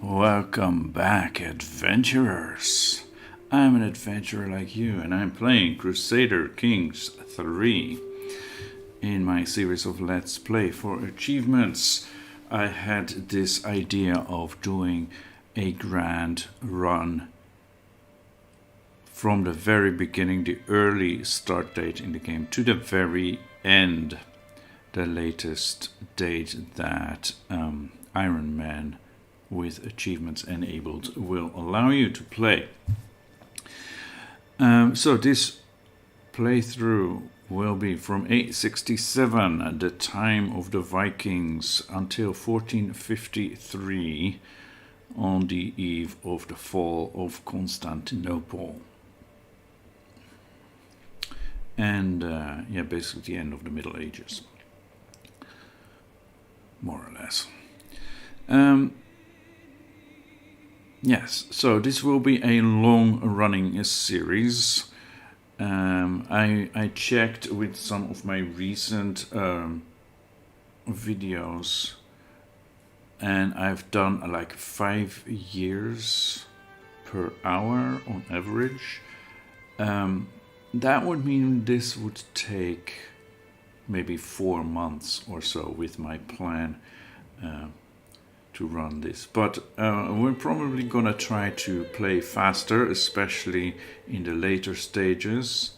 Welcome back, adventurers! I'm an adventurer like you, and I'm playing Crusader Kings 3 in my series of Let's Play for achievements. I had this idea of doing a grand run from the very beginning, the early start date in the game, to the very end, the latest date that Iron Man with achievements enabled will allow you to play. So this playthrough will be from 867, the time of the Vikings, until 1453, on the eve of the fall of Constantinople. And basically the end of the Middle Ages, more or less. Yes, so this will be a long-running series. I checked with some of my recent videos, and I've done like 5 years per hour on average. That would mean this would take maybe 4 months or so with my plan to run this, but we're probably gonna try to play faster, especially in the later stages.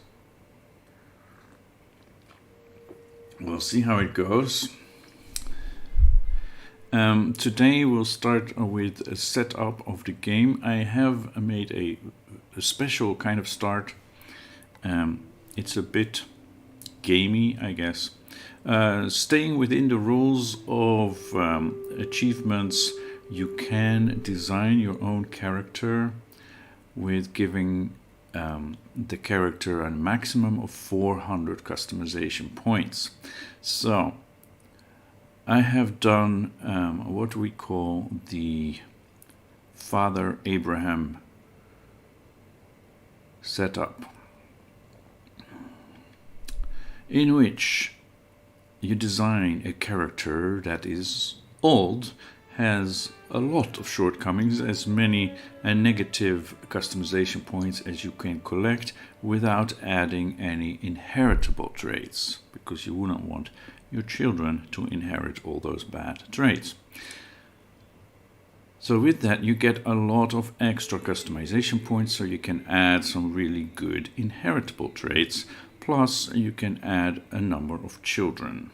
We'll see how it goes. Today we'll start with a setup of the game. I have made a special kind of start. It's a bit gamey, I guess. Staying within the rules of achievements, you can design your own character with giving the character a maximum of 400 customization points. So I have done what we call the Father Abraham setup, in which you design a character that is old, has a lot of shortcomings, as many negative customization points as you can collect, without adding any inheritable traits, because you wouldn't want your children to inherit all those bad traits. So with that you get a lot of extra customization points, so you can add some really good inheritable traits. Plus, you can add a number of children.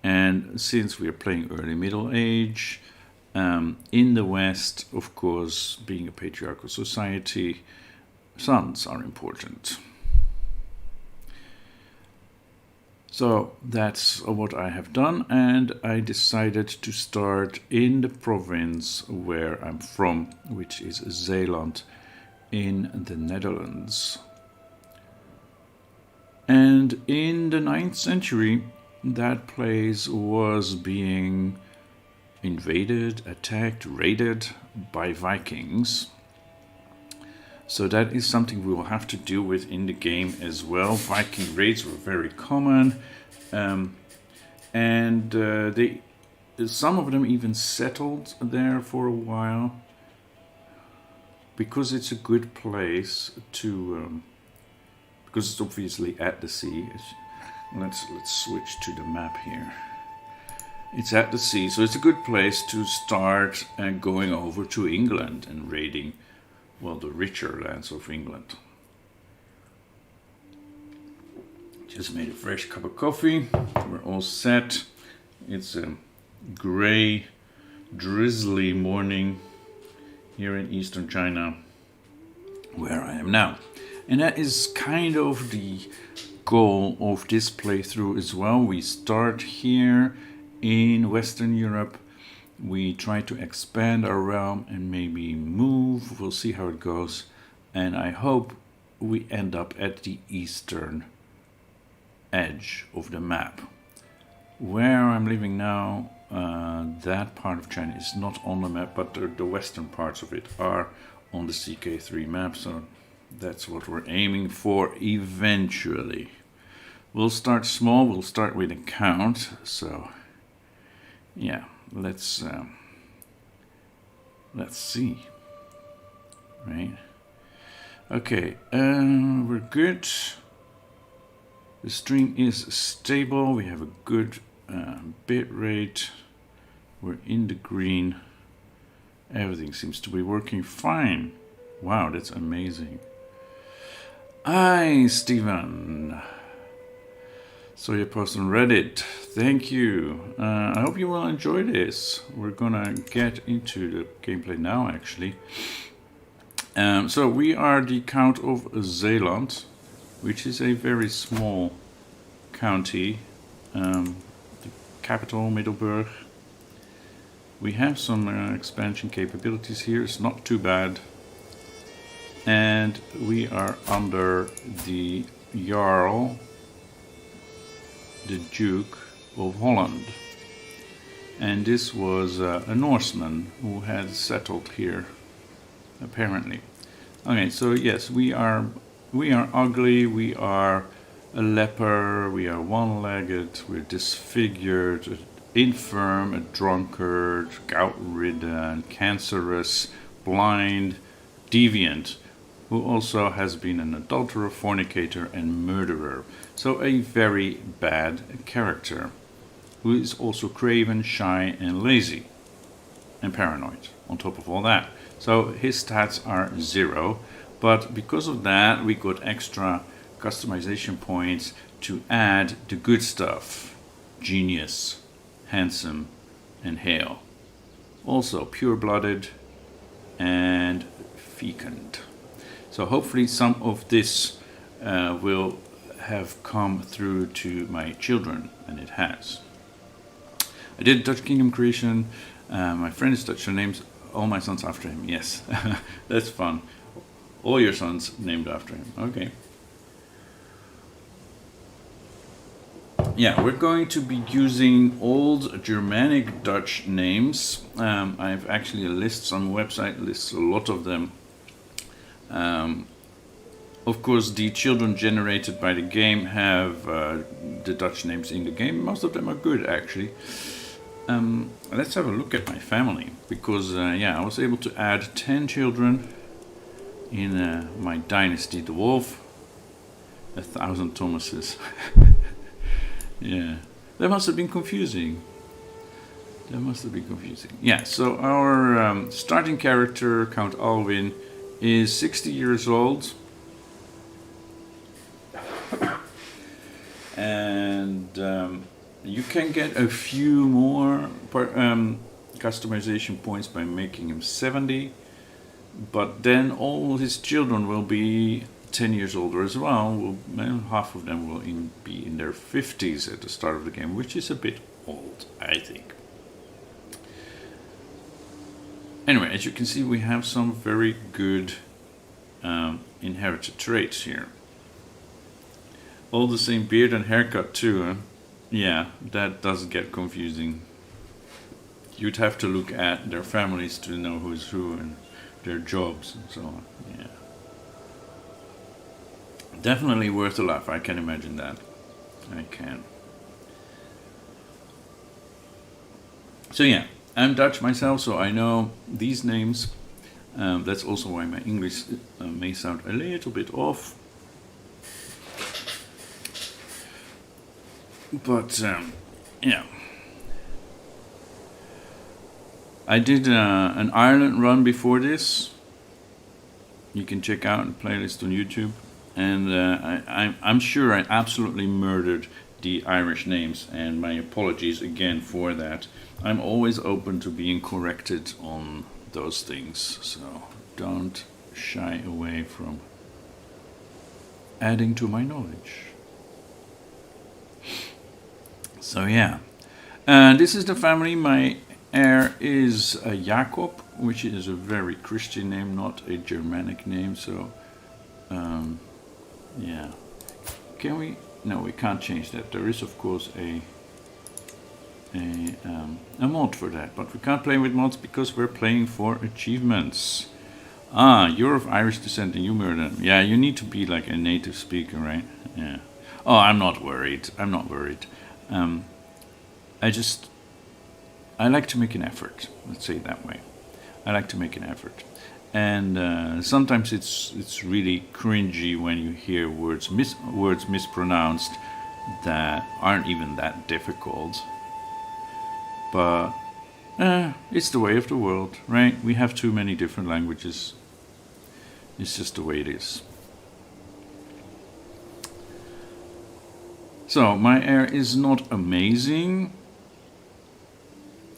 And since we are playing early Middle Age, in the West, of course, being a patriarchal society, sons are important. So that's what I have done, and I decided to start in the province where I'm from, which is Zeeland in the Netherlands. And in the 9th century, that place was being invaded, attacked, raided by Vikings. So that is something we will have to deal with in the game as well. Viking raids were very common, and some of them even settled there for a while, because it's a good place to... because it's obviously at the sea. Let's switch to the map here. It's at the sea, so it's a good place to start going over to England and raiding, well, the richer lands of England. Just made a fresh cup of coffee. We're all set. It's a grey, drizzly morning here in eastern China, where I am now. And that is kind of the goal of this playthrough as well. We start here in Western Europe. We try to expand our realm and maybe move. We'll see how it goes. And I hope we end up at the eastern edge of the map. Where I'm living now, that part of China is not on the map, but the western parts of it are on the CK3 map. So that's what we're aiming for eventually. We'll start small, we'll start with a count. So yeah, let's Let's see. Right. Okay, we're good. The stream is stable. We have a good bit rate. We're in the green. Everything seems to be working fine. Wow, that's amazing. Hi, Stephen. So you post on Reddit. Thank you. I hope you will enjoy this. We're gonna get into the gameplay now, actually. So we are the Count of Zeeland, which is a very small county. The capital, Middelburg. We have some expansion capabilities here. It's not too bad. And we are under the Jarl, the Duke of Holland. And this was a Norseman who had settled here, apparently. Okay, so yes, we are ugly, we are a leper, we are one-legged, we're disfigured, infirm, a drunkard, gout-ridden, cancerous, blind, deviant, who also has been an adulterer, fornicator, and murderer. So a very bad character, who is also craven, shy, and lazy, and paranoid, on top of all that. So his stats are 0, but because of that, we got extra customization points to add the good stuff. Genius, handsome, and hale. Also pure-blooded and fecund. So hopefully some of this will have come through to my children, and it has. I did Dutch Kingdom creation. My friend is Dutch, so names all my sons after him. Yes, that's fun. All your sons named after him. Okay. Yeah, we're going to be using old Germanic Dutch names. I have actually a list, some website lists a lot of them. Of course, the children generated by the game have the Dutch names in the game. Most of them are good, actually. Let's have a look at my family, because yeah, I was able to add 10 children in my dynasty, the Wolf. 1,000 Thomases. Yeah, that must have been confusing. That must have been confusing. Yeah, so our starting character, Count Alwyn, is 60 years old. And you can get a few more customization points by making him 70. But then all his children will be 10 years older as well. Half of them will be in their 50s at the start of the game, which is a bit old, I think. Anyway, as you can see, we have some very good inherited traits here. All the same beard and haircut too, huh? Yeah, that does get confusing. You'd have to look at their families to know who's who and their jobs and so on. Yeah. Definitely worth a laugh, I can imagine that. I can. So yeah, I'm Dutch myself, so I know these names. That's also why my English may sound a little bit off. But yeah, I did an Ireland run before this. You can check out the playlist on YouTube, and I'm sure I absolutely murdered the Irish names, and my apologies again for that. I'm always open to being corrected on those things, so don't shy away from adding to my knowledge. So yeah, this is the family. My heir is Jacob, which is a very Christian name, not a Germanic name. So yeah, can we? No, we can't change that. There is of course a mod for that, but we can't play with mods because we're playing for achievements. Ah, you're of Irish descent and you murder them. Yeah, you need to be like a native speaker, right? Yeah. Oh, I'm not worried. I'm not worried. I like to make an effort, let's say it that way. I like to make an effort. And sometimes it's really cringy when you hear words mispronounced that aren't even that difficult. But it's the way of the world, right? We have too many different languages. It's just the way it is. So my air is not amazing.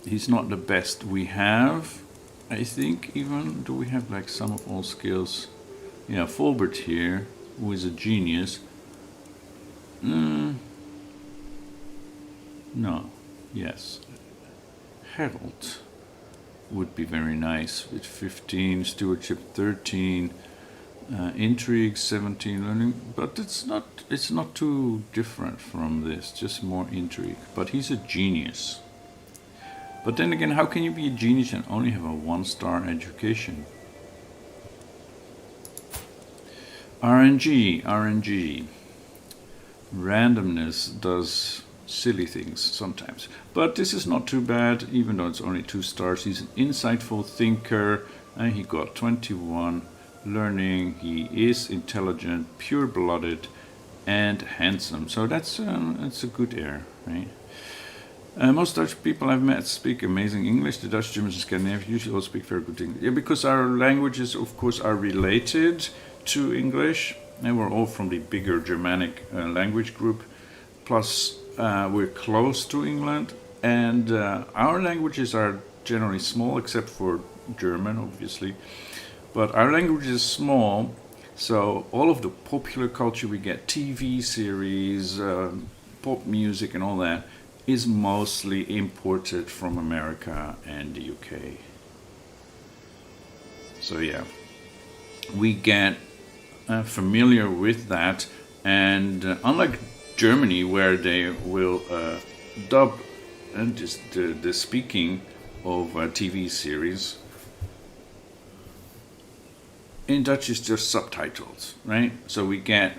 He's not the best we have, I think. Even do we have like sum of all skills? Yeah, Fulbert here, who is a genius. No. Yes. Harold would be very nice with 15, stewardship 13, intrigue 17, learning. But it's not too different from this. Just more intrigue. But he's a genius. But then again, how can you be a genius and only have a 1-star education? RNG. Randomness does silly things sometimes. But this is not too bad, even though it's only 2 stars. He's an insightful thinker, and he got 21. Learning, he is intelligent, pure-blooded, and handsome. So that's a good air, right? Most Dutch people I've met speak amazing English. The Dutch, Germans, and Scandinavians usually all speak very good English. Yeah, because our languages, of course, are related to English. And we're all from the bigger Germanic language group. Plus, we're close to England. And our languages are generally small, except for German, obviously. But our language is small. So all of the popular culture we get, TV series, pop music and all that, is mostly imported from America and the UK. So yeah, we get familiar with that, and unlike Germany, where they will dub just the speaking of TV series, in Dutch it's just subtitles, right? So we get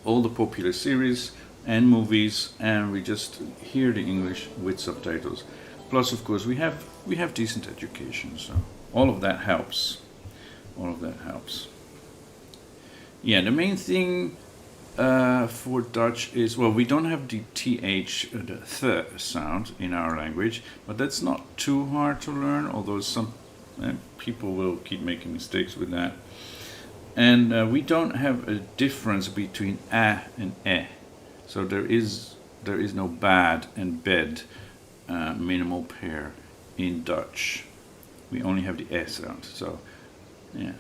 all the popular series and movies, and we just hear the English with subtitles. Plus, of course, we have decent education, so all of that helps. Yeah, the main thing for Dutch is, well, we don't have the th, the th sound in our language, but that's not too hard to learn. Although some people will keep making mistakes with that, and we don't have a difference between a and e. So there is no bad and bed minimal pair in Dutch. We only have the S sound. So yeah,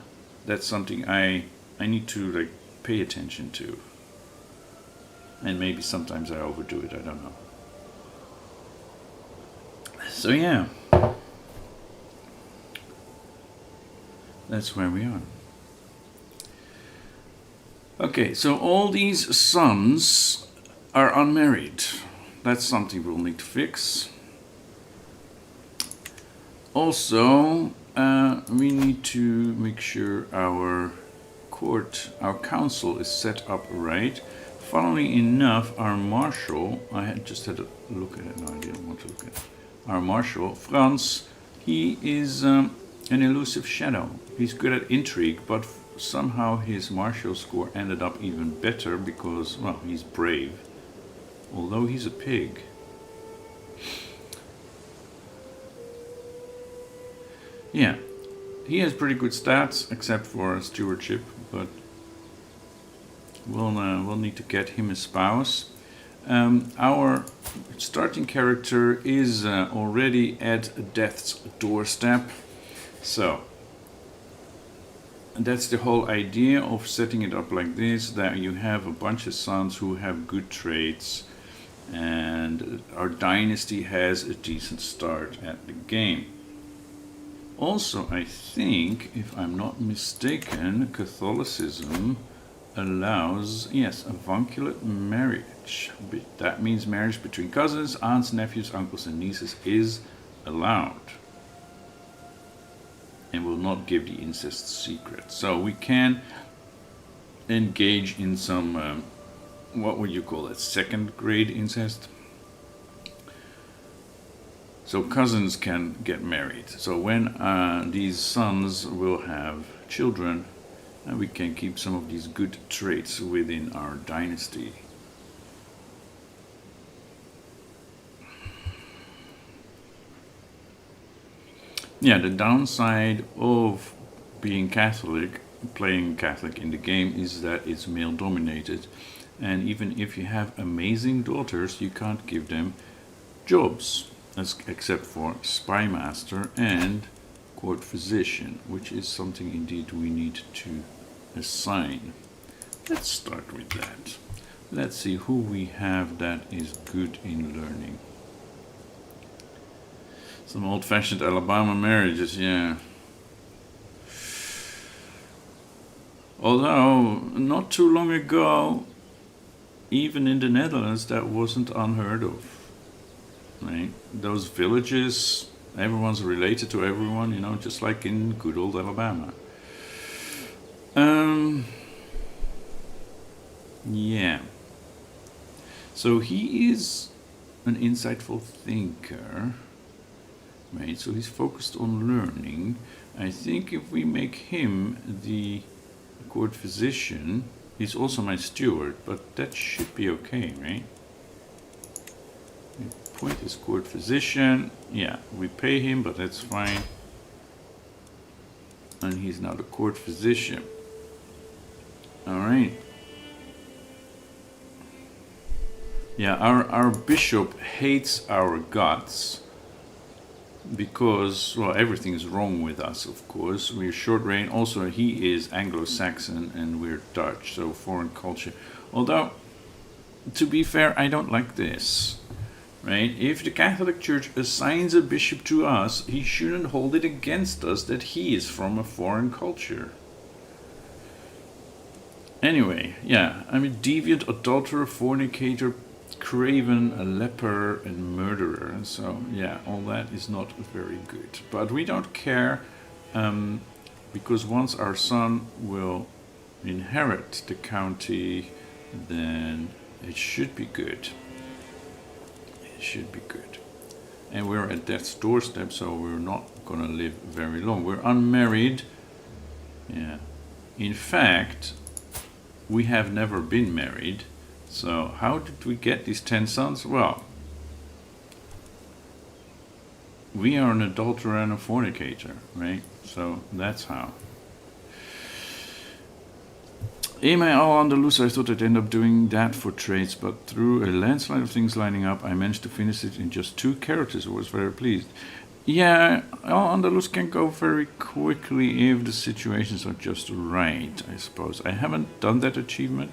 that's something I need to like pay attention to. And maybe sometimes I overdo it, I don't know. So yeah, that's where we are. Okay, so all these sons are unmarried. That's something we'll need to fix. Also, we need to make sure our council is set up right. Funnily enough, our marshal, I had just had a look at it, no, I didn't want to look at it. Our marshal, Frans, he is an elusive shadow. He's good at intrigue, but somehow his martial score ended up even better because, well, he's brave. Although he's a pig. Yeah, he has pretty good stats, except for stewardship, but we'll need to get him a spouse. Our starting character is already at death's doorstep, so that's the whole idea of setting it up like this, that you have a bunch of sons who have good traits, and our dynasty has a decent start at the game. Also, I think, if I'm not mistaken, Catholicism allows, yes, avunculate marriage. That means marriage between cousins, aunts, nephews, uncles, and nieces is allowed, and will not give the incest secret. So we can engage in some, what would you call it, second grade incest? So cousins can get married. So when these sons will have children, we can keep some of these good traits within our dynasty. Yeah, the downside of being Catholic, playing Catholic in the game, is that it's male dominated. And even if you have amazing daughters, you can't give them jobs, except for Spy Master and Court Physician, which is something indeed we need to assign. Let's start with that. Let's see who we have that is good in learning. Some old-fashioned Alabama marriages, yeah. Although, not too long ago, even in the Netherlands, that wasn't unheard of. Right? Those villages, everyone's related to everyone, you know, just like in good old Alabama. Yeah. So he is an insightful thinker. Right, so he's focused on learning. I think if we make him the court physician, he's also my steward, but that should be okay, right? We appoint his court physician. Yeah, we pay him, but that's fine. And he's now the court physician. All right. Yeah, our bishop hates our gods. Because, well, everything is wrong with us, of course. We're short reign. Also, he is Anglo-Saxon and we're Dutch, so foreign culture. Although, to be fair, I don't like this. Right? If the Catholic Church assigns a bishop to us, he shouldn't hold it against us that he is from a foreign culture. Anyway, yeah, I'm a deviant, adulterer, fornicator, craven, a leper, and murderer. So yeah, all that is not very good. But we don't care, because once our son will inherit the county, then it should be good. It should be good. And we're at death's doorstep, so we're not gonna live very long. We're unmarried. Yeah. In fact, we have never been married. So how did we get these 10 sons? Well, we are an adulterer and a fornicator, right? So that's how. Email Al-Andalus, I thought I'd end up doing that for trades, but through a landslide of things lining up, I managed to finish it in just 2 characters. I was very pleased. Yeah, Al-Andalus can go very quickly if the situations are just right, I suppose. I haven't done that achievement.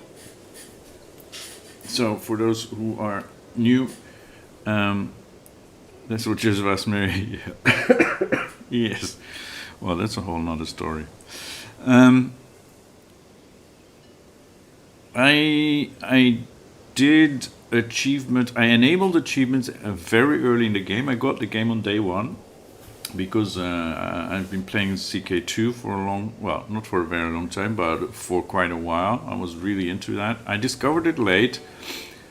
So, for those who are new, that's what Joseph asked me. Yes. Well, that's a whole nother story. I did achievement. I enabled achievements very early in the game. I got the game on day 1 because I've been playing CK2 for a long, well, not for a very long time, but for quite a while. I was really into that. I discovered it late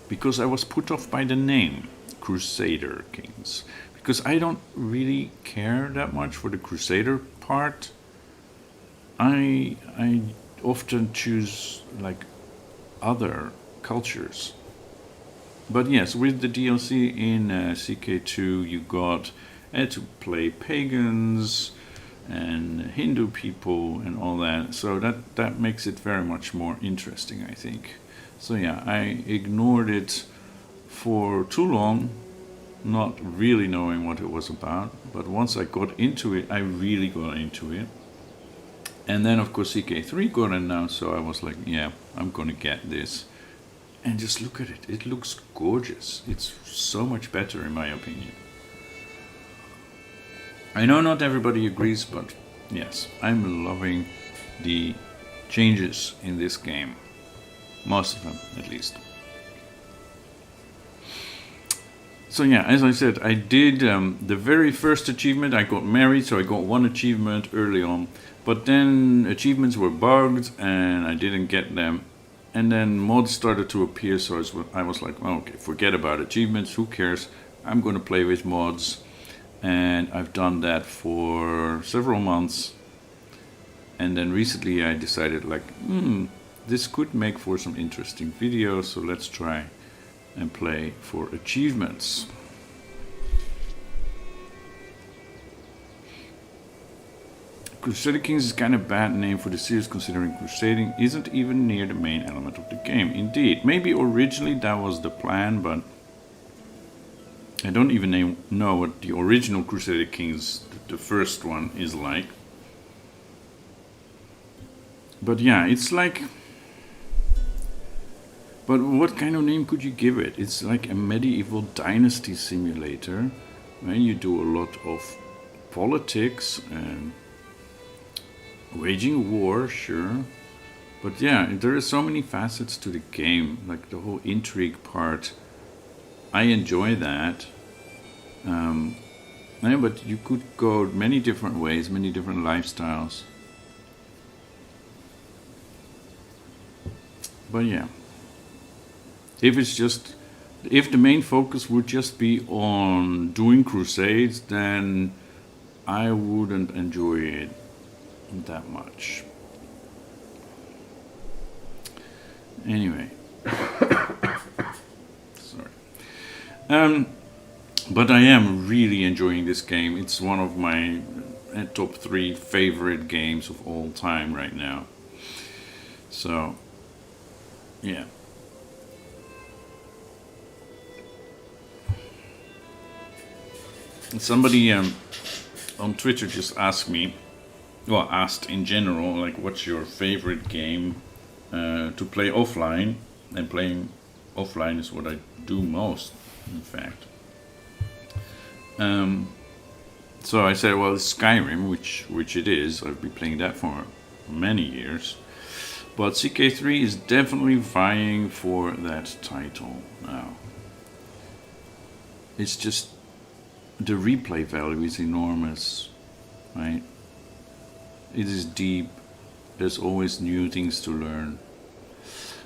because I was put off by the name Crusader Kings, because I don't really care that much for the Crusader part. I often choose like other cultures. But yes, with the DLC in CK2, you got to play pagans and Hindu people and all that. So that makes it very much more interesting, I think. So yeah, I ignored it for too long, not really knowing what it was about. But once I got into it, I really got into it. And then, of course, CK3 got announced, so I was like, yeah, I'm gonna get this. And just look at it. It looks gorgeous. It's so much better, in my opinion. I know not everybody agrees, but yes, I'm loving the changes in this game. Most of them, at least. So yeah, as I said, I did the very first achievement. I got married, so I got 1 achievement early on. But then achievements were bugged, and I didn't get them. And then mods started to appear, so I was like, oh, okay, forget about achievements, who cares? I'm going to play with mods. and I've done that for several months. And then recently I decided like, this could make for some interesting videos, so let's try and play for achievements. Crusader Kings is kind of a bad name for the series, considering crusading isn't even near the main element of the game. Indeed, maybe originally that was the plan, but I don't even know what the original Crusader Kings, the first one, is like. But yeah, it's like... But what kind of name could you give it? It's like a medieval dynasty simulator, where you do a lot of politics and waging war, sure. But yeah, there are so many facets to the game, like the whole intrigue part. I enjoy that. Yeah, but you could go many different ways, many different lifestyles. But yeah, if the main focus would just be on doing crusades, then I wouldn't enjoy it that much. Anyway, sorry. But I am really enjoying this game. It's one of my top 3 favorite games of all time right now. So, yeah. Somebody on Twitter just asked me, well, asked in general, like, what's your favorite game to play offline? And playing offline is what I do most, in fact. So I said, well, it's Skyrim, which it is. I've been playing that for many years. But CK3 is definitely vying for that title now. It's just, the replay value is enormous, right? It is deep. There's always new things to learn.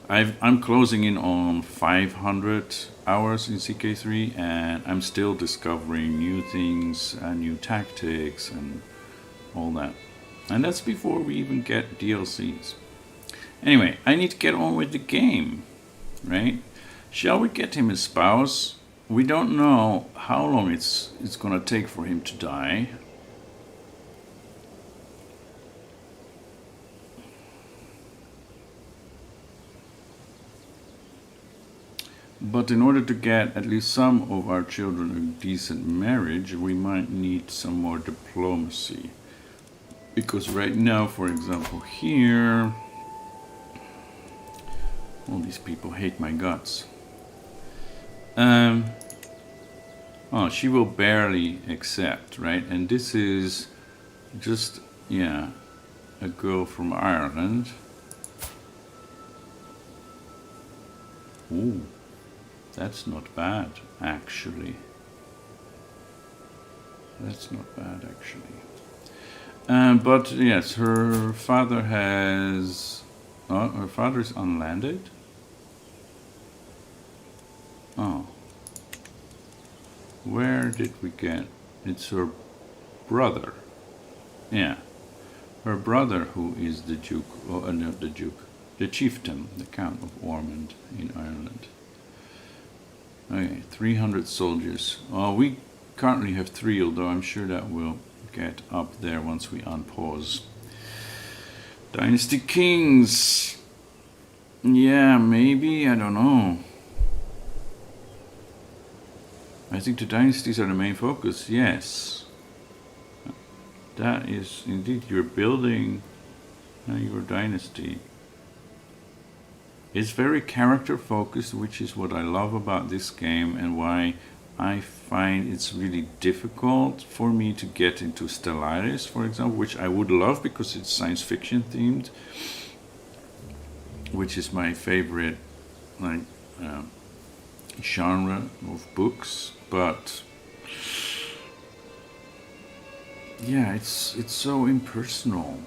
I'm closing in on 500 hours in CK3, and I'm still discovering new things and new tactics and all that. And that's before we even get DLCs. Anyway, I need to get on with the game, right? Shall we get him a spouse? We don't know how long it's gonna take for him to die. But in order to get at least some of our children a decent marriage, we might need some more diplomacy. Because right now, for example, here... all these people hate my guts. Oh, she will barely accept, right? And this is just, yeah, a girl from Ireland. Ooh. That's not bad, actually. That's not bad, actually. But yes, her father has... her father is unlanded? Oh. Where did we get... It's her brother. Yeah. Her brother who is the Duke... Oh, not the Duke. The chieftain, the Count of Ormond in Ireland. Okay, 300 soldiers. We currently have 3, although I'm sure that will get up there once we unpause. Dynasty Kings. Yeah, maybe, I don't know. I think the dynasties are the main focus, yes. That is indeed, you're building your dynasty. It's very character focused, which is what I love about this game and why I find it's really difficult for me to get into Stellaris, for example, which I would love because it's science fiction themed, which is my favorite genre of books. But yeah, it's so impersonal.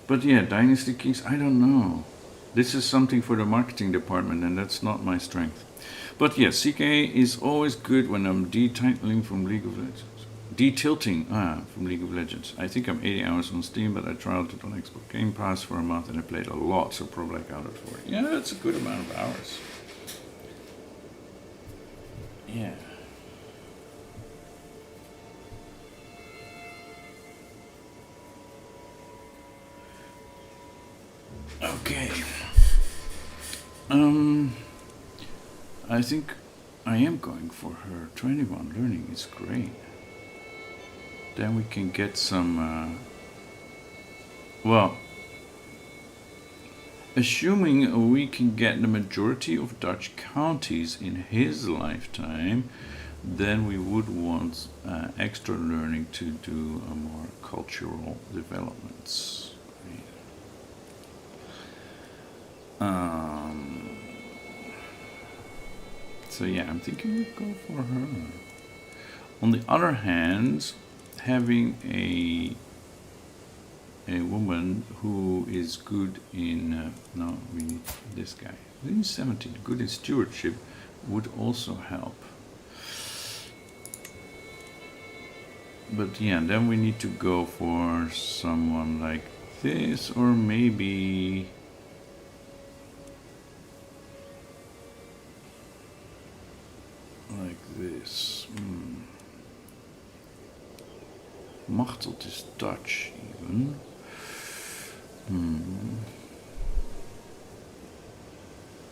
But yeah, Dynasty Kings, I don't know. This is something for the marketing department, and that's not my strength. But yes, CK is always good when I'm detitling from League of Legends. Detilting from League of Legends. I think I'm 80 hours on Steam, but I trialed it on Xbox Game Pass for a month and I played a lot, so probably like out of 40. Yeah, that's a good amount of hours. Yeah. Okay. I think I am going for her. 21 learning is great. Then we can get some, well, assuming we can get the majority of Dutch counties in his lifetime, then we would want extra learning to do more cultural developments. So yeah, I'm thinking we'd go for her. On the other hand, having a woman who is good in no, we need this guy. He's 17, good in stewardship, would also help. But yeah, then we need to go for someone like this, or maybe like this. Machteld is Dutch even.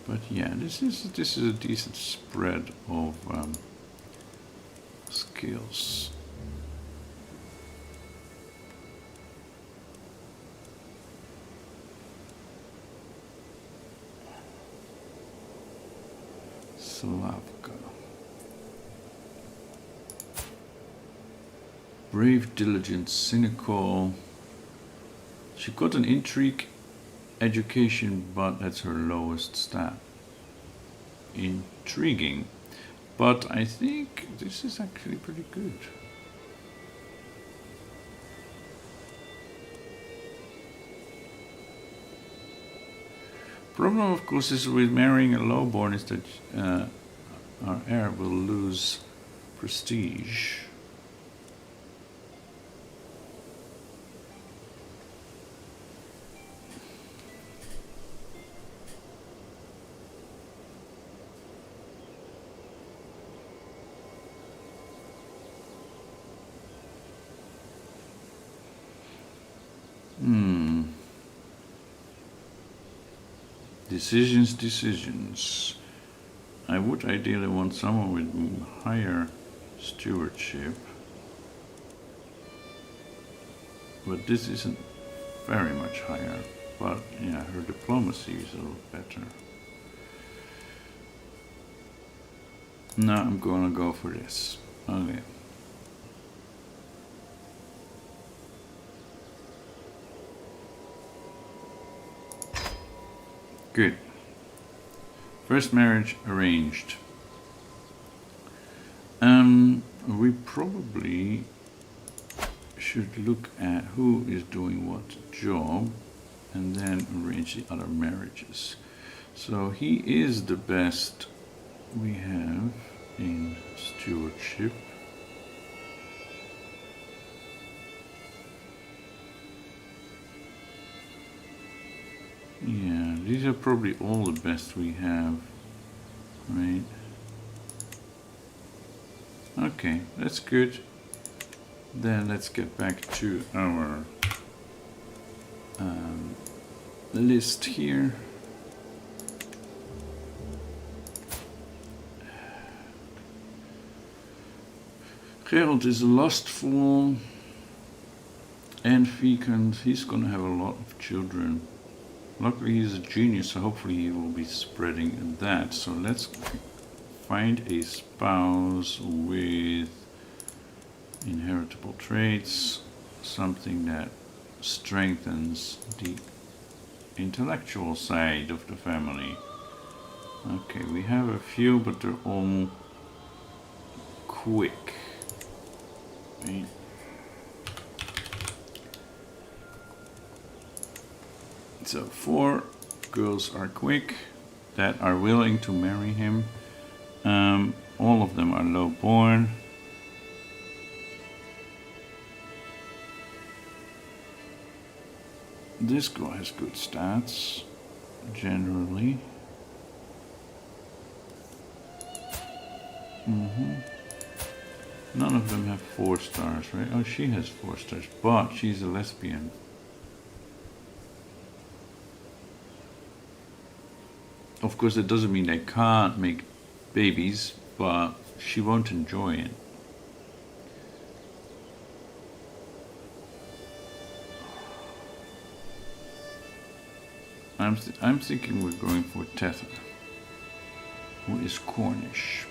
But yeah, this is a decent spread of skills. Slavka. Brave, diligent, cynical. She got an intrigue education, but that's her lowest stat. Intriguing. But I think this is actually pretty good. Problem, of course, is with marrying a lowborn is that our heir will lose prestige. Decisions. I would ideally want someone with higher stewardship, but this isn't very much higher. But yeah, her diplomacy is a little better. No, I'm gonna go for this. Okay. Good. First marriage arranged. We probably should look at who is doing what job and then arrange the other marriages. So he is the best we have in stewardship. Yeah, these are probably all the best we have, right? Okay, that's good. Then let's get back to our list here. Gerald is lustful and vacant. He's gonna have a lot of children. Luckily he's a genius, so hopefully he will be spreading that. So let's find a spouse with inheritable traits, something that strengthens the intellectual side of the family. Okay, we have a few, but they're all quick. Right. So 4 girls are quick that are willing to marry him. All of them are low born. This girl has good stats, generally. None of them have 4 stars, right? Oh, she has 4 stars, but she's a lesbian. Of course, that doesn't mean they can't make babies, but she won't enjoy it. I'm thinking we're going for Tether, who is Cornish.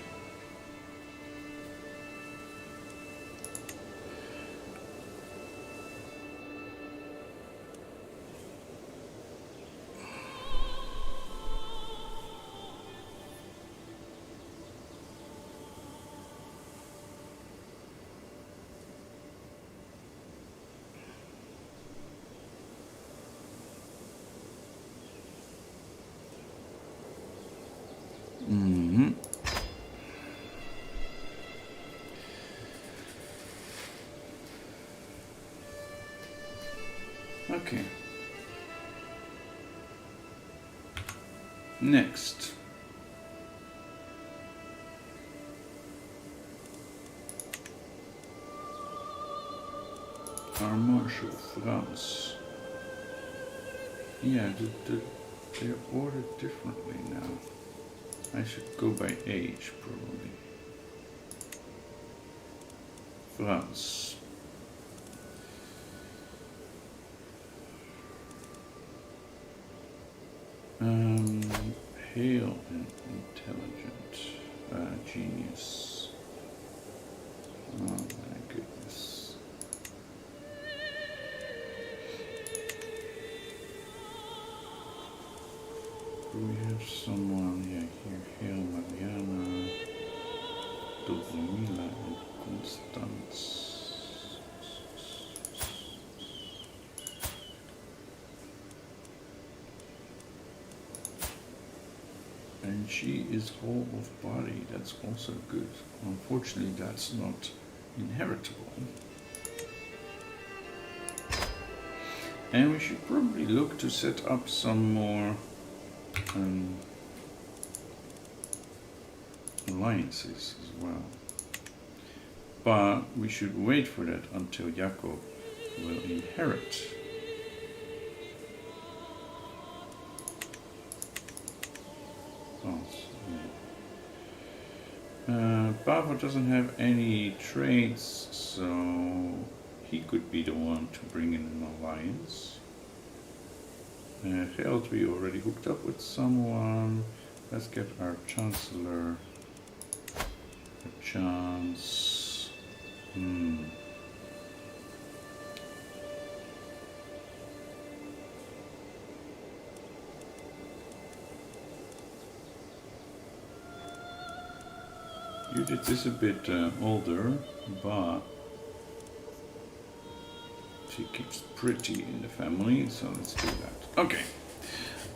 Okay. Next. Our Marshal France. Yeah, they're ordered differently now. I should go by age, probably. France. Hale and intelligent. Genius. Oh my goodness. We have someone, here, Hale, Mariana, Dulcimila, and Constance. And she is whole of body, that's also good. Unfortunately, that's not inheritable. And we should probably look to set up some more alliances as well. But we should wait for that until Jakob will inherit. Bava doesn't have any traits, so he could be the one to bring in an alliance. Geld, we already hooked up with someone. Let's get our Chancellor a chance. Judith is a bit older, but she keeps pretty in the family, so let's do that. Okay,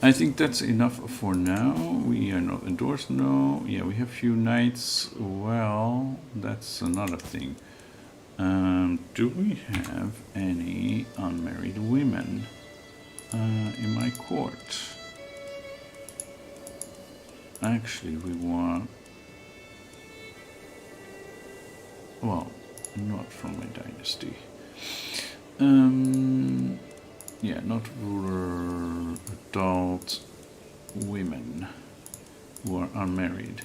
I think that's enough for now. We are not endorsed, no. Yeah, we have few knights. Well, that's another thing. Do we have any unmarried women in my court? Actually, we want... Well, not from my dynasty. Yeah, not ruler, adult women who are unmarried.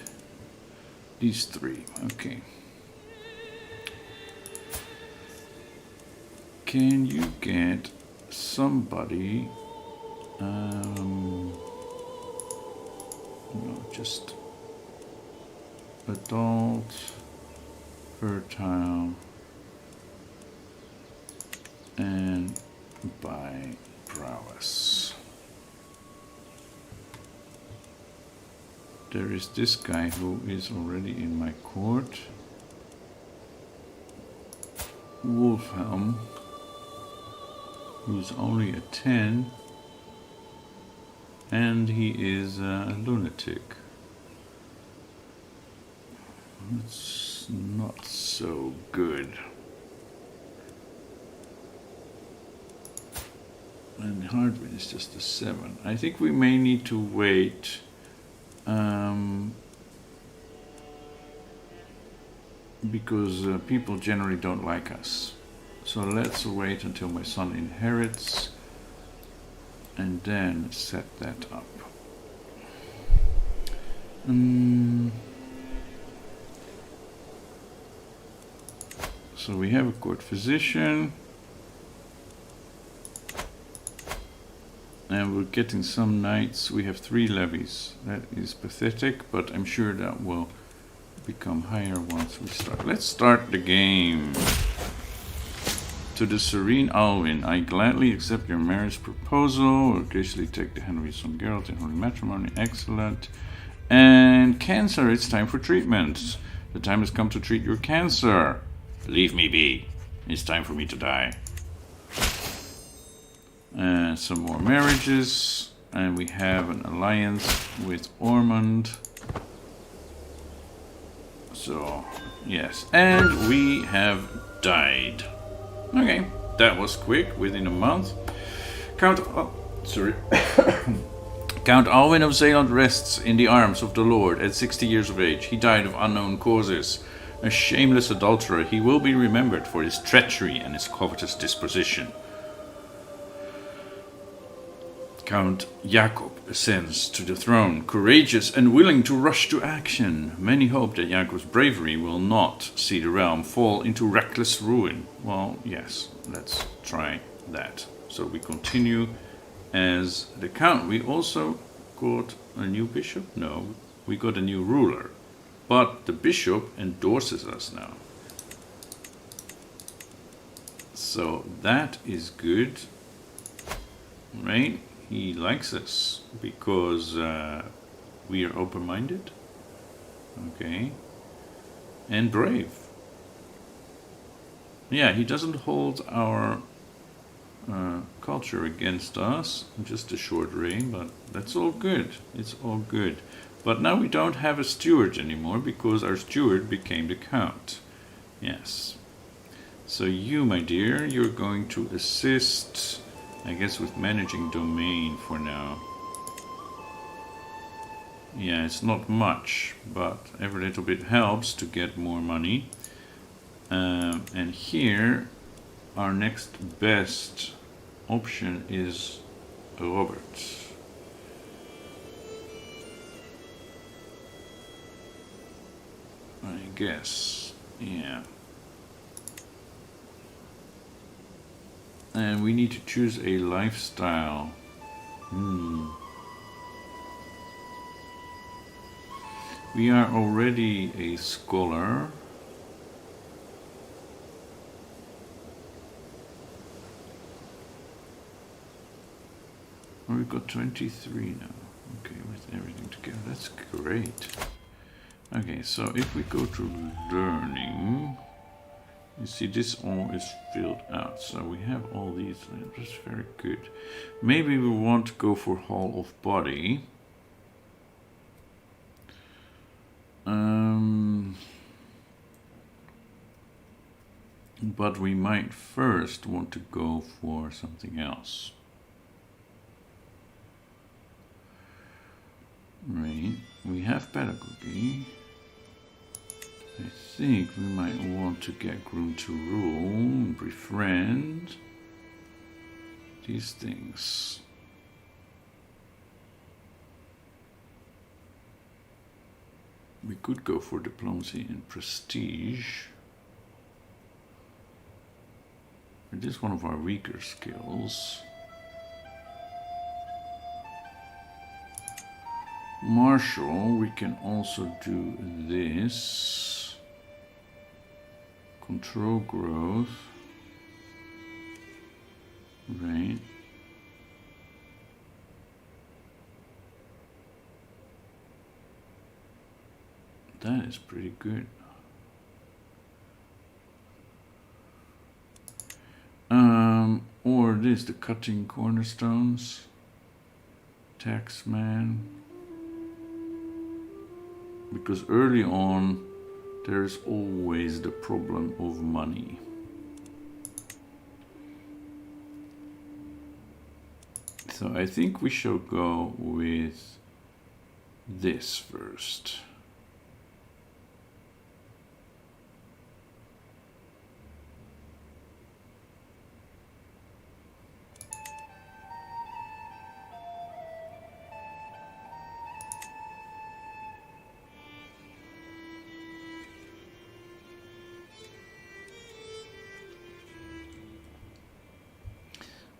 These 3, okay. Can you get somebody, no, just adult, fertile, and by prowess. There is this guy who is already in my court, Wolfhelm, who's only a 10, And he is a lunatic. It's not so good. And Hardwin is just a 7. I think we may need to wait. Because people generally don't like us. So let's wait until my son inherits and then set that up. So we have a court physician. And we're getting some knights. We have 3 levies. That is pathetic, but I'm sure that will become higher once we start. Let's start the game. To the serene Alwyn, I gladly accept your marriage proposal. I'll graciously take the hand of your son Geralt in holy matrimony. Excellent. And cancer, it's time for treatment. The time has come to treat your cancer. Leave me be. It's time for me to die. And some more marriages. And we have an alliance with Ormond. So, yes. And we have died. Okay, that was quick, within a month. Count Alwyn of Zeeland rests in the arms of the Lord at 60 years of age. He died of unknown causes. A shameless adulterer, he will be remembered for his treachery and his covetous disposition. Count Jakob ascends to the throne, courageous and willing to rush to action. Many hope that Jakob's bravery will not see the realm fall into reckless ruin. Well, yes, let's try that. So we continue as the count. We also got a new bishop? No, we got a new ruler. But the bishop endorses us now. So that is good, right? He likes us because we are open-minded, okay, and brave. Yeah, he doesn't hold our culture against us, just a short reign, but that's all good. It's all good. But now we don't have a steward anymore because our steward became the count. Yes. So you, my dear, you're going to assist, I guess, with managing domain for now. Yeah, it's not much, but every little bit helps to get more money. And here, our next best option is Robert. I guess, yeah. And we need to choose a lifestyle. We are already a scholar. Oh, we've got 23 now. Okay, with everything together. That's great. Okay, so if we go to learning, you see this all is filled out. So we have all these. That's very good. Maybe we want to go for Hall of Body. But we might first want to go for something else. Right, we have pedagogy. I think we might want to get Groom to Rule, befriend, these things. We could go for diplomacy and prestige. It is one of our weaker skills. Marshall, we can also do this. Control growth. Right. That is pretty good. Or this, the cutting cornerstones. Taxman. Because early on there is always the problem of money. So I think we shall go with this first.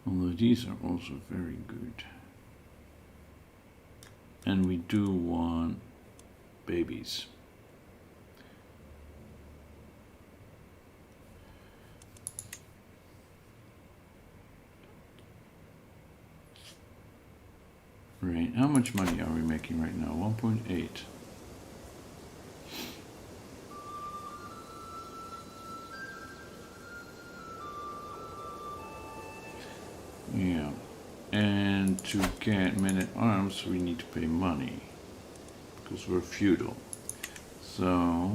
Although these are also very good. And we do want babies. Right, how much money are we making right now? 1.8. Yeah, and to get men-at-arms we need to pay money because we're feudal. So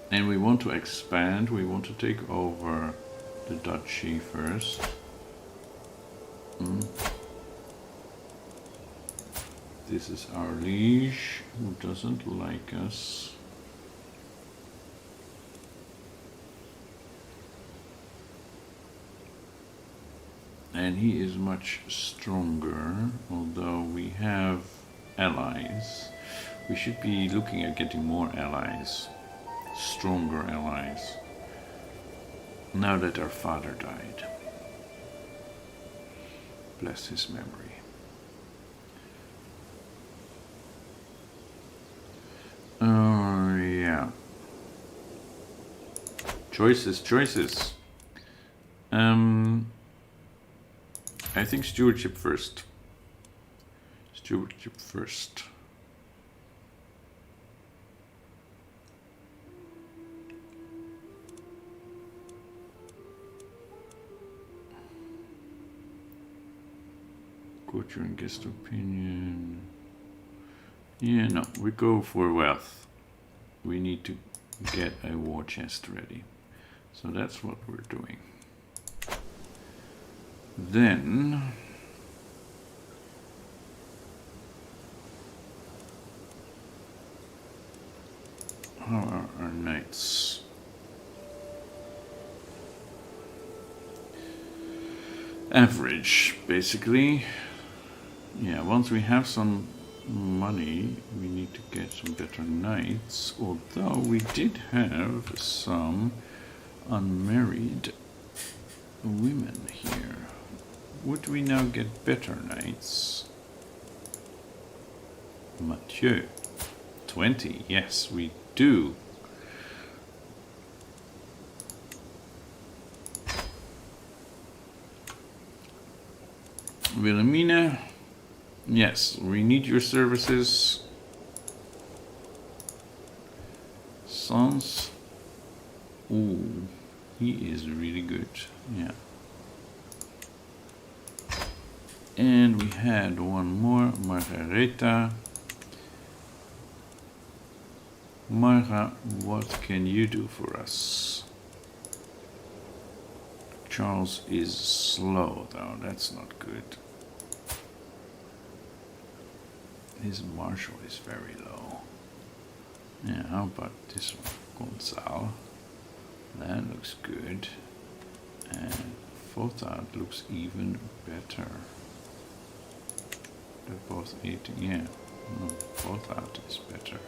and we want to expand, we want to take over the duchy first. This is our liege who doesn't like us. And he is much stronger, although we have allies. We should be looking at getting more allies, stronger allies, now that our father died. Bless his memory. Oh, yeah. Choices, choices. I think stewardship first. Stewardship first. Culture and guest opinion. Yeah, no, we go for wealth. We need to get a war chest ready. So that's what we're doing. Then how are our knights? Average, basically. Yeah, once we have some money, we need to get some better knights, although we did have some unmarried women here. Would we now get better knights? Mathieu. 20, yes, we do. Wilhelmina. Yes, we need your services. Sans. Ooh, he is really good. Yeah. And we had one more, Margareta. Marga, what can you do for us? Charles is slow though, that's not good. His marshal is very low. Yeah, how about this one? Gonzalo. That looks good. And Fotard looks even better. They're both 80, yeah. No, Fotard is better.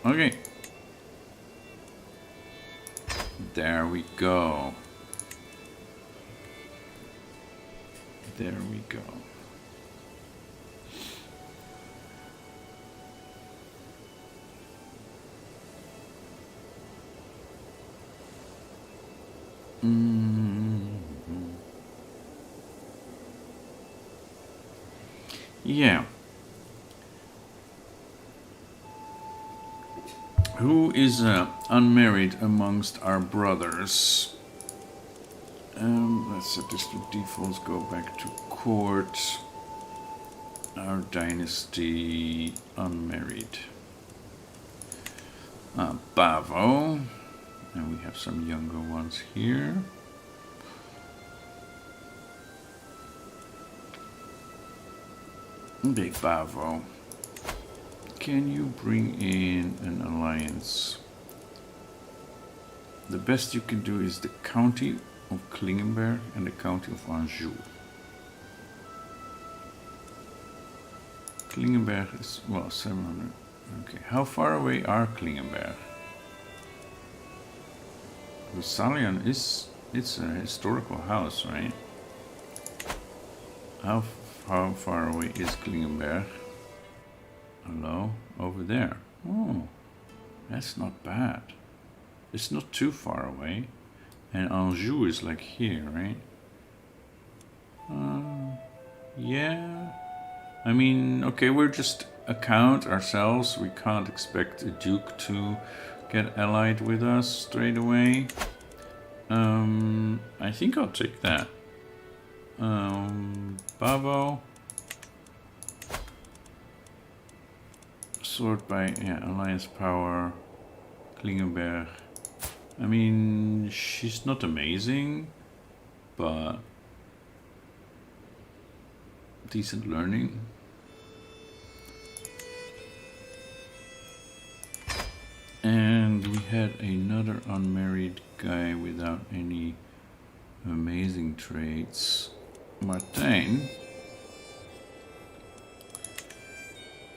Okay. There we go. There we go. Yeah. Who is unmarried amongst our brothers? Let's set this to defaults, go back to court. Our dynasty unmarried. Bavo. And we have some younger ones here. Big Bavo. Can you bring in an alliance? The best you can do is the county of Klingenberg and the county of Anjou. Klingenberg is, well, 700. Okay, how far away are Klingenberg? Salian is, it's a historical house, right? How far away is Klingenberg? Hello? Over there. Oh, that's not bad. It's not too far away. And Anjou is like here, right? Yeah. I mean, okay, we're just a count ourselves. We can't expect a duke to get allied with us straight away. I think I'll take that. Bavo. Sort by, yeah, alliance power. Klingenberg. I mean, she's not amazing, but decent learning. And we had another unmarried guy without any amazing traits. Martijn,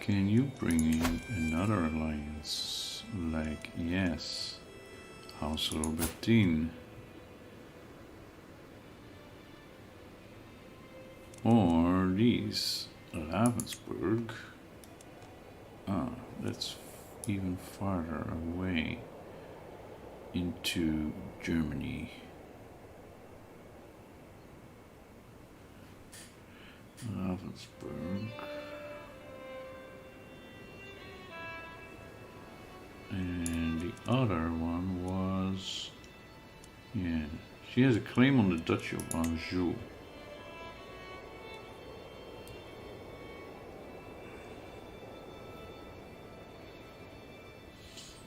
can you bring in another alliance? Like, yes, House Robertine. Or these, Ravensburg. Ah, that's even farther away into Germany. Ravensburg. And the other one was, yeah, she has a claim on the Duchy of Anjou.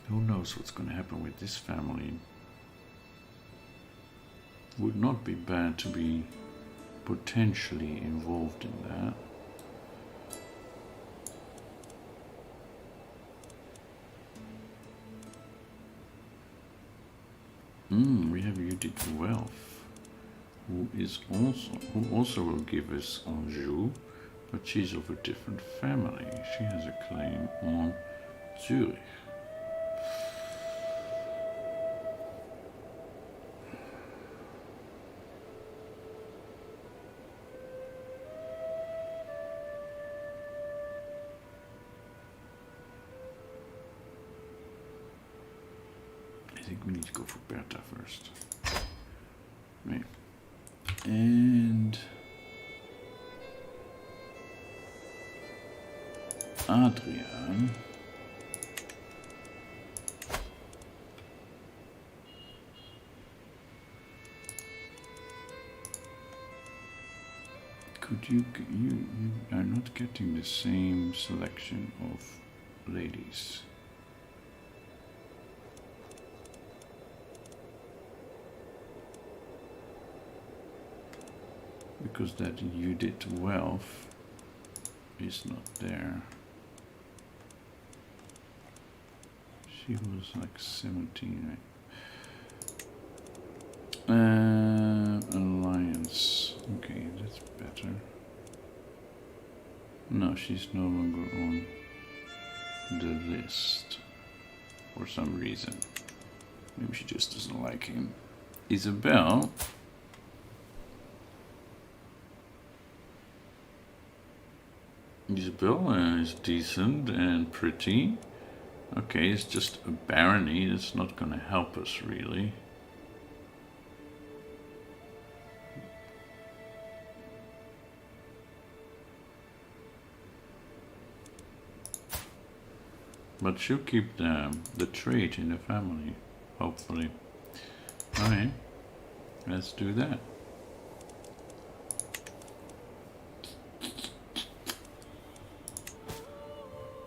Who knows what's going to happen with this family? Would not be bad to be potentially involved in that. We have Judith Wealth, who also will give us Anjou, but she's of a different family. She has a claim on Zurich. I think we need to go for Bertha first. Right. And Adrian. Could you are not getting the same selection of ladies. Because that Judith Wealth is not there. She was like 17, right? Alliance. Okay, that's better. No, she's no longer on the list for some reason. Maybe she just doesn't like him. Isabel. Isabel is decent and pretty. Okay, it's just a barony. That's not going to help us really. But she'll keep the trade in the family, hopefully. Alright, let's do that.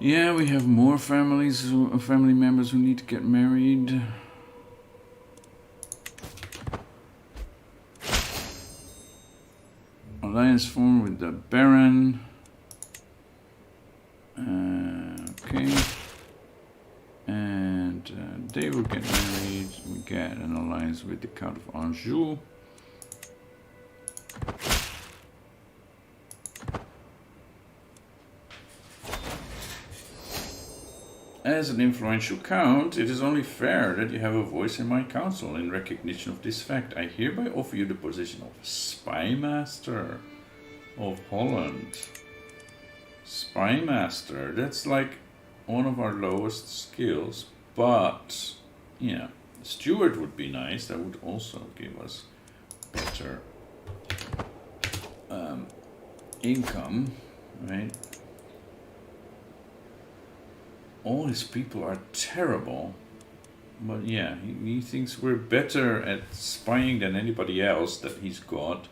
Yeah, we have more family members who need to get married. Alliance formed with the Baron. Okay. And they will get married. We get an alliance with the Count of Anjou. As an influential count, it is only fair that you have a voice in my council. In recognition of this fact, I hereby offer you the position of Spy Master of Holland. Spy Master, that's like one of our lowest skills, but yeah, Steward would be nice. That would also give us better income, right? All his people are terrible, but yeah, he thinks we're better at spying than anybody else that he's got.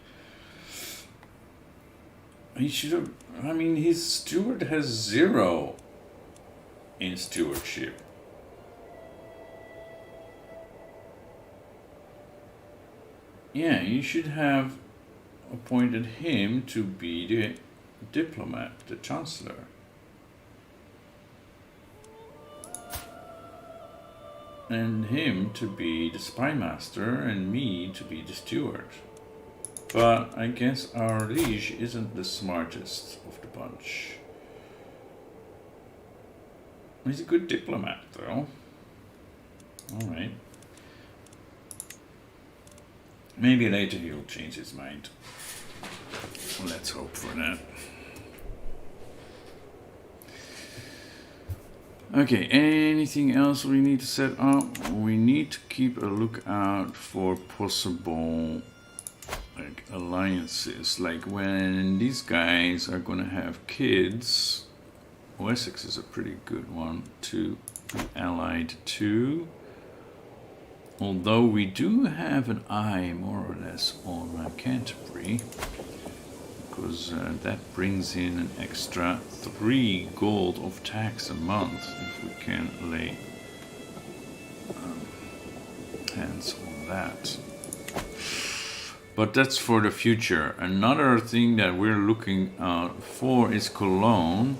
He should have, I mean, his steward has 0 in stewardship. Yeah, you should have appointed him to be the diplomat, the chancellor. And him to be the spy master and me to be the steward. But I guess our liege isn't the smartest of the bunch. He's a good diplomat though. Alright. Maybe later he'll change his mind. Let's hope for that. Okay, anything else we need to set up? We need to keep a lookout for possible like alliances. Like when these guys are gonna have kids, Wessex is a pretty good one to be allied to. Although we do have an eye more or less on Canterbury. Because that brings in an extra 3 gold of tax a month if we can lay hands on that. But that's for the future. Another thing that we're looking out for is Cologne.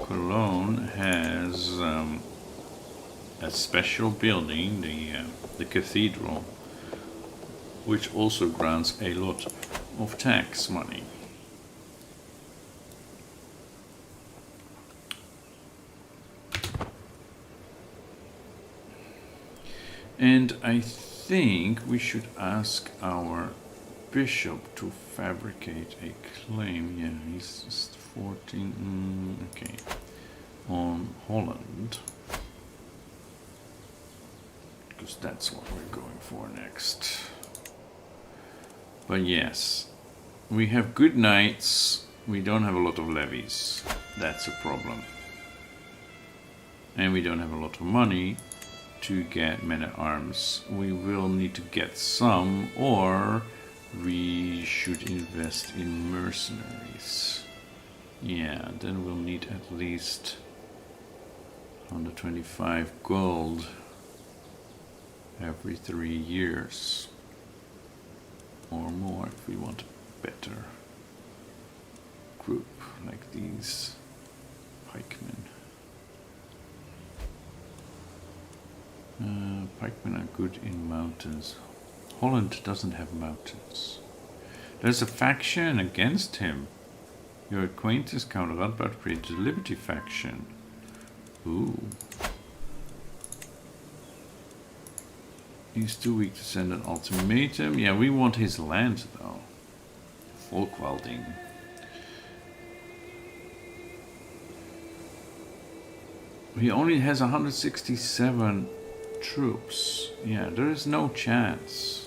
Cologne has a special building, the cathedral, which also grants a lot of tax money. And I think we should ask our bishop to fabricate a claim. Yeah, he's just 14. Okay, on Holland, because that's what we're going for next. But yes, we have good knights. We don't have a lot of levies. That's a problem. And we don't have a lot of money to get men-at-arms. We will need to get some, or we should invest in mercenaries. Yeah, then we'll need at least 125 gold every 3 years or more if we want a better group like these pikemen. Pikemen are good in mountains. Holland doesn't have mountains. There's a faction against him. Your acquaintance Count Radbard created the Liberty faction. Ooh. He's too weak to send an ultimatum. Yeah, we want his land though. Volkwalding. He only has 167 troops. Yeah, there is no chance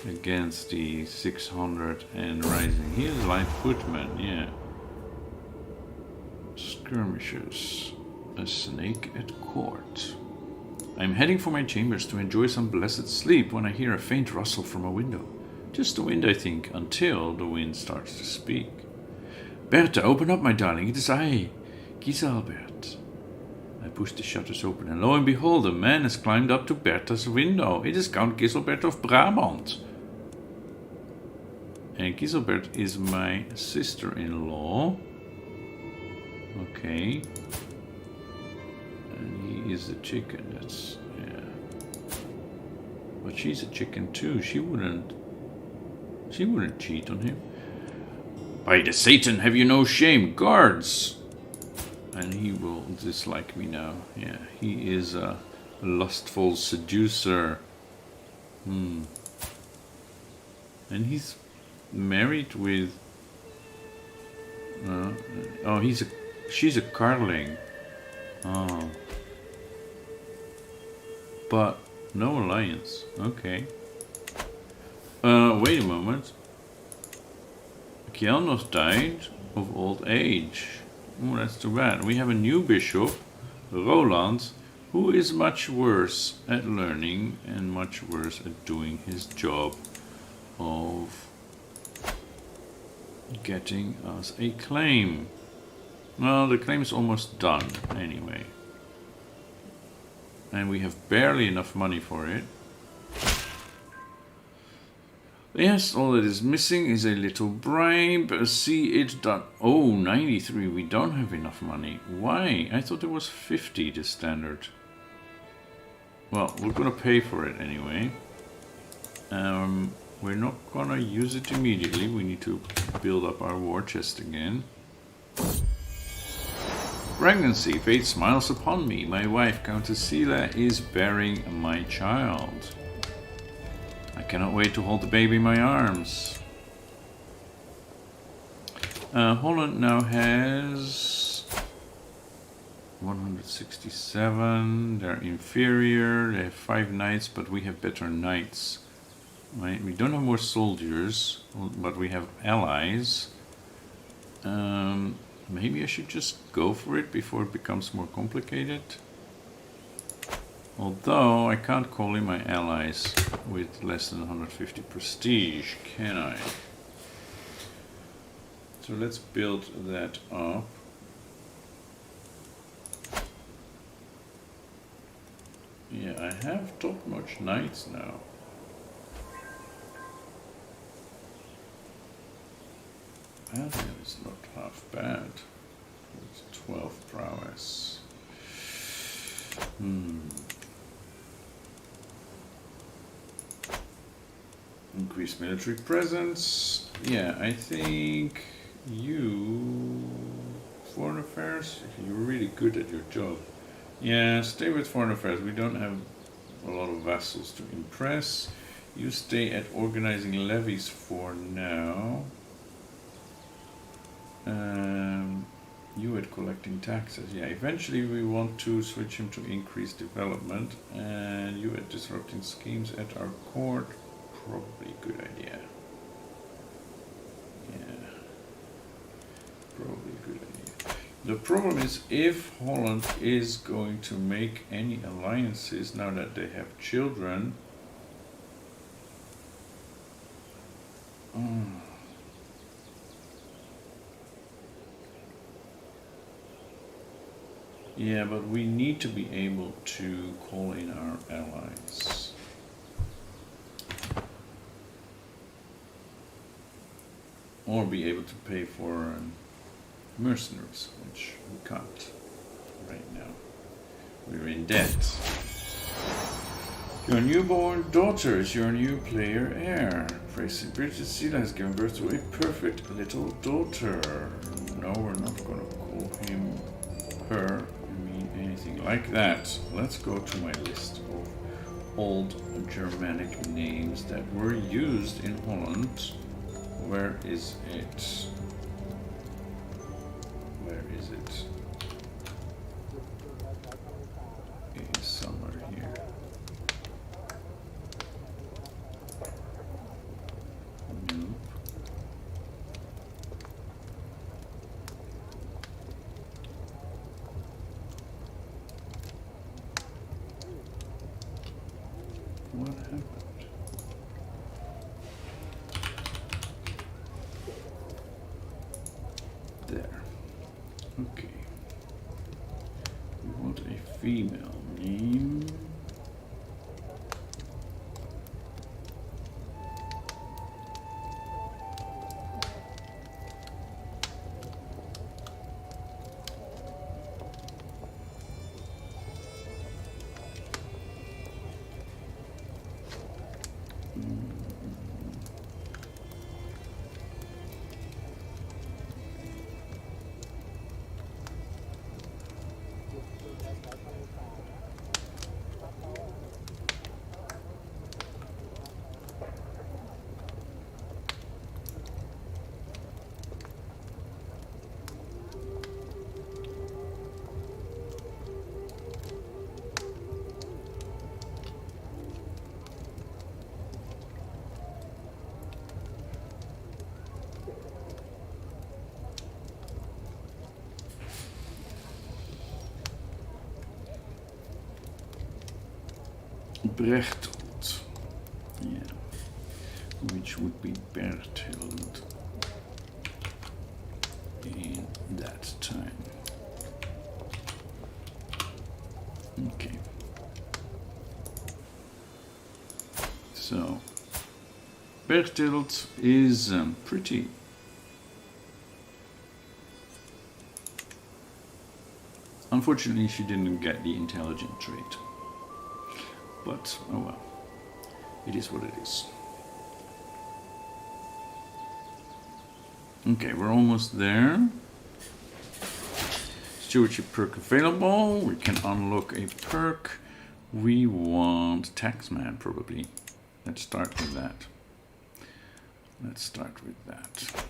against the 600 and rising. He is light footmen, yeah. Skirmishers. A snake at court. I'm heading for my chambers to enjoy some blessed sleep when I hear a faint rustle from a window. Just the wind, I think, until the wind starts to speak. Bertha, open up, my darling. It is I, Giselbert. I push the shutters open, and lo and behold, a man has climbed up to Bertha's window. It is Count Giselbert of Brabant. And Giselbert is my sister-in-law. Okay. And he is a chicken. That's, yeah. But she's a chicken too. She wouldn't cheat on him. By the Satan, have you no shame? Guards! And he will dislike me now. Yeah, he is a lustful seducer. And he's married with... she's a Carling. Oh. But no alliance. Okay. Wait a moment. Kjelnos died of old age. Oh, that's too bad. We have a new bishop, Roland, who is much worse at learning and much worse at doing his job of getting us a claim. Well, the claim is almost done anyway. And we have barely enough money for it. Yes, all that is missing is a little bribe. See it done. Oh, 93. We don't have enough money. Why? I thought it was 50, the standard. Well, we're gonna pay for it anyway. We're not gonna use it immediately. We need to build up our war chest again. Pregnancy. Fate smiles upon me. My wife, Countess Sila, is bearing my child. I cannot wait to hold the baby in my arms. Holland now has 167. They're inferior. They have 5 knights, but we have better knights. Right? We don't have more soldiers, but we have allies. Maybe I should just go for it before it becomes more complicated. Although I can't call in my allies with less than 150 prestige, can I? So let's build that up. Yeah, I have top-notch knights now. That is not half bad. It's 12 prowess. Increased military presence. Yeah, I think you... Foreign affairs? You're really good at your job. Yeah, stay with foreign affairs. We don't have a lot of vassals to impress. You stay at organizing levies for now. You at collecting taxes. Yeah, eventually we want to switch him to increased development. And you at disrupting schemes at our court. Probably a good idea. Yeah. Probably a good idea. The problem is if Holland is going to make any alliances now that they have children. Yeah, but we need to be able to call in our allies. Or be able to pay for mercenaries, which we can't right now. We're in debt. Your newborn daughter is your new player heir. Princess Sila has given birth to a perfect little daughter. No, we're not going to call him her. Anything like that. Let's go to my list of old Germanic names that were used in Holland. Where is it? Where is it? It is somewhere here. Nope. What happened? There. Okay. We want a female name. Berchtold. Yeah. Which would be Berthild in that time. Okay. So Berthild is pretty. Unfortunately, she didn't get the intelligent trait. But, oh well, it is what it is. Okay, we're almost there. Stewardship perk available. We can unlock a perk. We want Taxman, probably. Let's start with that. Let's start with that.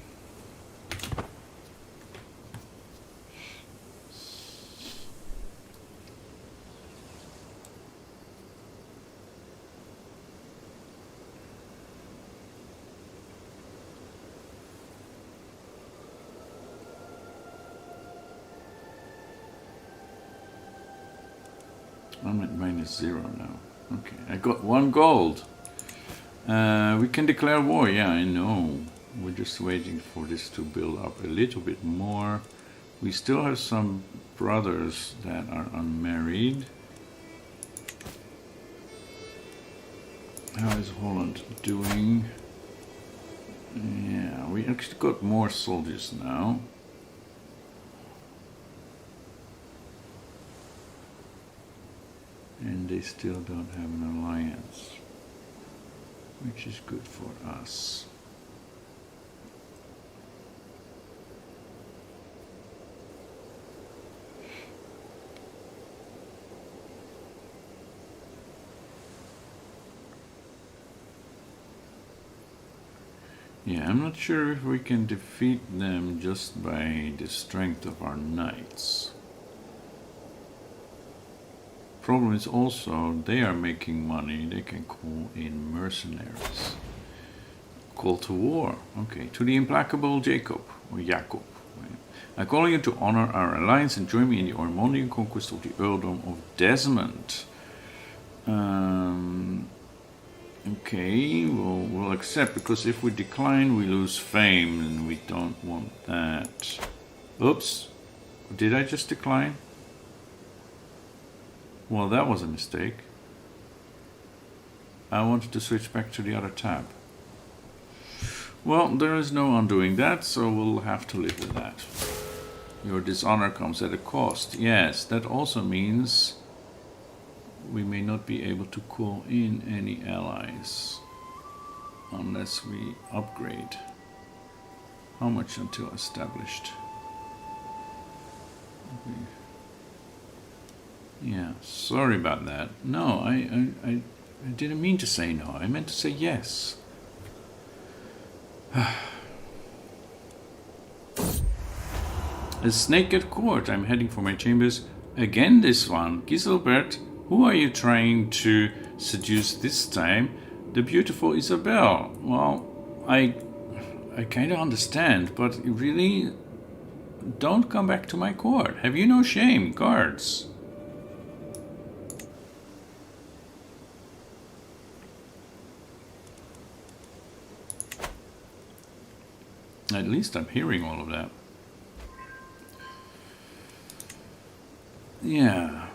I'm at -0 now. Okay, I got 1 gold. We can declare war, yeah, I know. We're just waiting for this to build up a little bit more. We still have some brothers that are unmarried. How is Holland doing? Yeah, we actually got more soldiers now. And they still don't have an alliance, which is good for us. Yeah, I'm not sure if we can defeat them just by the strength of our knights. Problem is also they are making money. They can call in mercenaries. Call to war. Okay, to the implacable Jacob or Jacob. I call you to honor our alliance and join me in the Ormondian conquest of the earldom of Desmond. Okay, we'll accept, because if we decline, we lose fame, and we don't want that. Oops, did I just decline? Well, that was a mistake. I wanted to switch back to the other tab. Well, there is no undoing that, so we'll have to live with that. Your dishonor comes at a cost. Yes, that also means we may not be able to call in any allies unless we upgrade. How much until established? Okay. Yeah, sorry about that. No, I didn't mean to say no. I meant to say yes. A snake at court. I'm heading for my chambers. Again this one. Giselbert, who are you trying to seduce this time? The beautiful Isabel. Well, I kind of understand, but really, don't come back to my court. Have you no shame, guards? At least I'm hearing all of that. Yeah.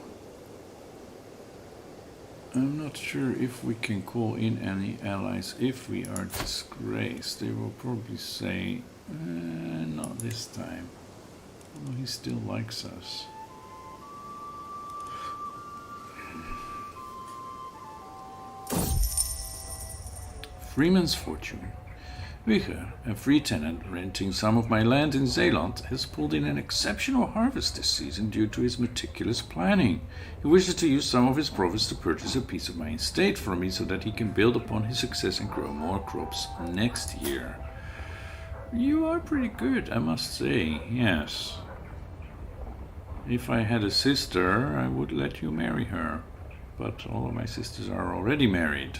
I'm not sure if we can call in any allies if we are disgraced. They will probably say, not this time. Well, he still likes us. Freeman's fortune. Wigger, a free tenant renting some of my land in Zeeland, has pulled in an exceptional harvest this season due to his meticulous planning. He wishes to use some of his profits to purchase a piece of my estate for me so that he can build upon his success and grow more crops next year. You are pretty good, I must say, yes. If I had a sister, I would let you marry her, but all of my sisters are already married.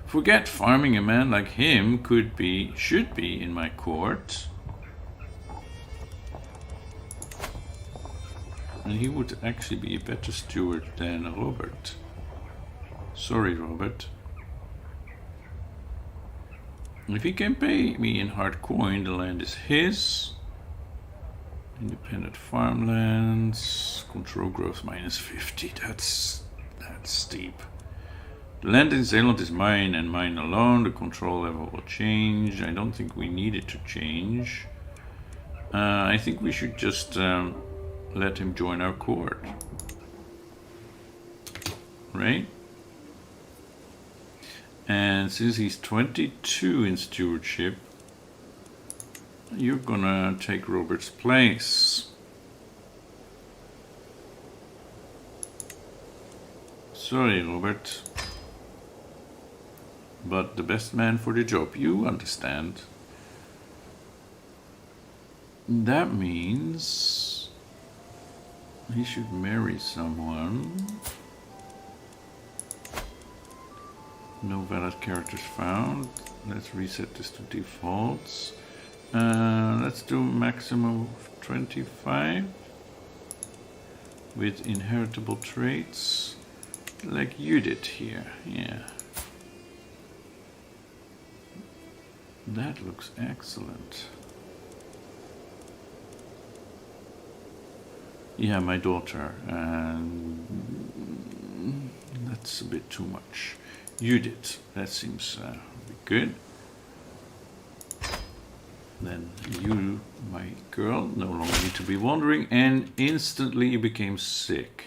Forget farming. A man like him should be in my court. And he would actually be a better steward than Robert. Sorry, Robert. If he can pay me in hard coin, the land is his. Independent farmlands. Control growth minus 50. That's steep. The land in Zeeland is mine and mine alone. The control level will change. I don't think we need it to change. I think we should just let him join our court. Right? And since he's 22 in stewardship, you're gonna take Robert's place. Sorry, Robert. But the best man for the job, you understand. That means he should marry someone. No valid characters found. Let's reset this to defaults. Let's do maximum of 25 with inheritable traits like you did here. Yeah. That looks excellent. Yeah, my daughter. That's a bit too much. You did. That seems good. Then you, my girl, no longer need to be wandering, and instantly you became sick.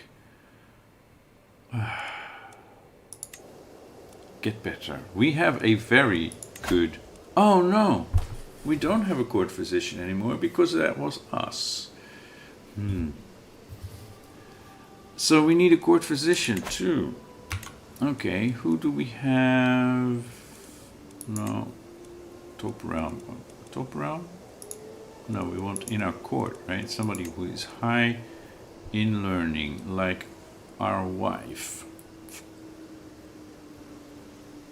Get better. We have a very good... Oh no! We don't have a court physician anymore because that was us. So we need a court physician too. Okay, who do we have? No. Top round. Top round? No, we want in our court, right? Somebody who is high in learning, like our wife.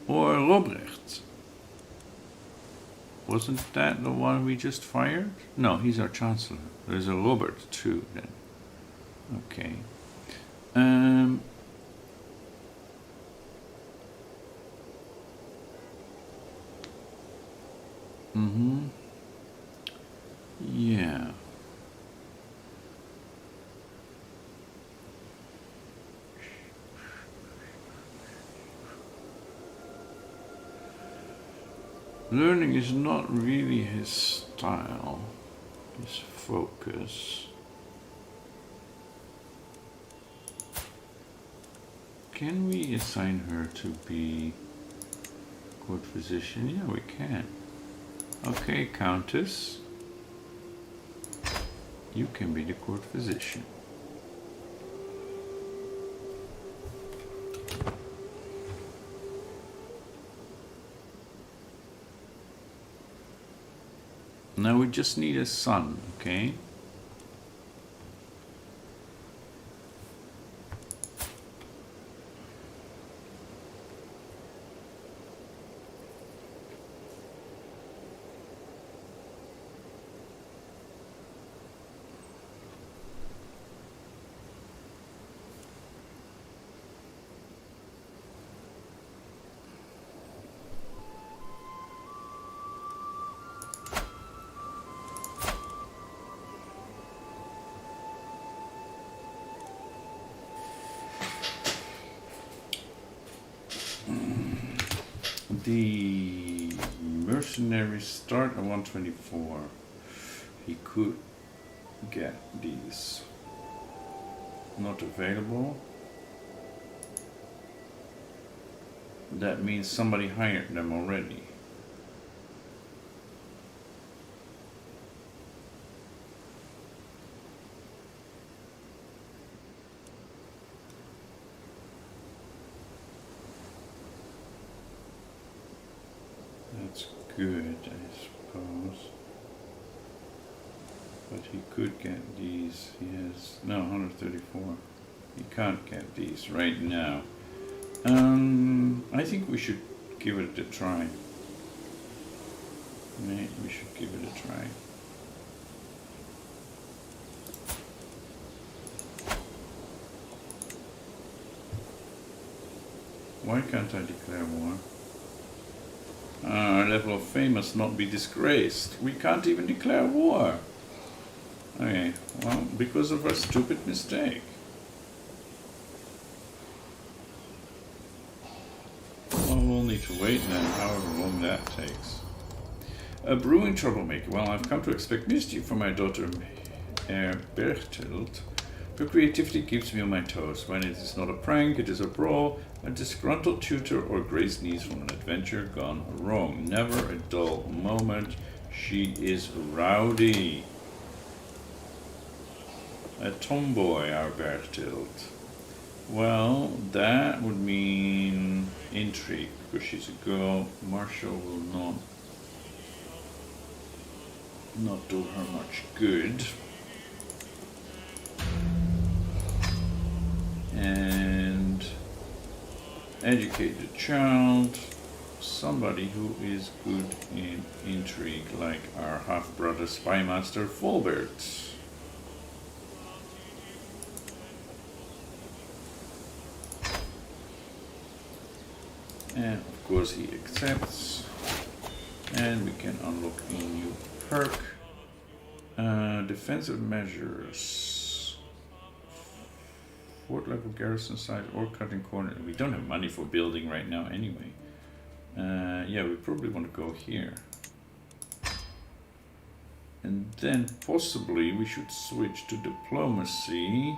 Or Robrecht. Wasn't that the one we just fired? No, he's our chancellor. There's a Robert too then. Okay. Yeah. Learning is not really his style, his focus. Can we assign her to be court physician? Yeah, we can. Okay, Countess. You can be the court physician. Now we just need a son, okay? The mercenary start at 124. He could get these. Not available. That means somebody hired them already. That's good, I suppose. But he could get these. He has no 134. He can't get these right now. I think we should give it a try. Right, we should give it a try. Why can't I declare war? Our level of fame must not be disgraced. We can't even declare war. Okay, well, because of our stupid mistake. Well, we'll need to wait then, however long that takes. A brewing troublemaker. Well, I've come to expect mischief from my daughter, Berthild. Her creativity keeps me on my toes. When it is not a prank, it is a brawl, a disgruntled tutor, or Grace niece from an adventure gone wrong. Never a dull moment. She is rowdy. A tomboy, our Berthild. Well, that would mean intrigue, because she's a girl. Marshall will not do her much good. And educate the child, somebody who is good in intrigue, like our half-brother spymaster Fulbert. And of course he accepts, and we can unlock a new perk. Defensive measures. Fort level garrison size or cutting corner. We don't have money for building right now anyway. Yeah, we probably want to go here. And then possibly we should switch to diplomacy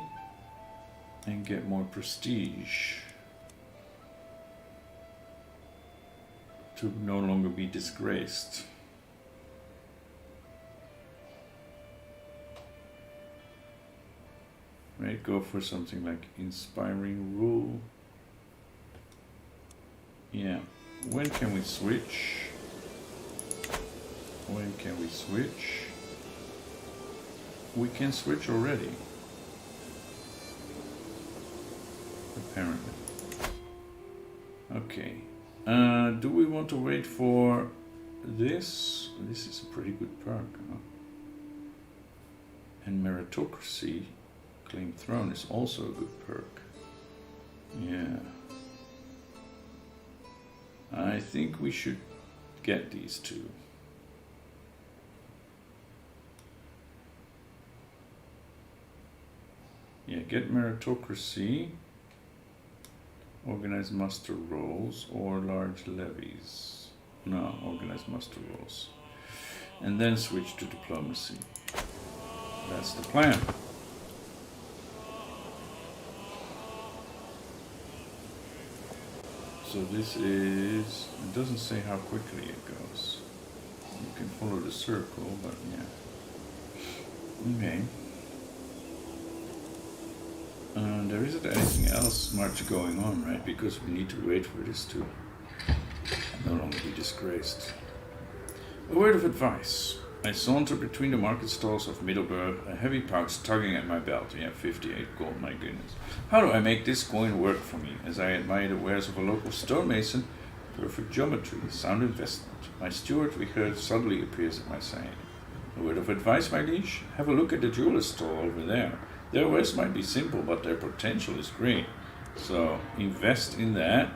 and get more prestige. To no longer be disgraced. Right, go for something like inspiring rule. Yeah, when can we switch? When can we switch? We can switch already. Apparently. Okay. Do we want to wait for this? This is a pretty good perk, huh? And meritocracy, claim throne, is also a good perk. Yeah. I think we should get these two. Yeah, get meritocracy. Organize muster rolls or large levies. No, organize muster rolls. And then switch to diplomacy. That's the plan. So this is, it doesn't say how quickly it goes. You can follow the circle, but yeah. Okay. There isn't anything else much going on, right? Because we need to wait for this to no longer be disgraced. A word of advice. I saunter between the market stalls of Middelburg, a heavy pouch tugging at my belt. We have 58 gold, my goodness. How do I make this coin work for me? As I admire the wares of a local stonemason, perfect geometry, sound investment. My steward, we heard, suddenly appears at my side. A word of advice, my liege? Have a look at the jeweler's stall over there. Their wares might be simple, but their potential is great. So invest in that.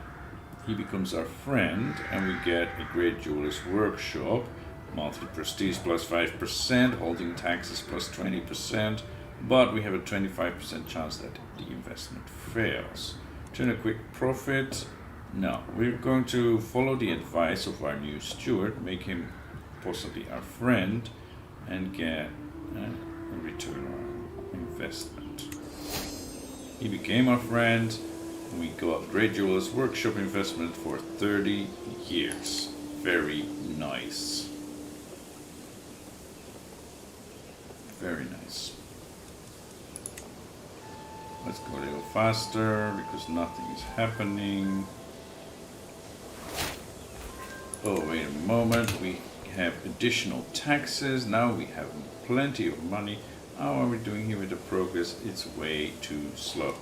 He becomes our friend, and we get a great jeweler's workshop. Monthly prestige plus 5%, holding taxes plus 20%, but we have a 25% chance that the investment fails. Turn a quick profit. Now, we're going to follow the advice of our new steward, make him possibly our friend, and get a return on investment. He became our friend. We got Great Jewelers Workshop investment for 30 years. Very nice. Very nice. Let's go a little faster because nothing is happening. Oh, wait a moment. We have additional taxes. Now we have plenty of money. How are we doing here with the progress? It's way too slow.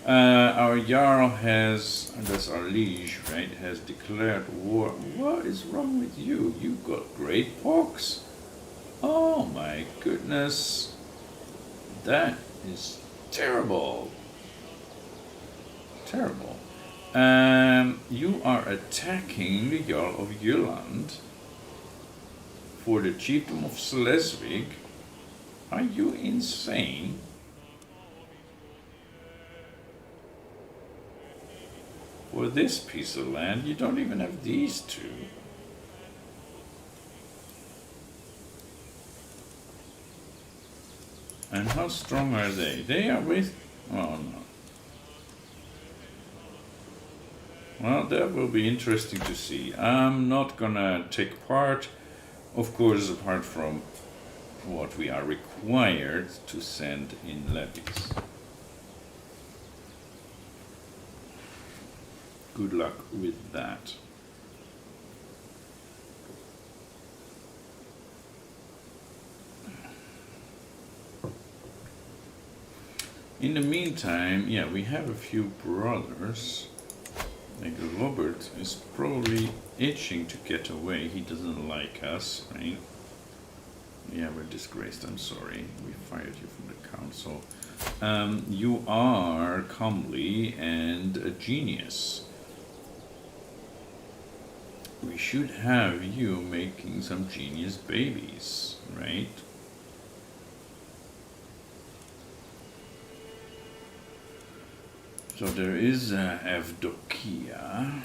Our Jarl has, that's our liege, right, has declared war. What is wrong with you? You've got great pox. Oh my goodness. That is terrible. Terrible. You are attacking the Jarl of Jylland for the chiefdom of Schleswig. Are you insane? For this piece of land, you don't even have these two. And how strong are they? They are with... oh no. Well, that will be interesting to see. I'm not gonna take part, of course, apart from what we are required to send in levies. Good luck with that. In the meantime, yeah, we have a few brothers. Like Robert is probably itching to get away. He doesn't like us, right? Yeah, we're disgraced. I'm sorry. We fired you from the council. You are comely and a genius. We should have you making some genius babies, right? So there is Evdokia,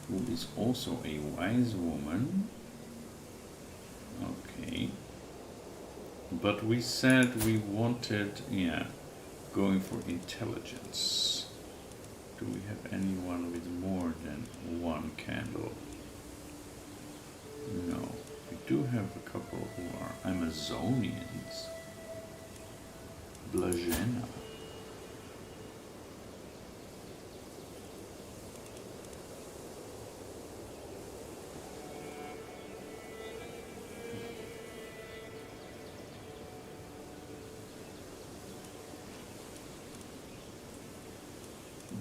who is also a wise woman. Okay. But we said we wanted, yeah, going for intelligence. Do we have anyone with more than one candle? No. We do have a couple who are Amazonians. Blajena.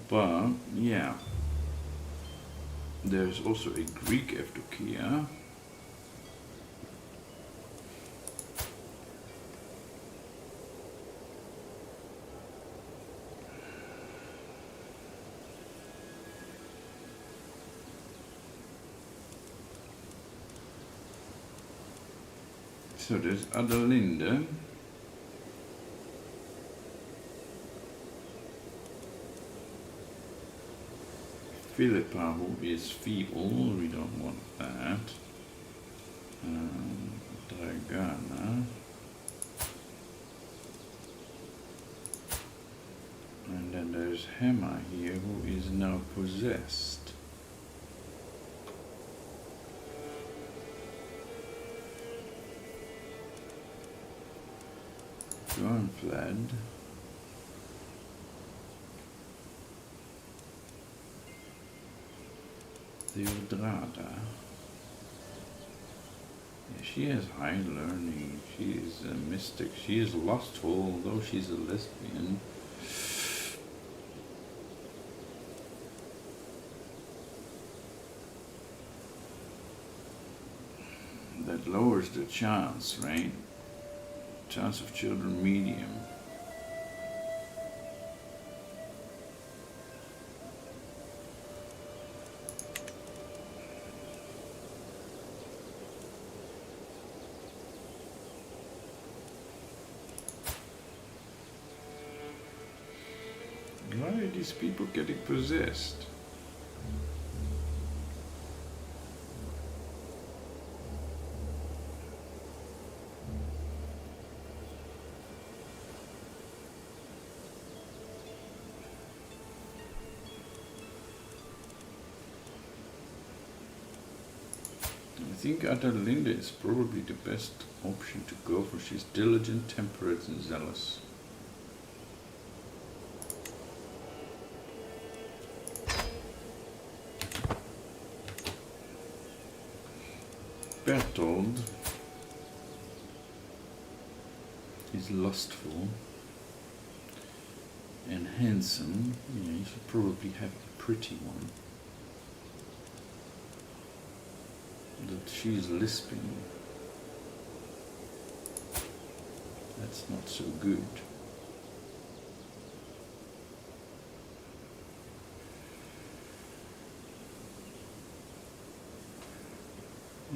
But, yeah, there's also a Greek Evdokia. So there's Adelinde. Philippa, who is feeble, we don't want that. Dragana. And then there's Hema here, who is now possessed. John fled. Theodrada. Yeah, she has high learning. She is a mystic. She is lustful, although she's a lesbian. That lowers the chance, right? Chance of children medium. Why are these people getting possessed? I think Adelinde is probably the best option to go for. She's diligent, temperate, and zealous. Bertold is lustful and handsome. Yeah, you should probably have a pretty one. That she's lisping. That's not so good.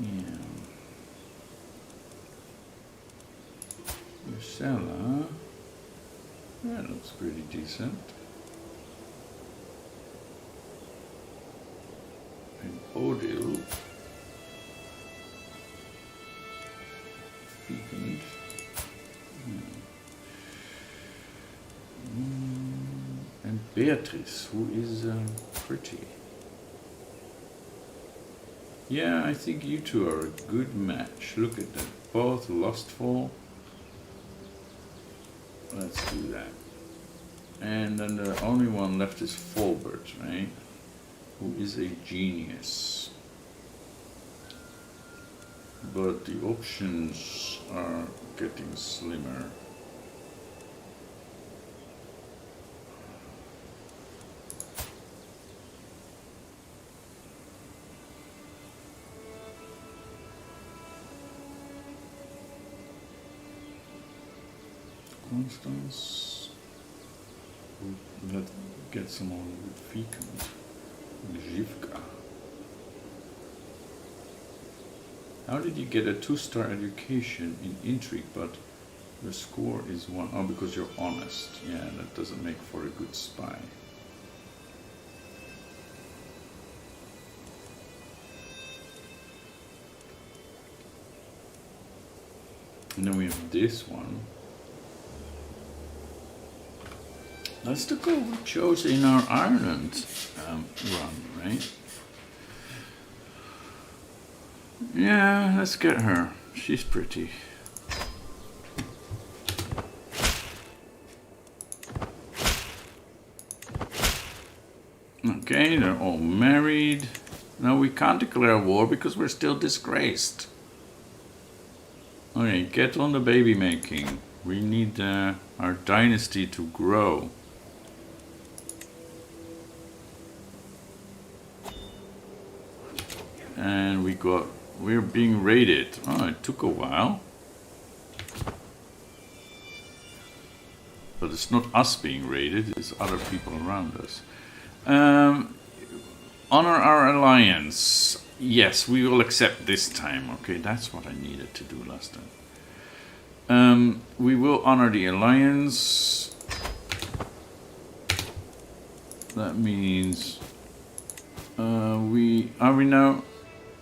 Yeah. Marcella. That looks pretty decent. And Odile. Fegund. And Beatrice, who is pretty. Yeah, I think you two are a good match. Look at that. Both lustful. Let's do that. And then the only one left is Fulbert, right? Who is a genius. But the options are getting slimmer. Constance. Let's get some more Fegund. Živka. How did you get a 2-star education in intrigue, but the score is 1? Oh, because you're honest. Yeah, that doesn't make for a good spy. And then we have this one. That's the girl we chose in our Ireland run, right? Yeah, let's get her. She's pretty. Okay, they're all married. No, we can't declare war because we're still disgraced. Okay, get on the baby making. We need our dynasty to grow. And we're being raided. Oh, it took a while. But it's not us being raided, it's other people around us. Honor our alliance. Yes, we will accept this time. Okay, that's what I needed to do last time. We will honor the alliance. That means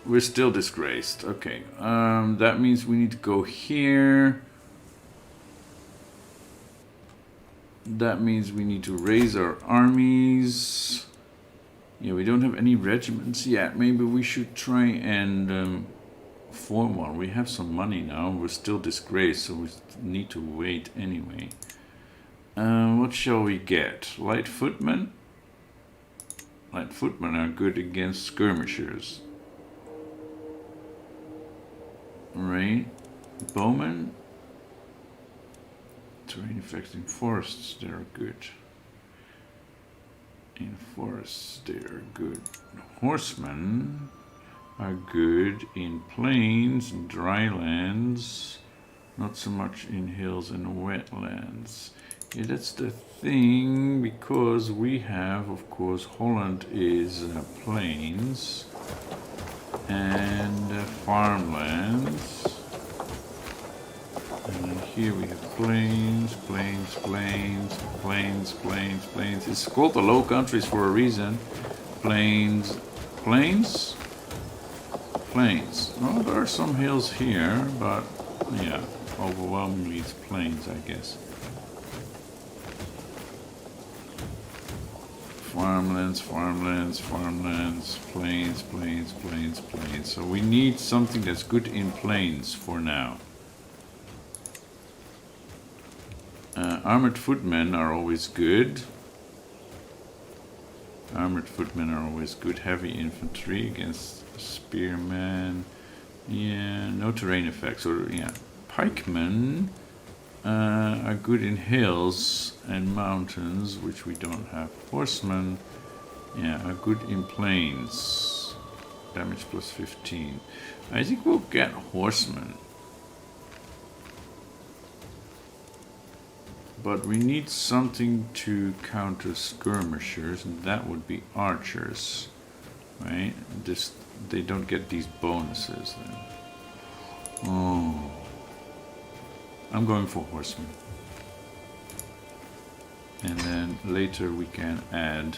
we're still disgraced. Okay, that means we need to go here. That means we need to raise our armies. Yeah, we don't have any regiments yet. Maybe we should try and form one. We have some money now. We're still disgraced, so we need to wait anyway. What shall we get? Light footmen? Light footmen are good against skirmishers. Right. Bowmen? Terrain affecting forests, they're good. In forests, they are good. Horsemen are good in plains and dry lands, not so much in hills and wetlands. Yeah, that's the thing, because we have, of course, Holland is plains and farmlands. And then here we have plains, plains, plains, plains, plains, plains. It's called the Low Countries for a reason. Plains. Plains? Plains. Well, there are some hills here, but yeah, overwhelmingly it's plains, I guess. Farmlands, farmlands, farmlands, plains, plains, plains, plains. So we need something that's good in plains for now. Armored footmen are always good. Armored footmen are always good. Heavy infantry against spearmen. Yeah, no terrain effects. Or yeah, pikemen are good in hills and mountains, which we don't have. Horsemen, yeah, are good in plains. Damage plus 15. I think we'll get horsemen. But we need something to counter skirmishers, and that would be archers, right? They don't get these bonuses then. Oh, I'm going for horsemen, and then later we can add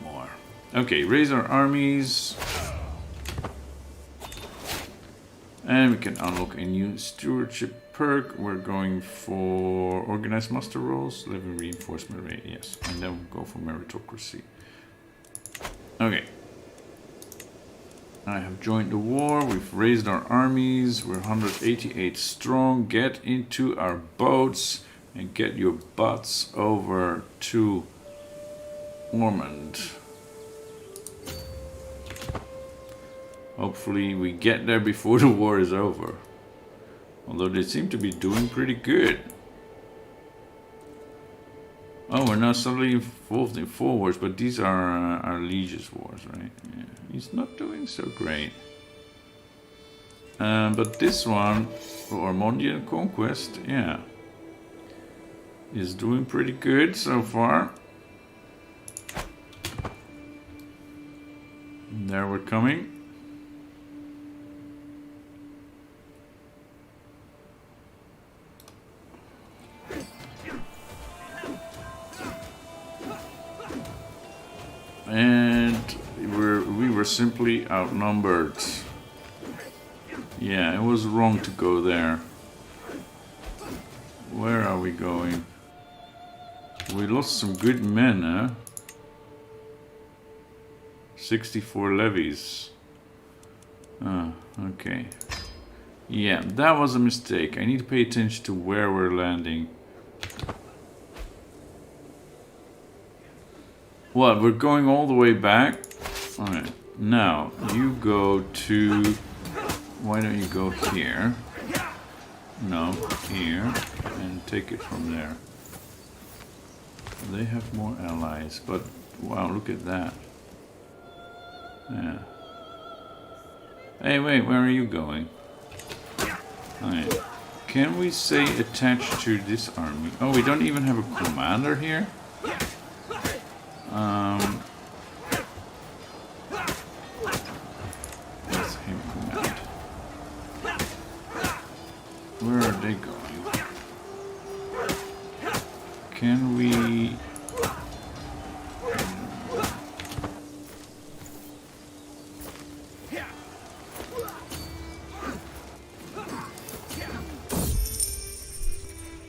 more. Okay, raise our armies. And we can unlock a new stewardship perk. We're going for organized muster rolls, level reinforcement rate, yes. And then we'll go for meritocracy. Okay. I have joined the war. We've raised our armies. We're 188 strong. Get into our boats and get your butts over to Ormond. Hopefully we get there before the war is over. Although they seem to be doing pretty good. Oh, we're now suddenly involved in 4 wars, but these are our liege's wars, right? Yeah. He's not doing so great. But this one, Ormondian Conquest, yeah, is doing pretty good so far. And there we're coming. And we were simply outnumbered. Yeah, it was wrong to go there. Where are we going? We lost some good men, huh? 64 levies. Oh, okay. Yeah, that was a mistake. I need to pay attention to where we're landing. What, we're going all the way back? Alright, now you go to... Why don't you go here? No, here. And take it from there. They have more allies, but wow, look at that. Yeah. Hey, wait, where are you going? Alright. Can we say attached to this army? Oh, we don't even have a commander here? Let's him command. Where are they going? Can we...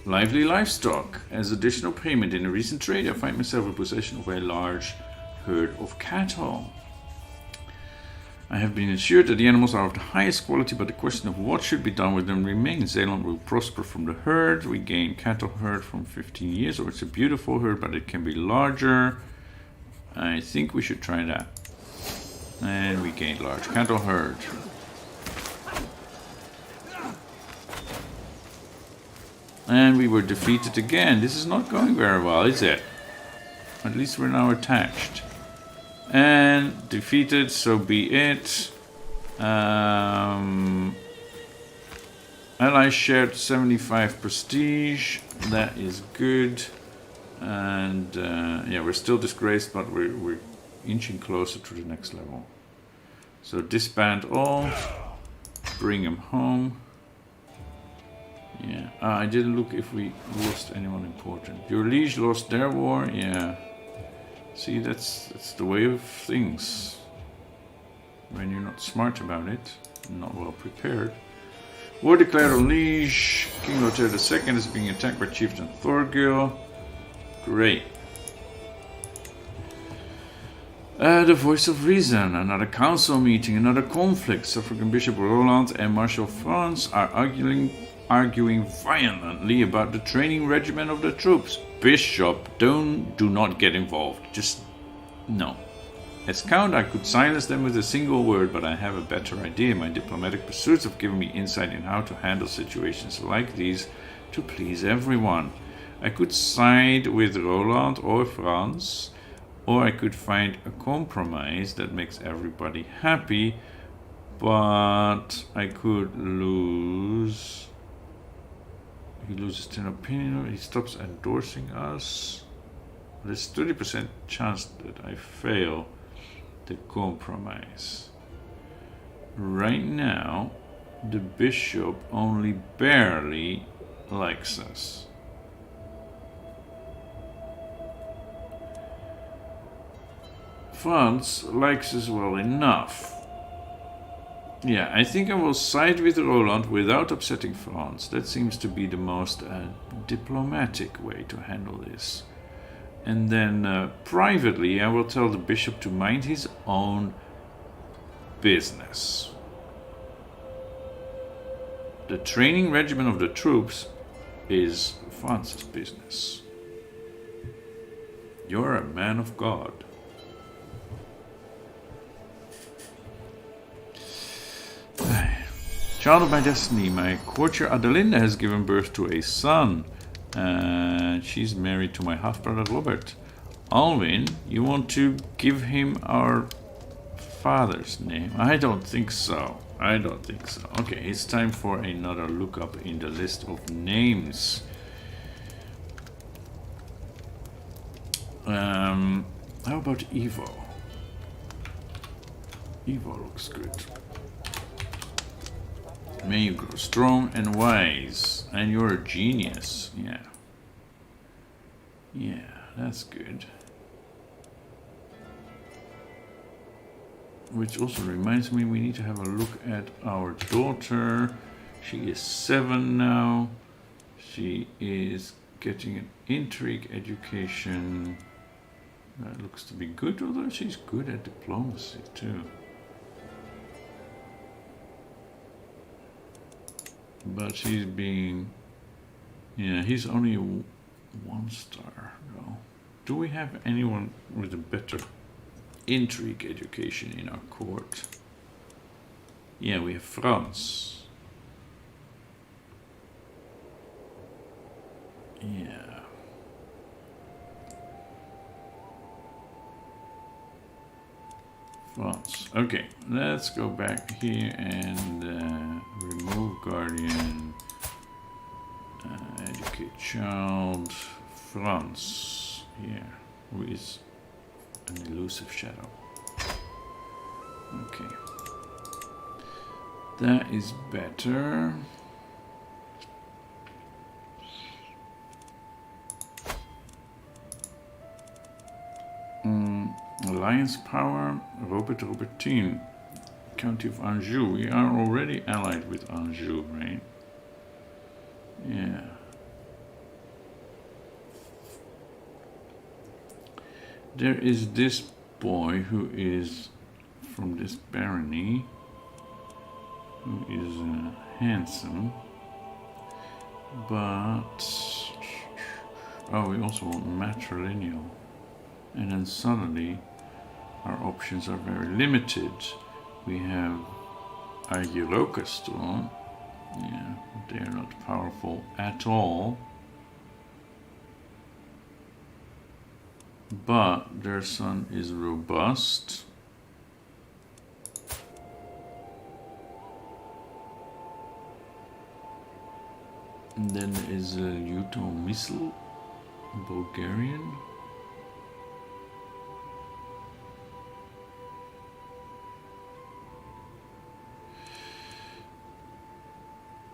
Lively livestock. As additional payment in a recent trade, I find myself in possession of a large herd of cattle. I have been assured that the animals are of the highest quality, but the question of what should be done with them remains. Zeeland will prosper from the herd. We gain cattle herd from 15 years, or it's a beautiful herd, but it can be larger. I think we should try that. And we gained large cattle herd. And we were defeated again. This is not going very well, is it? At least we're now attached. And defeated, so be it. Allies shared 75 prestige. That is good. And yeah, we're still disgraced, but we're inching closer to the next level. So disband all. Bring them home. Yeah, I didn't look if we lost anyone important. Your liege lost their war, yeah. See, that's the way of things. When you're not smart about it, not well prepared. War declared on Liege. King Lothair II is being attacked by Chieftain Thorgil. Great. The voice of reason. Another council meeting, another conflict. Suffragan Bishop Roland and Marshal Franz are arguing violently about the training regimen of the troops. Bishop, do not get involved. Just no. As Count, I could silence them with a single word, but I have a better idea. My diplomatic pursuits have given me insight in how to handle situations like these to please everyone. I could side with Roland or Franz, or I could find a compromise that makes everybody happy, but I could lose. He loses 10 opinion, he stops endorsing us. There's 30% chance that I fail the compromise. Right now, the bishop only barely likes us. Franz likes us well enough. Yeah, I think I will side with Roland without upsetting Franz. That seems to be the most diplomatic way to handle this. And then privately, I will tell the bishop to mind his own business. The training regimen of the troops is Franz's business. You're a man of God. Child of my destiny, my courtier Adelinda has given birth to a son. She's married to my half-brother Robert. Alwyn, you want to give him our father's name? I don't think so. Okay, it's time for another lookup in the list of names. How about Evo? Evo looks good. May you grow strong and wise. And you're a genius. Yeah. Yeah, that's good. Which also reminds me, we need to have a look at our daughter. She is 7 now. She is getting an intrigue education. That looks to be good, although she's good at diplomacy too. But she's being... Yeah, he's only a 1-star though. Do we have anyone with a better intrigue education in our court? Yeah, we have Franz. Yeah. Franz. Okay, let's go back here and remove guardian. Educate child. Franz. Here. Who is an elusive shadow. Okay. That is better. Alliance power, Robertine, County of Anjou. We are already allied with Anjou, right? Yeah. There is this boy who is from this barony, who is handsome, but... Oh, we also want matrilineal. And then suddenly our options are very limited. We have Argyloka. Yeah, they're not powerful at all. But their son is robust. And then there is a Uto Bulgarian.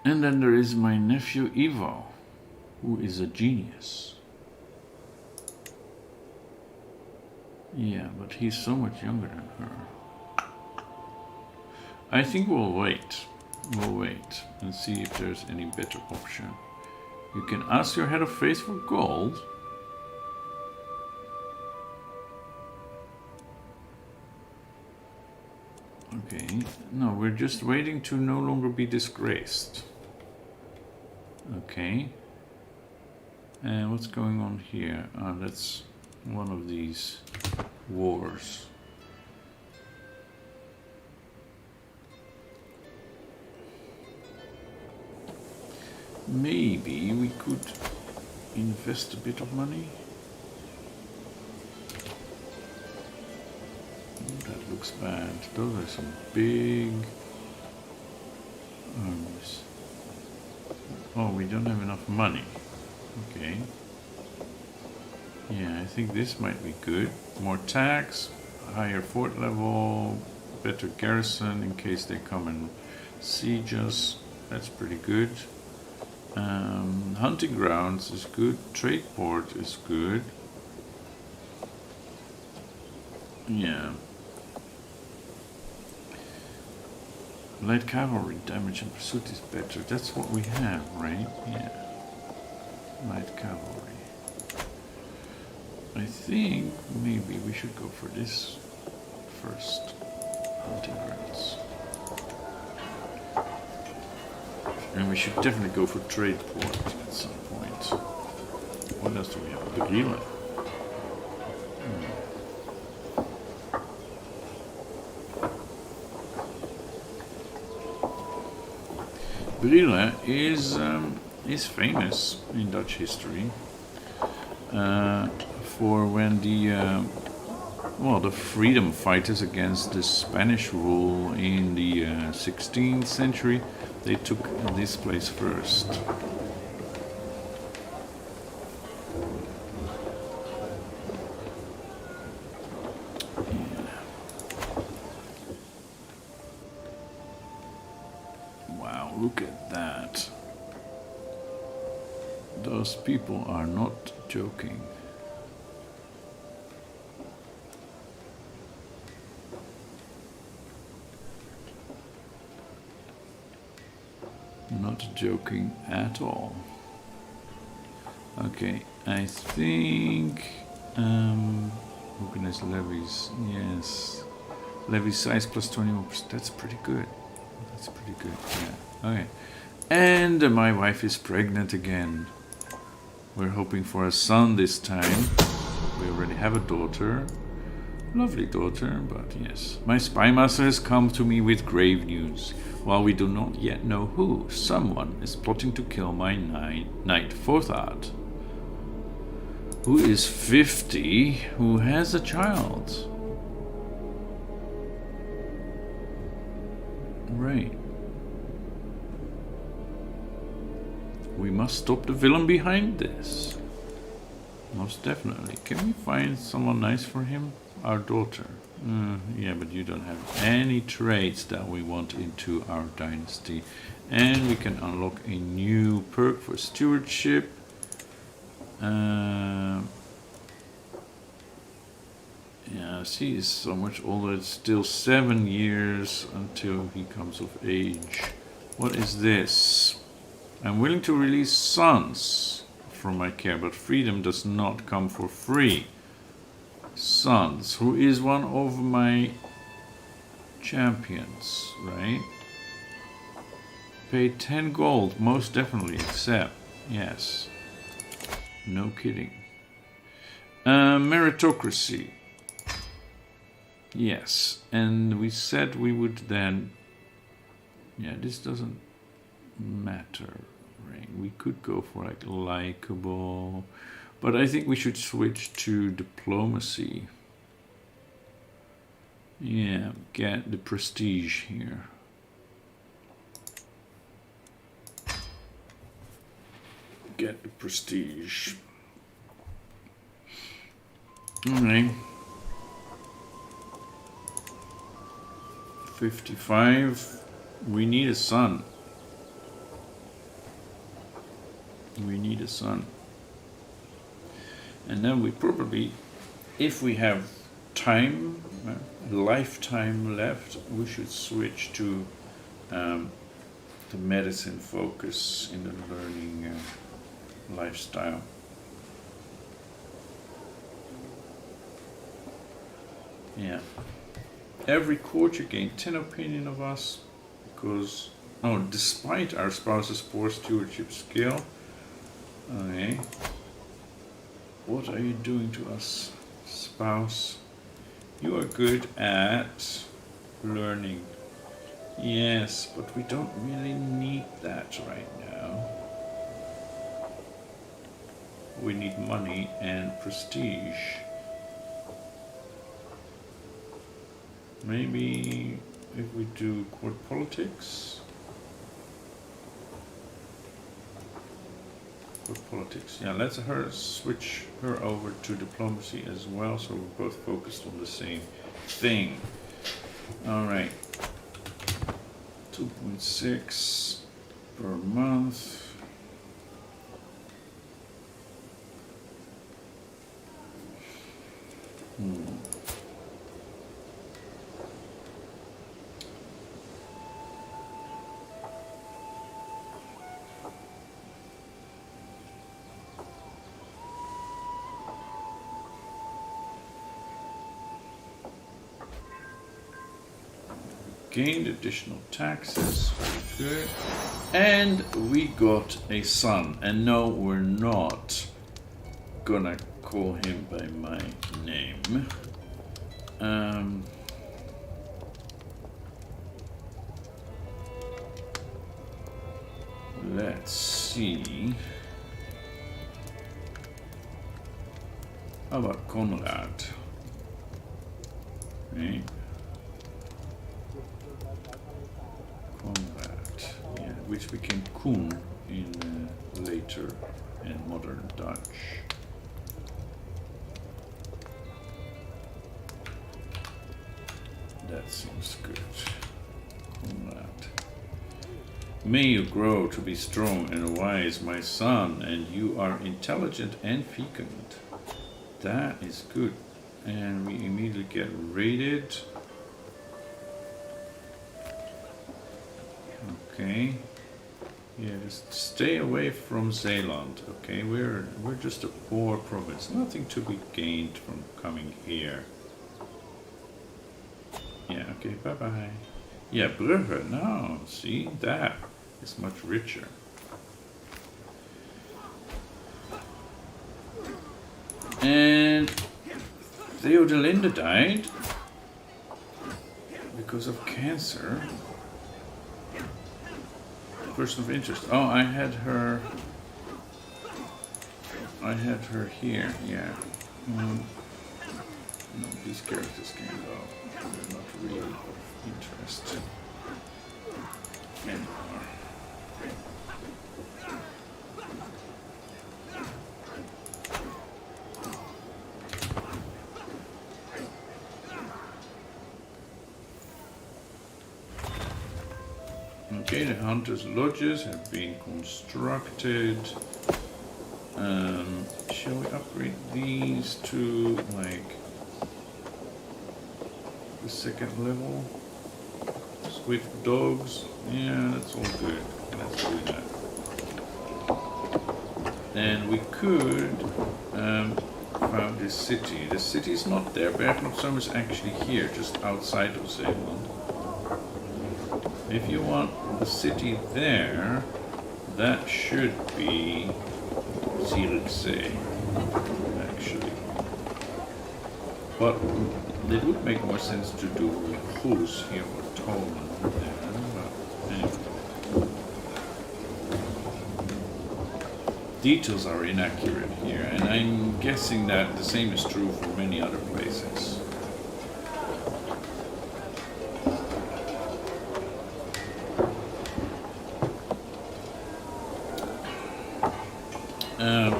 And then there is my nephew Ivo, who is a genius. Yeah, but he's so much younger than her. I think we'll wait. We'll wait and see if there's any better option. You can ask your head of face for gold. Okay, no, we're just waiting to no longer be disgraced. Okay. And what's going on here? That's one of these wars. Maybe we could invest a bit of money. That looks bad. Those are some big armies. Oh, we don't have enough money. Okay. Yeah, I think this might be good. More tax, higher fort level, better garrison in case they come and siege us. That's pretty good. Hunting grounds is good. Trade port is good. Yeah. Light cavalry damage and pursuit is better. That's what we have, right? Yeah. Light cavalry. I think maybe we should go for this first. Hunting grounds. And we should definitely go for trade port at some point. What else do we have? Guerrilla. Brille is famous in Dutch history for when the freedom fighters against the Spanish rule in the 16th century, they took this place first. Look at that. Those people are not joking. Not joking at all. Okay, I think organized levies, yes. Levy size plus 21%. That's pretty good. That's pretty good, yeah. Okay. And my wife is pregnant again. We're hoping for a son this time. We already have a daughter. Lovely daughter, but yes. My spy master has come to me with grave news. While we do not yet know who, someone is plotting to kill my knight Forthard, who is 50, who has a child. Right. We must stop the villain behind this. Most definitely. Can we find someone nice for him? Our daughter. Yeah, but you don't have any traits that we want into our dynasty. And we can unlock a new perk for stewardship. Yeah, she is so much older. It's still 7 years until he comes of age. What is this? I'm willing to release sons from my care, but freedom does not come for free. Sons, who is one of my champions, right? Pay 10 gold, most definitely, accept. Yes. No kidding. Meritocracy. Yes, and we said we would then... Yeah, this doesn't matter, right? We could go for like likable, but I think we should switch to diplomacy. Yeah, get the prestige here. Get the prestige. Alright. 55. We need a son. We need a son. And then we probably, if we have time, lifetime left, we should switch to the medicine focus in the learning lifestyle. Yeah. Every quarter gain 10 opinion of us because, despite our spouse's poor stewardship skill. Okay. What are you doing to us, spouse? You are good at learning. Yes, but we don't really need that right now. We need money and prestige. Maybe if we do court politics. Court politics. Yeah, let's switch her over to diplomacy as well, so we're both focused on the same thing. All right. 2.6 per month. Gained additional taxes, very good. And we got a son. And no, we're not gonna call him by my name. Let's see. How about Conrad? Okay. Which became Koen in later and modern Dutch. That seems good. Conrad. May you grow to be strong and wise, my son, and you are intelligent and fecund. That is good. And we immediately get rated. Okay. Yeah, just stay away from Zeeland. Okay, we're just a poor province. Nothing to be gained from coming here. Yeah, okay, bye-bye. Yeah, Brugge, no, see, that is much richer. And Theodelinde died because of cancer. Person of interest. Oh, I had her here, yeah. No, these characters can go. They're not really of interest anymore. Okay, the hunters' lodges have been constructed. Shall we upgrade these to like the second level? Swift dogs. Yeah, that's all good. Let's do that. And we could found this city. The city is not there. Bergen-op-Zoom is actually here, just outside of Zeeland. If you want the city there, that should be Zierikzee, actually. But it would make more sense to do Goes here or Tomen there. But anyway. Details are inaccurate here, and I'm guessing that the same is true for many other places.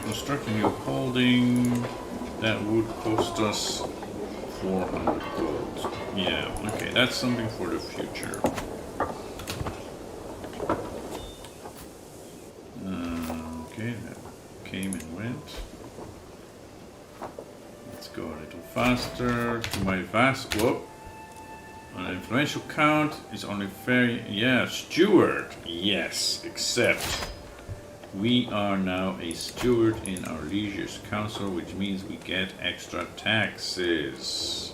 Construct a new holding. That would cost us 400 gold. Yeah, okay, that's something for the future. Okay, that came and went. Let's go a little faster to my vast. Whoa. An influential count is only fair. Yeah, steward. Yes, except we are now a steward in our liege's council, which means we get extra taxes.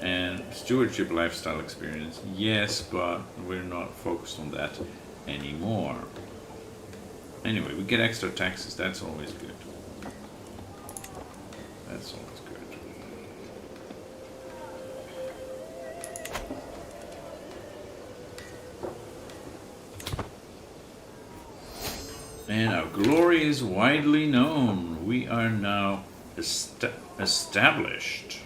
And stewardship lifestyle experience. Yes, but we're not focused on that anymore. Anyway, we get extra taxes. That's always good. That's always good. And our glory is widely known. We are now established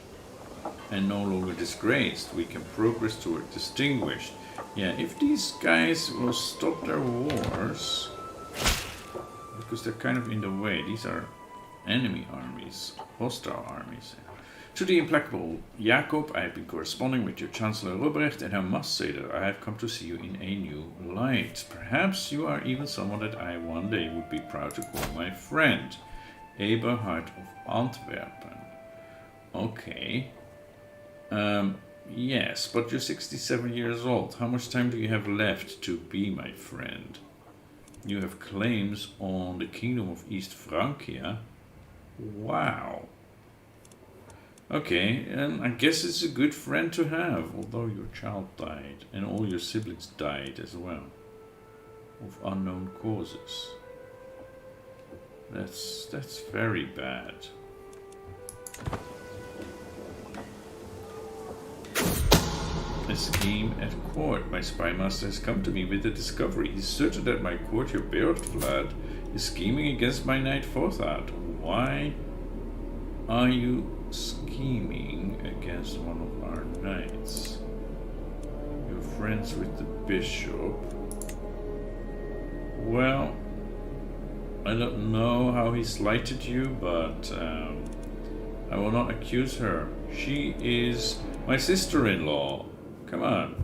and no longer disgraced. We can progress toward distinguished. Yeah, if these guys will stop their wars, because they're kind of in the way. These are enemy armies, hostile armies. To the implacable Jacob, I have been corresponding with your Chancellor Robrecht, and I must say that I have come to see you in a new light. Perhaps you are even someone that I one day would be proud to call my friend. Eberhard of Antwerpen. Okay. Yes, but you're 67 years old. How much time do you have left to be my friend? You have claims on the Kingdom of East Francia. Wow. Okay, and I guess it's a good friend to have, although your child died, and all your siblings died as well, of unknown causes. That's very bad. A scheme at court. My spy master has come to me with a discovery. He's certain that my courtier Bertvlad is scheming against my knight Forthard. Why are you scheming against one of our knights? You're friends with the bishop. Well, I don't know how he slighted you, but I will not accuse her. She is my sister-in-law. Come on.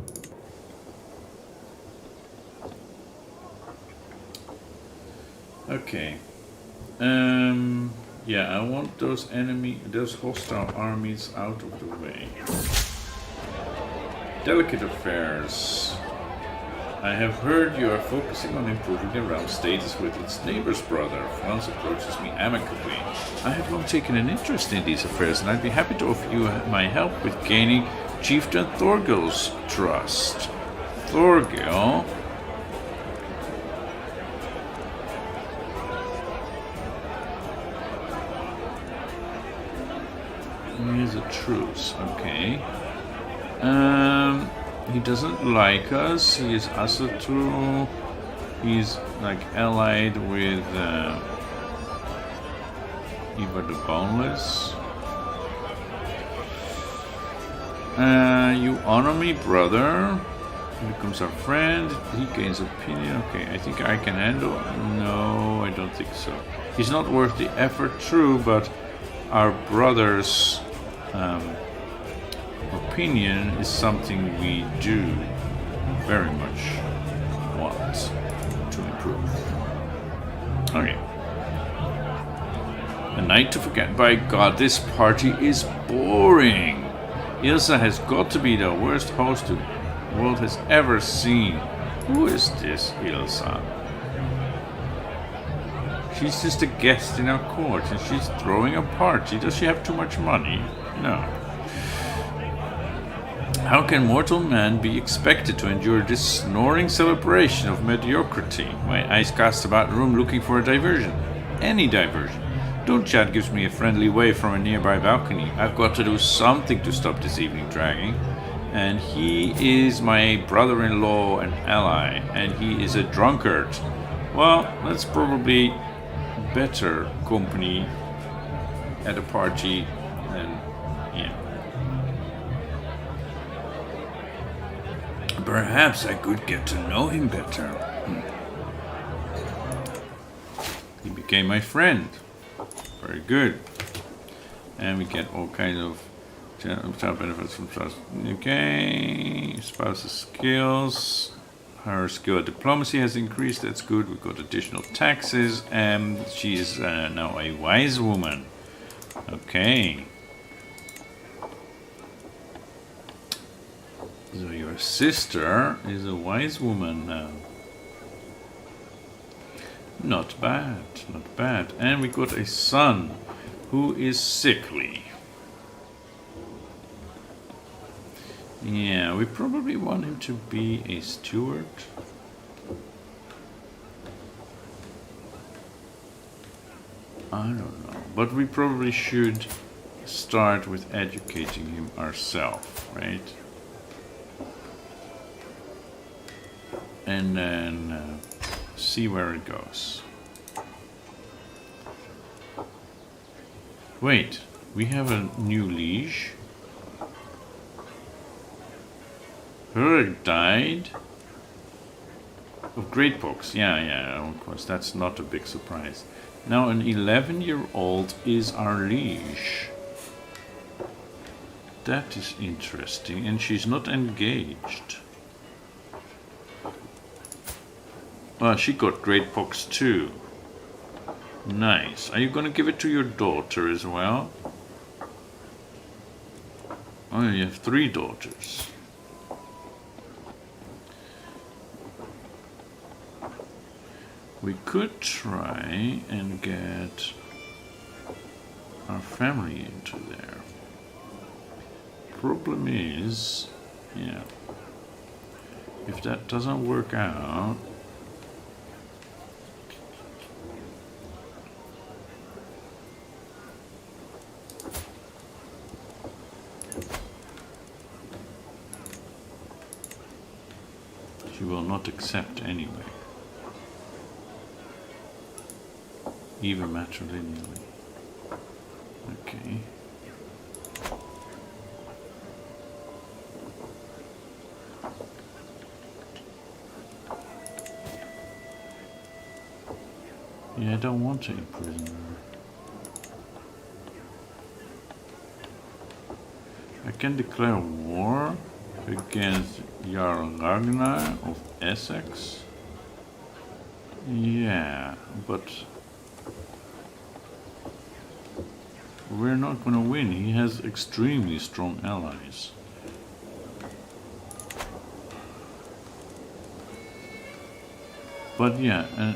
Okay. Yeah, I want those hostile armies out of the way. Delicate affairs. I have heard you are focusing on improving the realm's status with its neighbor's brother. France approaches me amicably. I have long taken an interest in these affairs, and I'd be happy to offer you my help with gaining Chieftain Thorgil's trust. Thorgil? Here's a truce, okay. He doesn't like us. He is Asatru. He's like allied with Ivar the Boneless. You honor me, brother. He becomes our friend. He gains opinion. Okay, I think I can handle. No, I don't think so. He's not worth the effort, true, but our brother's opinion is something we do very much want to improve. Okay. A night to forget. By God, this party is boring. Ilsa has got to be the worst host the world has ever seen. Who is this Ilsa? She's just a guest in our court and she's throwing a party. Does she have too much money? No. How can mortal man be expected to endure this snoring celebration of mediocrity? My eyes cast about the room looking for a diversion. Any diversion. Dunchad gives me a friendly wave from a nearby balcony. I've got to do something to stop this evening dragging. And he is my brother-in-law and ally, and he is a drunkard. Well, that's probably better company at a party than him. Perhaps I could get to know him better. He became my friend. Very good. And we get all kinds of child benefits from trust. Okay. Spouse's skills. Her skill at diplomacy has increased. That's good. We got additional taxes. And she is now a wise woman. Okay. So your sister is a wise woman now. Not bad, not bad. And we got a son who is sickly. Yeah, we probably want him to be a steward. I don't know, but we probably should start with educating him ourselves, right? And then see where it goes. Wait, we have a new liege. Hurg died of great pox. Yeah, of course, that's not a big surprise. Now an 11-year-old is our liege. That is interesting, and she's not engaged. Well, she got great pox too. Nice. Are you gonna give it to your daughter as well? Oh, you have 3 daughters. We could try and get our family into there. Problem is, yeah, if that doesn't work out, she will not accept anyway. Even matrilineally. Okay. Yeah, I don't want to imprison her. I can declare war against Jarl Ragnar of Essex. Yeah, but we're not gonna win. He has extremely strong allies. But yeah,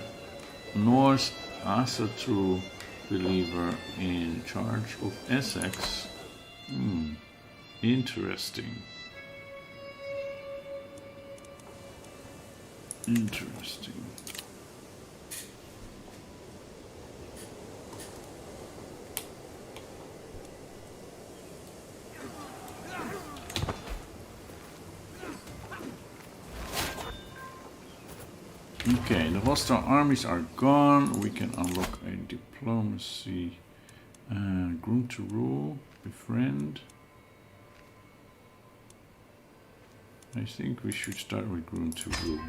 Norse Asatru believer in charge of Essex. Interesting. Interesting. Okay, the hostile armies are gone. We can unlock a diplomacy. Groom to rule, befriend. I think we should start with groom to rule.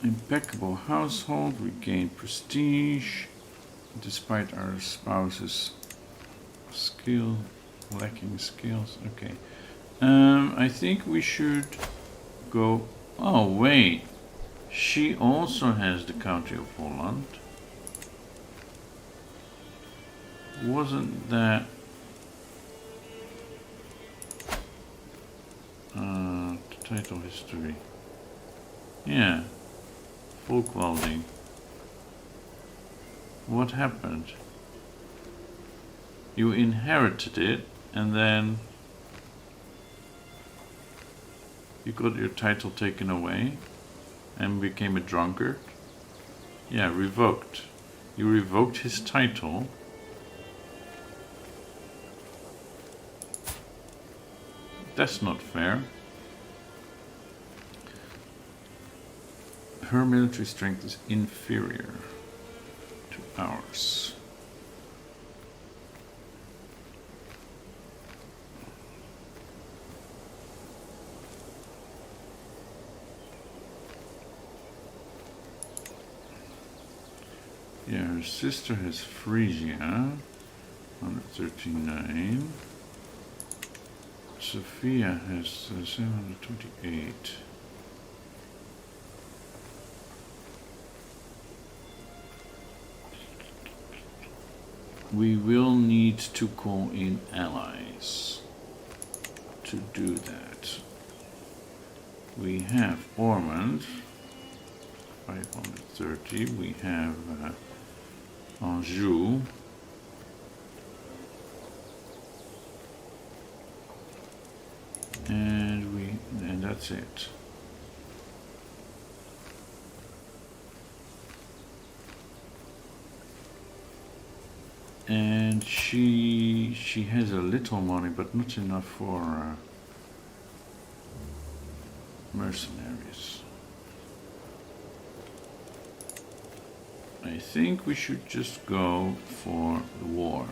Impeccable household, we gain prestige despite our spouse's lacking skills. Okay. I think we should go. Oh, wait. She also has the county of Holland. Wasn't that the title history? Yeah. Folkwelding. What happened? You inherited it, and then you got your title taken away and became a drunkard. Yeah, revoked. You revoked his title. That's not fair. Her military strength is inferior to ours. Yeah, her sister has Frisia, 139. Sophia has 728. we will need to call in allies to do that. We have Ormond, 530. We have Anjou. And that's it. And she has a little money, but not enough for mercenaries. I think we should just go for the war.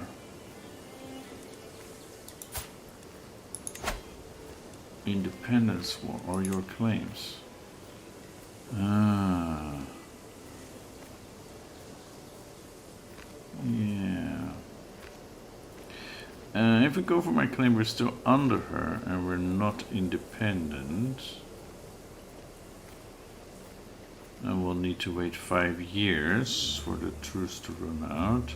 Independence war or your claims. Ah. Yeah. If we go for my claim, we're still under her and we're not independent. And we'll need to wait 5 years for the truce to run out.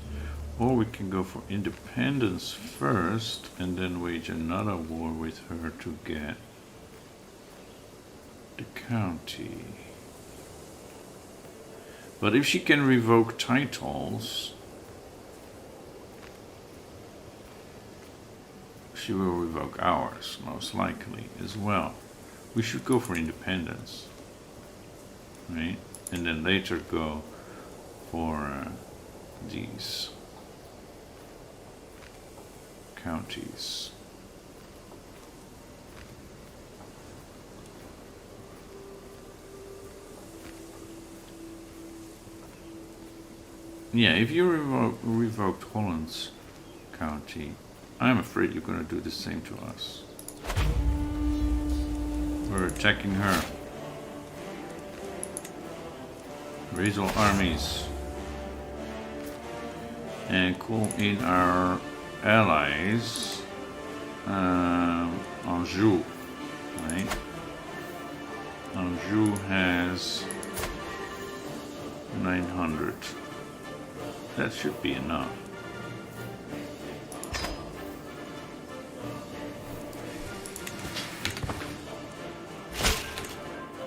Or we can go for independence first and then wage another war with her to get the county. But if she can revoke titles, she will revoke ours, most likely, as well. We should go for independence, right? And then later go for these counties. Yeah, if you revoked Holland's county, I'm afraid you're going to do the same to us. We're attacking her. Raise all armies. And call in our allies. Anjou, right? Anjou has 900. That should be enough.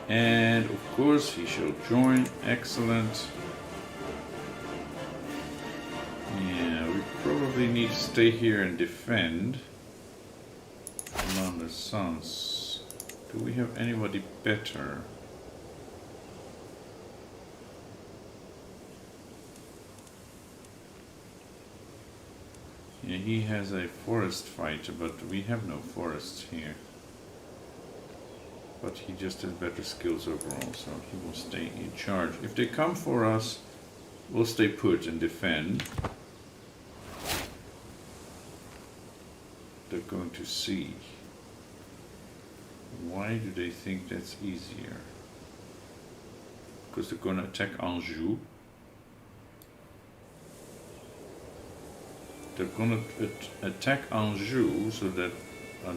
And of course he shall join. Excellent. Yeah, we probably need to stay here and defend. Commander Sons. Do we have anybody better? Yeah, he has a forest fighter, but we have no forests here. But he just has better skills overall, so he will stay in charge. If they come for us, we'll stay put and defend. They're going to see. Why do they think that's easier? Because they're going to attack Anjou. They're going to attack Anjou so that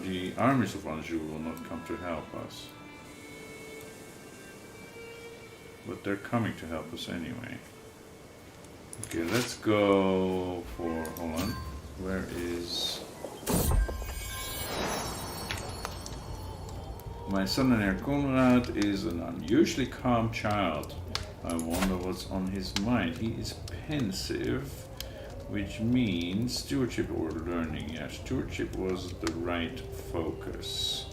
the armies of Anjou will not come to help us. But they're coming to help us anyway. Okay, let's go for Holland. Where is... My son and heir Conrad is an unusually calm child. I wonder what's on his mind. He is pensive, which means stewardship or learning. Yeah, stewardship was the right focus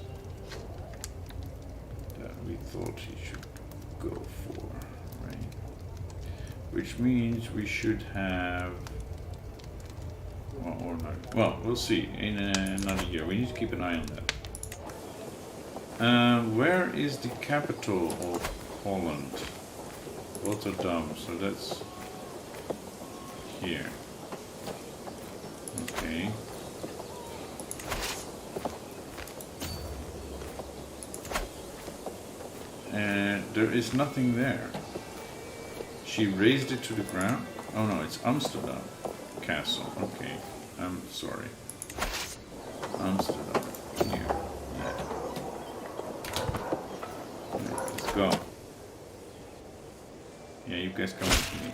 that we thought he should go for, right? Which means we should have, well, or not. Well, we'll see in another year. We need to keep an eye on that. Where is the capital of Holland? Rotterdam, so that's here. Okay. And there is nothing there. She raised it to the ground? Oh no, it's Amsterdam Castle. Okay, I'm sorry. Amsterdam, here. Yeah. Let's go. Yeah, you guys come with me.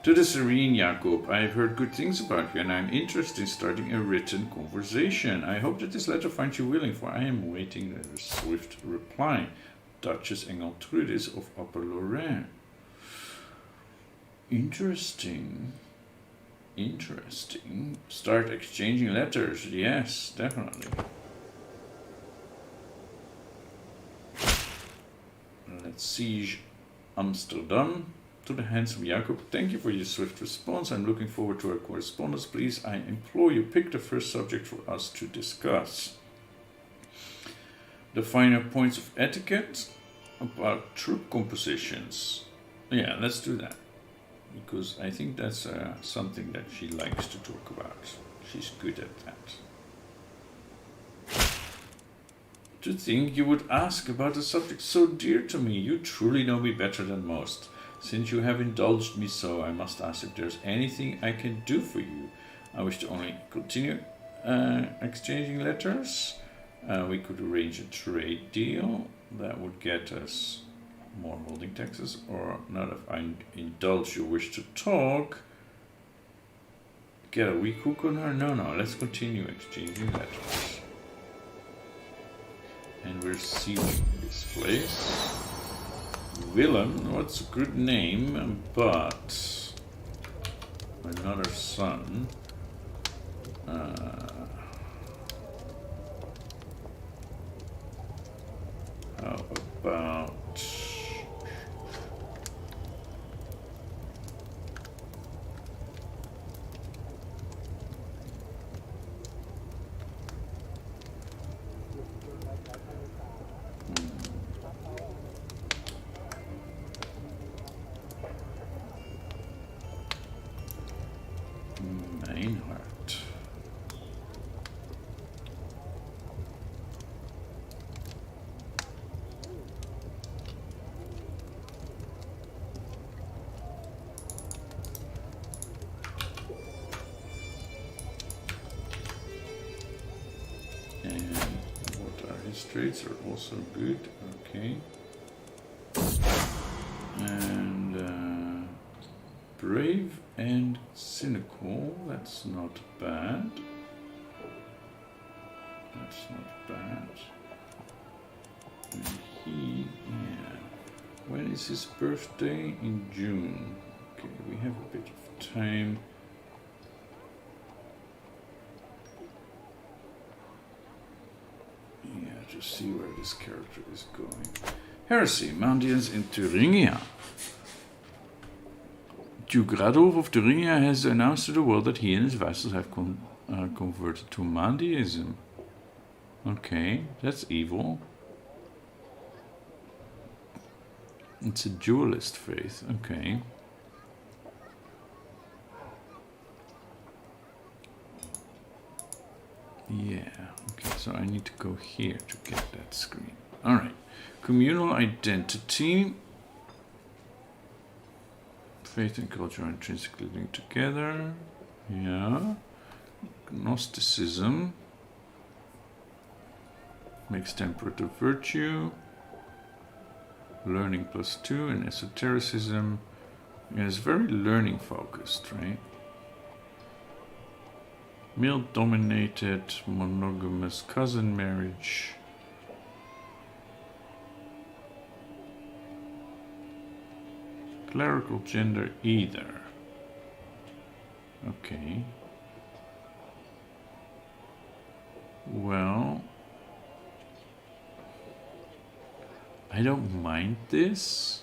To the Serene Jakob, I have heard good things about you and I am interested in starting a written conversation. I hope that this letter finds you willing, for I am waiting a swift reply. Duchess Engeltrudis of Upper Lorraine. Interesting. Interesting. Start exchanging letters. Yes, definitely. Let's siege Amsterdam. To the handsome Jakob, thank you for your swift response. I'm looking forward to our correspondence. Please, I implore you, pick the first subject for us to discuss. The finer points of etiquette about troop compositions. Yeah, let's do that. Because I think that's something that she likes to talk about. She's good at that. To think you would ask about a subject so dear to me. You truly know me better than most. Since you have indulged me so, I must ask if there's anything I can do for you. I wish to only continue exchanging letters. We could arrange a trade deal that would get us more holding taxes, or not if I indulge your wish to talk. Get a weak hook on her? No, let's continue exchanging letters. And we're sieging this place. Willem, what's a good name, but another son. How about Meinhardt? And what are his traits? Are also good. Okay. And brave and cynical. That's not bad. That's not bad. And he, yeah. When is his birthday? In June. Okay, we have a bit of time. Yeah, to see where this character is going. Heresy, Mandians in Thuringia. Duke Radolf of Thuringia has announced to the world that he and his vassals have converted to Mandiism. Okay, that's evil. It's a dualist faith, okay. Yeah, okay, so I need to go here to get that screen. Alright, communal identity. Faith and culture are intrinsically linked together. Yeah. Gnosticism. Makes temperate a virtue. Learning +2 and esotericism. Yeah, it's very learning focused, right? Male dominated, monogamous cousin marriage. Clerical gender either. Okay. Well, I don't mind this,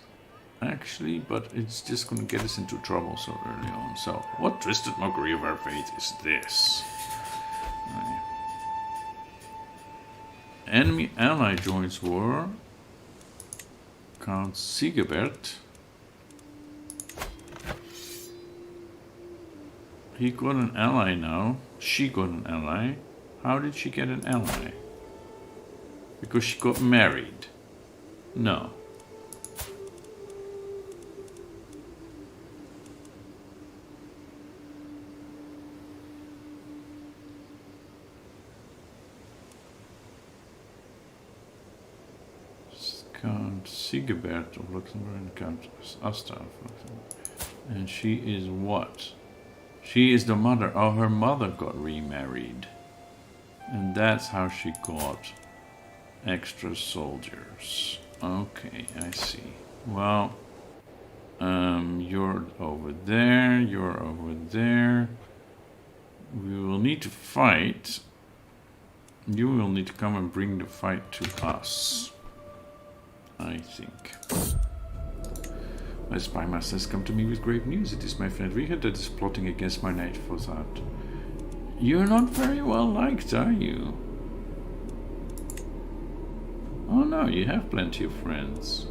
actually, but it's just going to get us into trouble so early on. So, what twisted mockery of our faith is this? Enemy ally joins war. Count Sigebert. He got an ally now. She got an ally. How did she get an ally? Because she got married. No. Count Sigebert of Luxembourg and Count Asta of Luxembourg. And she is what? She is the mother. Oh, her mother got remarried. And that's how she got extra soldiers. Okay, I see. Well, you're over there, you're over there. We will need to fight. You will need to come and bring the fight to us, I think. My spy master has come to me with great news. It is my friend Richard that is plotting against my knight Fosat. You're not very well liked, are you? Oh no, you have plenty of friends.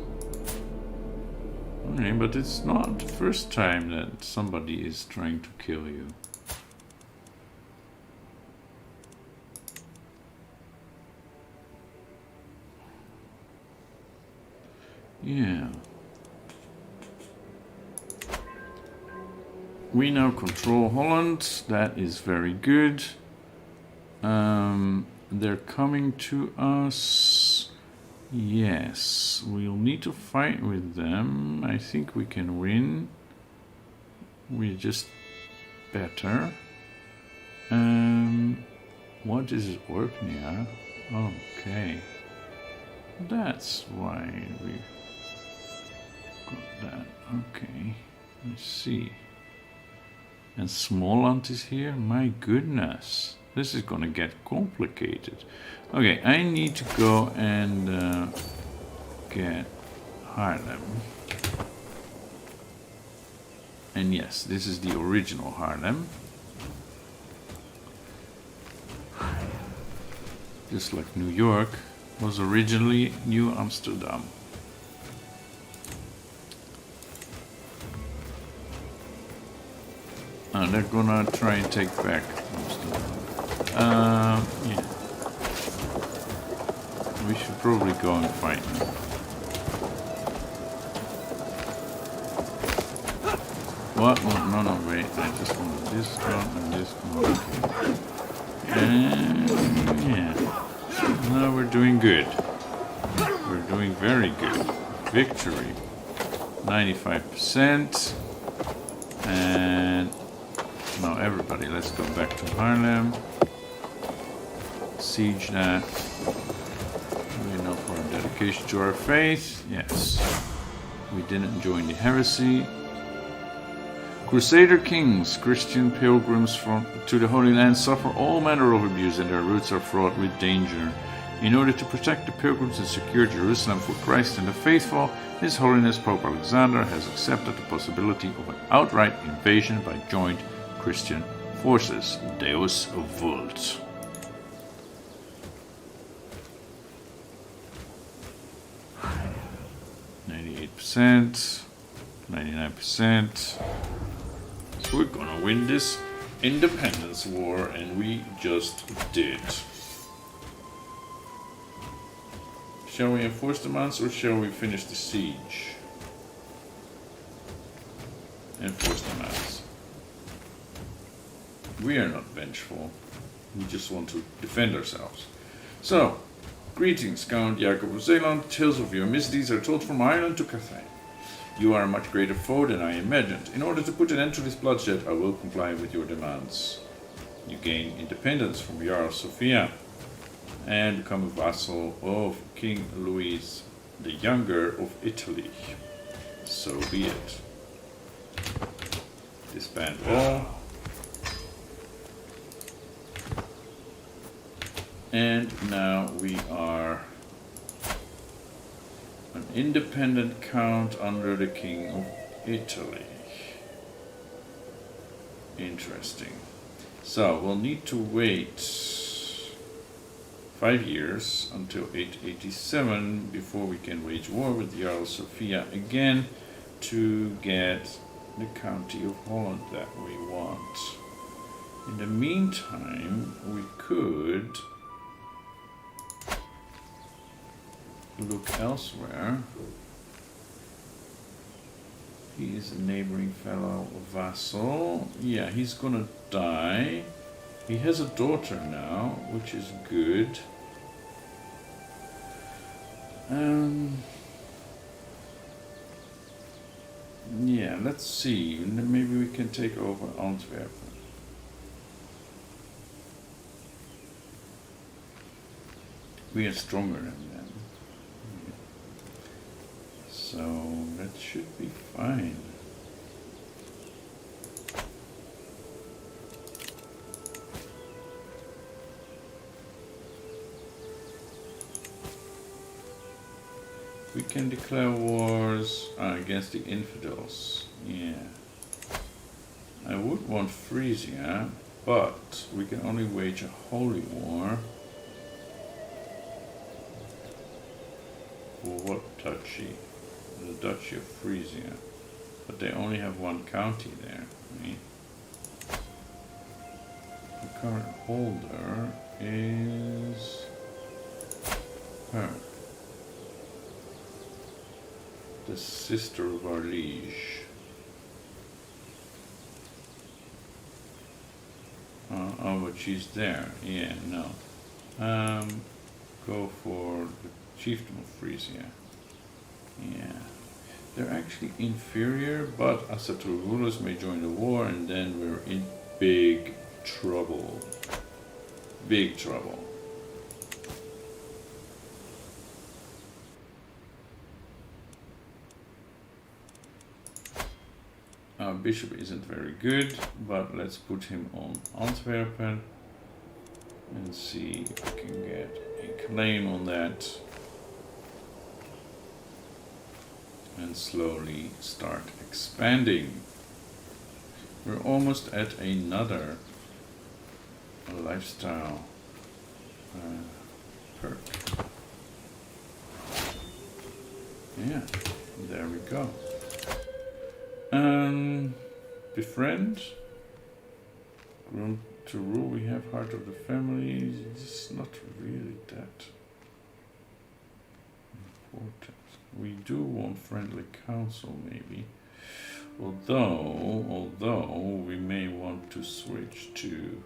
Okay, but it's not the first time that somebody is trying to kill you. Yeah. We now control Holland. That is very good. They're coming to us. Yes, we'll need to fight with them. I think we can win. We're just better. What is Orkney? Okay. That's why we got that. Okay. Let's see. And Småland is here? My goodness. This is gonna get complicated. Okay, I need to go and get Haarlem. And yes, this is the original Haarlem. Just like New York was originally New Amsterdam. They're gonna try and take back Amsterdam. Yeah. We should probably go and fight them. What? No, wait. I just want this one and this one. And yeah. No, we're doing good. We're doing very good. Victory. 95%. And now everybody, let's go back to Haarlem. Siege that. We know for our dedication to our faith. Yes. We didn't join the heresy. Crusader kings, Christian pilgrims to the Holy Land suffer all manner of abuse and their routes are fraught with danger. In order to protect the pilgrims and secure Jerusalem for Christ and the faithful, His Holiness Pope Alexander has accepted the possibility of an outright invasion by joint Christian forces. Deus vult. %, 99%. So we're gonna win this independence war, and we just did. Shall we enforce demands or shall we finish the siege? Enforce demands. We are not vengeful. We just want to defend ourselves. So, greetings, Count Jacob of Zeeland. Tales of your misdeeds are told from Ireland to Cathay. You are a much greater foe than I imagined. In order to put an end to this bloodshed, I will comply with your demands. You gain independence from Jarl Sofia and become a vassal of King Louis the Younger of Italy. So be it. Disband all. And now we are an independent count under the King of Italy. Interesting. So we'll need to wait 5 years until 887 before we can wage war with Jarl Sofia again to get the County of Holland that we want. In the meantime, we could look elsewhere. He is a neighboring fellow vassal. Yeah, he's gonna die. He has a daughter now, which is good. Yeah, let's see. Maybe we can take over Antwerp. We are stronger than them. So that should be fine. We can declare wars against the infidels. Yeah. I would want Frisia, but we can only wage a holy war. For what duchy? The Duchy of Frisia. But they only have one county there, right? The current holder is her. The sister of our liege. Oh, but she's there. Yeah, no. Go for the chiefdom of Frisia. Yeah. They're actually inferior, but Asatru rulers may join the war, and then we're in big trouble. Big trouble. Our bishop isn't very good, but let's put him on Antwerpen and see if we can get a claim on that and slowly start expanding. We're almost at another lifestyle perk. Yeah, there we go. Befriend. Grown to rule, we have heart of the family. It's not really that important. We do want friendly counsel, maybe. Although we may want to switch to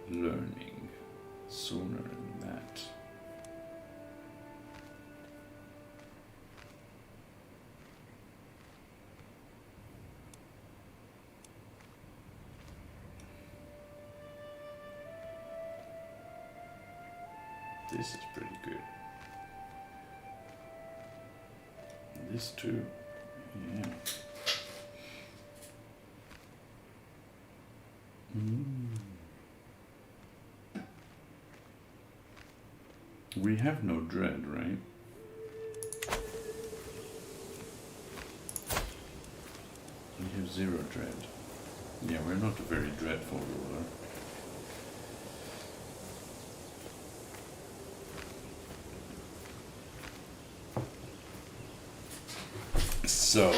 learning sooner than that. This is pretty good. This too, yeah. We have no dread, right? We have 0 dread. Yeah, we're not a very dreadful ruler. So,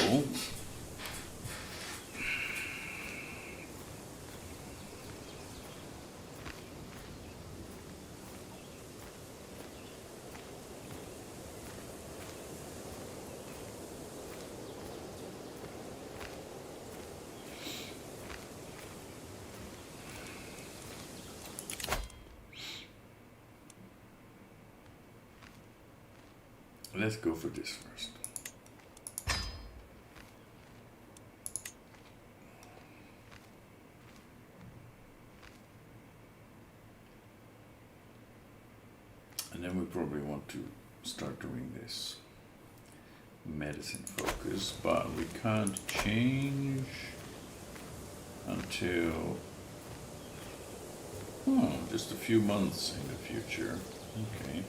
let's go for this first. And then we probably want to start doing this medicine focus, but we can't change until just a few months in the future. Okay.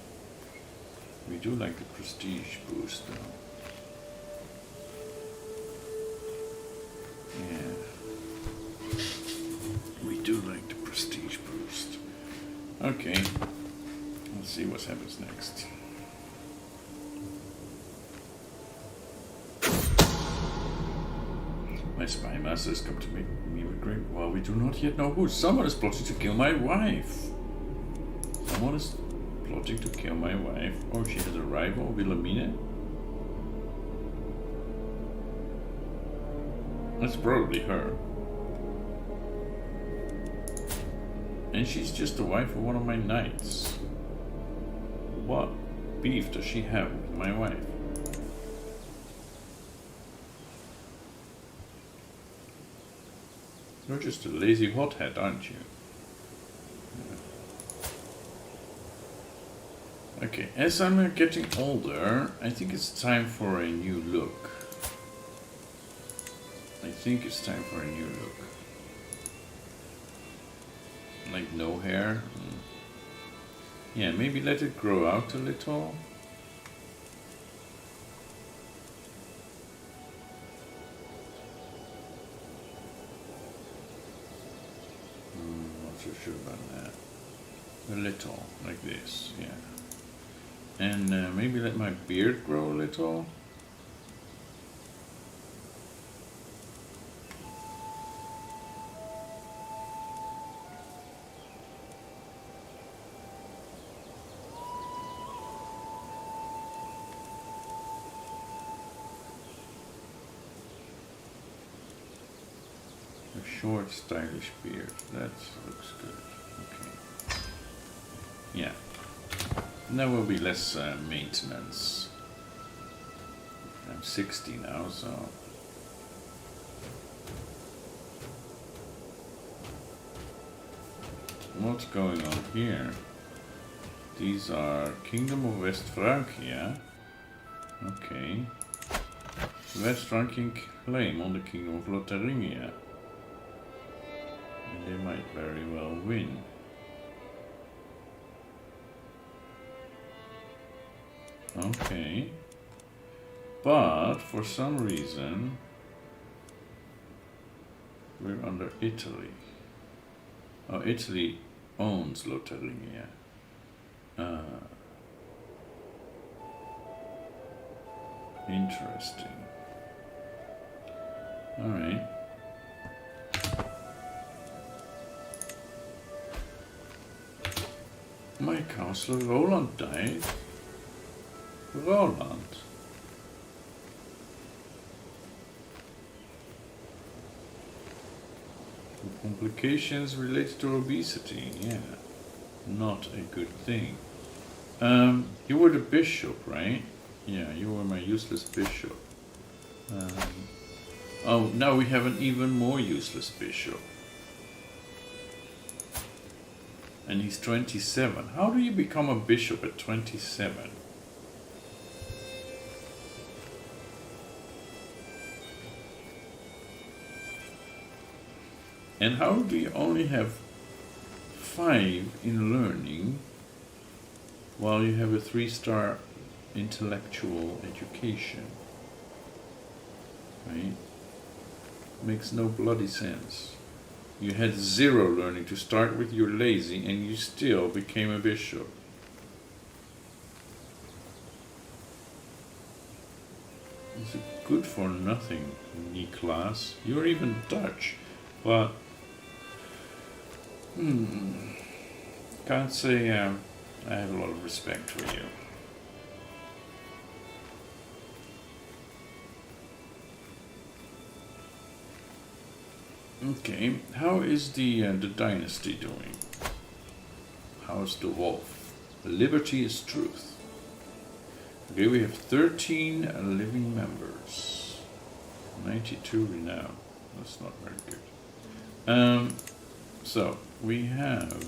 We do like the prestige boost though. Yeah. We do like the prestige boost. Okay. Let's see what happens next. My spy master has come to make me with great. Well, we do not yet know who. Someone is plotting to kill my wife. Someone is plotting to kill my wife. Or she has a rival, Wilhelmina. That's probably her. And she's just the wife of one of my knights. What beef does she have with my wife? You're just a lazy hothead, aren't you? Okay, as I'm getting older, I think it's time for a new look. Like no hair. Yeah, maybe let it grow out a little. Not so sure about that. A little, like this, yeah. And maybe let my beard grow a little. A short, stylish beard. That looks good. Okay. Yeah. And there will be less maintenance. I'm 60 now, so... What's going on here? These are Kingdom of West Francia. Okay. West Frankian claim on the Kingdom of Lotharingia. And they might very well win. Okay. But for some reason we're under Italy. Oh, Italy owns Lotharingia. Interesting. Alright. My counselor Roland died. Roland. Complications related to obesity, yeah. Not a good thing. You were the bishop, right? Yeah, you were my useless bishop. Oh, now we have an even more useless bishop. And he's 27. How do you become a bishop at 27? And how do you only have 5 in learning while you have a 3-star intellectual education? Right? Makes no bloody sense. You had 0 learning to start with, you're lazy, and you still became a bishop. It's a good for nothing, Niklas. You're even Dutch, but can't say I have a lot of respect for you. Okay, how is the dynasty doing? How's the wolf? Liberty is truth. Okay, we have 13 living members. 92 renown. That's not very good. So we have,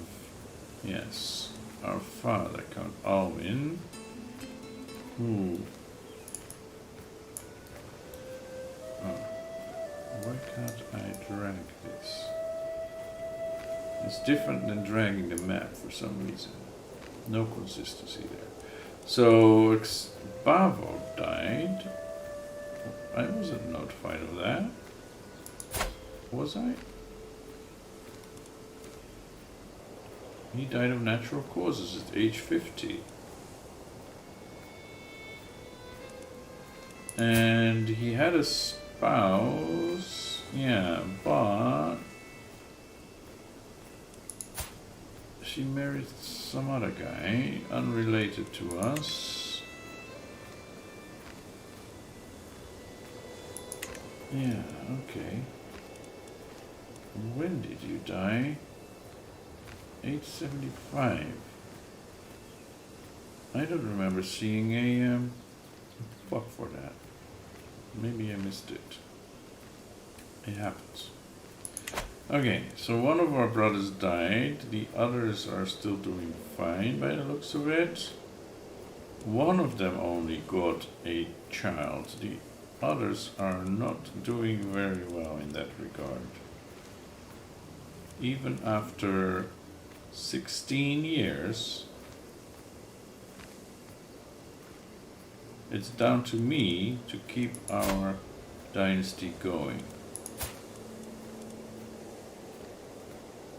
yes, our father, Count Alwyn, who... Why can't I drag this? It's different than dragging the map for some reason. No consistency there. So, Bavo died. I wasn't notified of that. Was I? He died of natural causes at age 50. And he had a spouse, yeah, but she married some other guy, unrelated to us. Yeah, okay. When did you die? 875. I don't remember seeing a book for that. Maybe I missed it. It happens. Okay, so one of our brothers died. The others are still doing fine by the looks of it. One of them only got a child. The others are not doing very well in that regard. Even after 16 years, it's down to me to keep our dynasty going.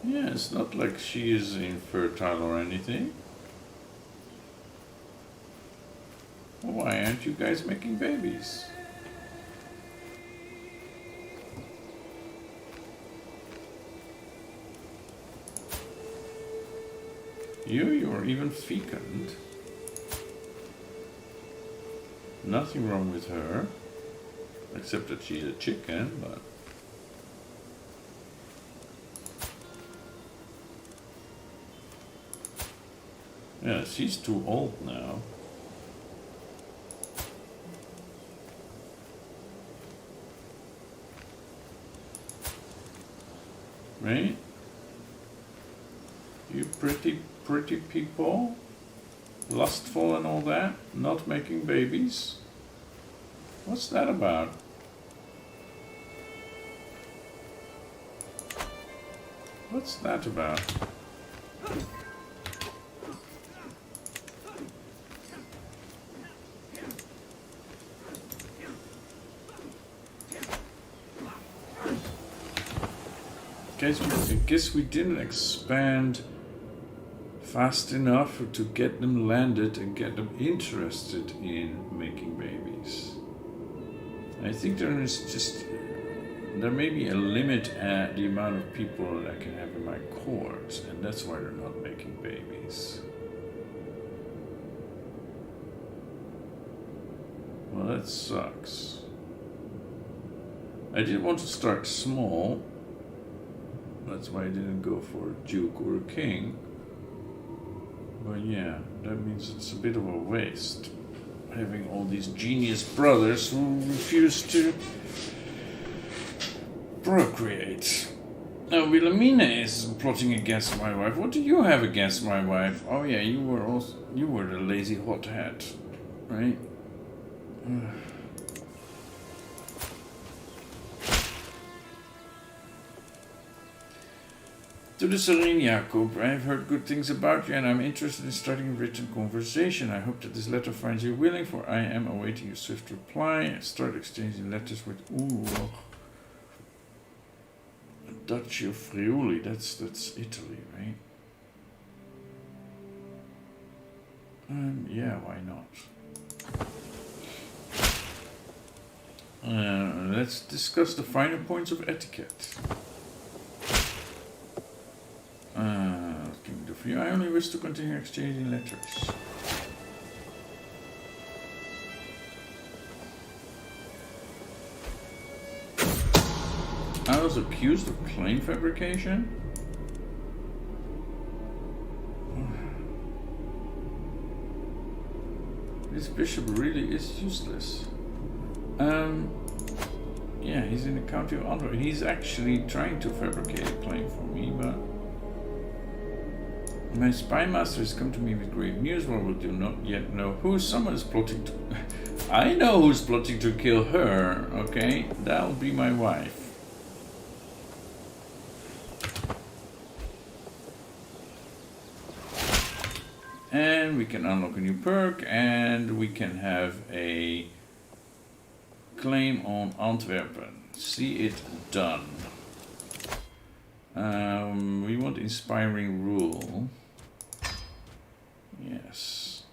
Yeah, it's not like she is infertile or anything. Why aren't you guys making babies? You're even fecund. Nothing wrong with her, except that she's a chicken, but... Yeah, she's too old now. Right? You pretty people, lustful and all that, not making babies. What's that about? What's that about? I guess we didn't expand fast enough to get them landed and get them interested in making babies. I think there may be a limit at the amount of people that I can have in my court, and that's why they're not making babies. Well, that sucks. I did want to start small. That's why I didn't go for a duke or a king. But yeah, that means it's a bit of a waste. Having all these genius brothers who refuse to procreate. Now, Wilhelmina is plotting against my wife. What do you have against my wife? Oh yeah, you were the lazy hothead, right? To the Serene Jacob, I have heard good things about you and I'm interested in starting a written conversation. I hope that this letter finds you willing, for I am awaiting your swift reply. Start exchanging letters with Duchy of Friuli, that's Italy, right? Yeah, why not? Let's discuss the finer points of etiquette. King of you. I only wish to continue exchanging letters. I was accused of claim fabrication? This bishop really is useless. Yeah, he's in the county of Antwerp. He's actually trying to fabricate a claim for me, but... My spy master has come to me with great news, but we do not yet know who. Someone is plotting to... I know who's plotting to kill her, okay? That'll be my wife. And we can unlock a new perk, and we can have a claim on Antwerpen. See it done. We want inspiring rule. Yes.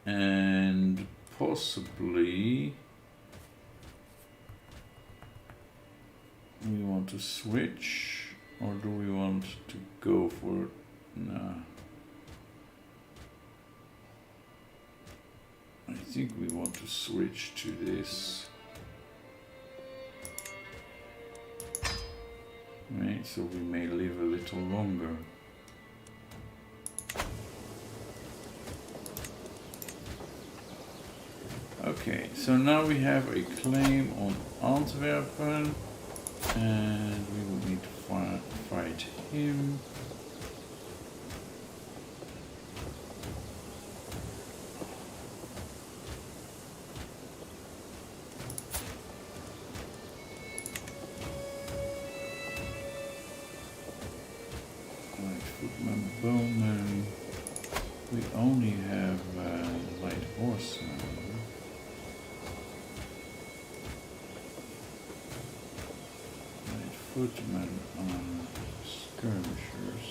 And possibly we want to switch, or do we want to go for... Nah. I think we want to switch to this. Right, so we may live a little longer. Okay, so now we have a claim on Antwerpen. And we will need to fight him. Footman, bowman. We only have light horsemen. Light footmen on skirmishers.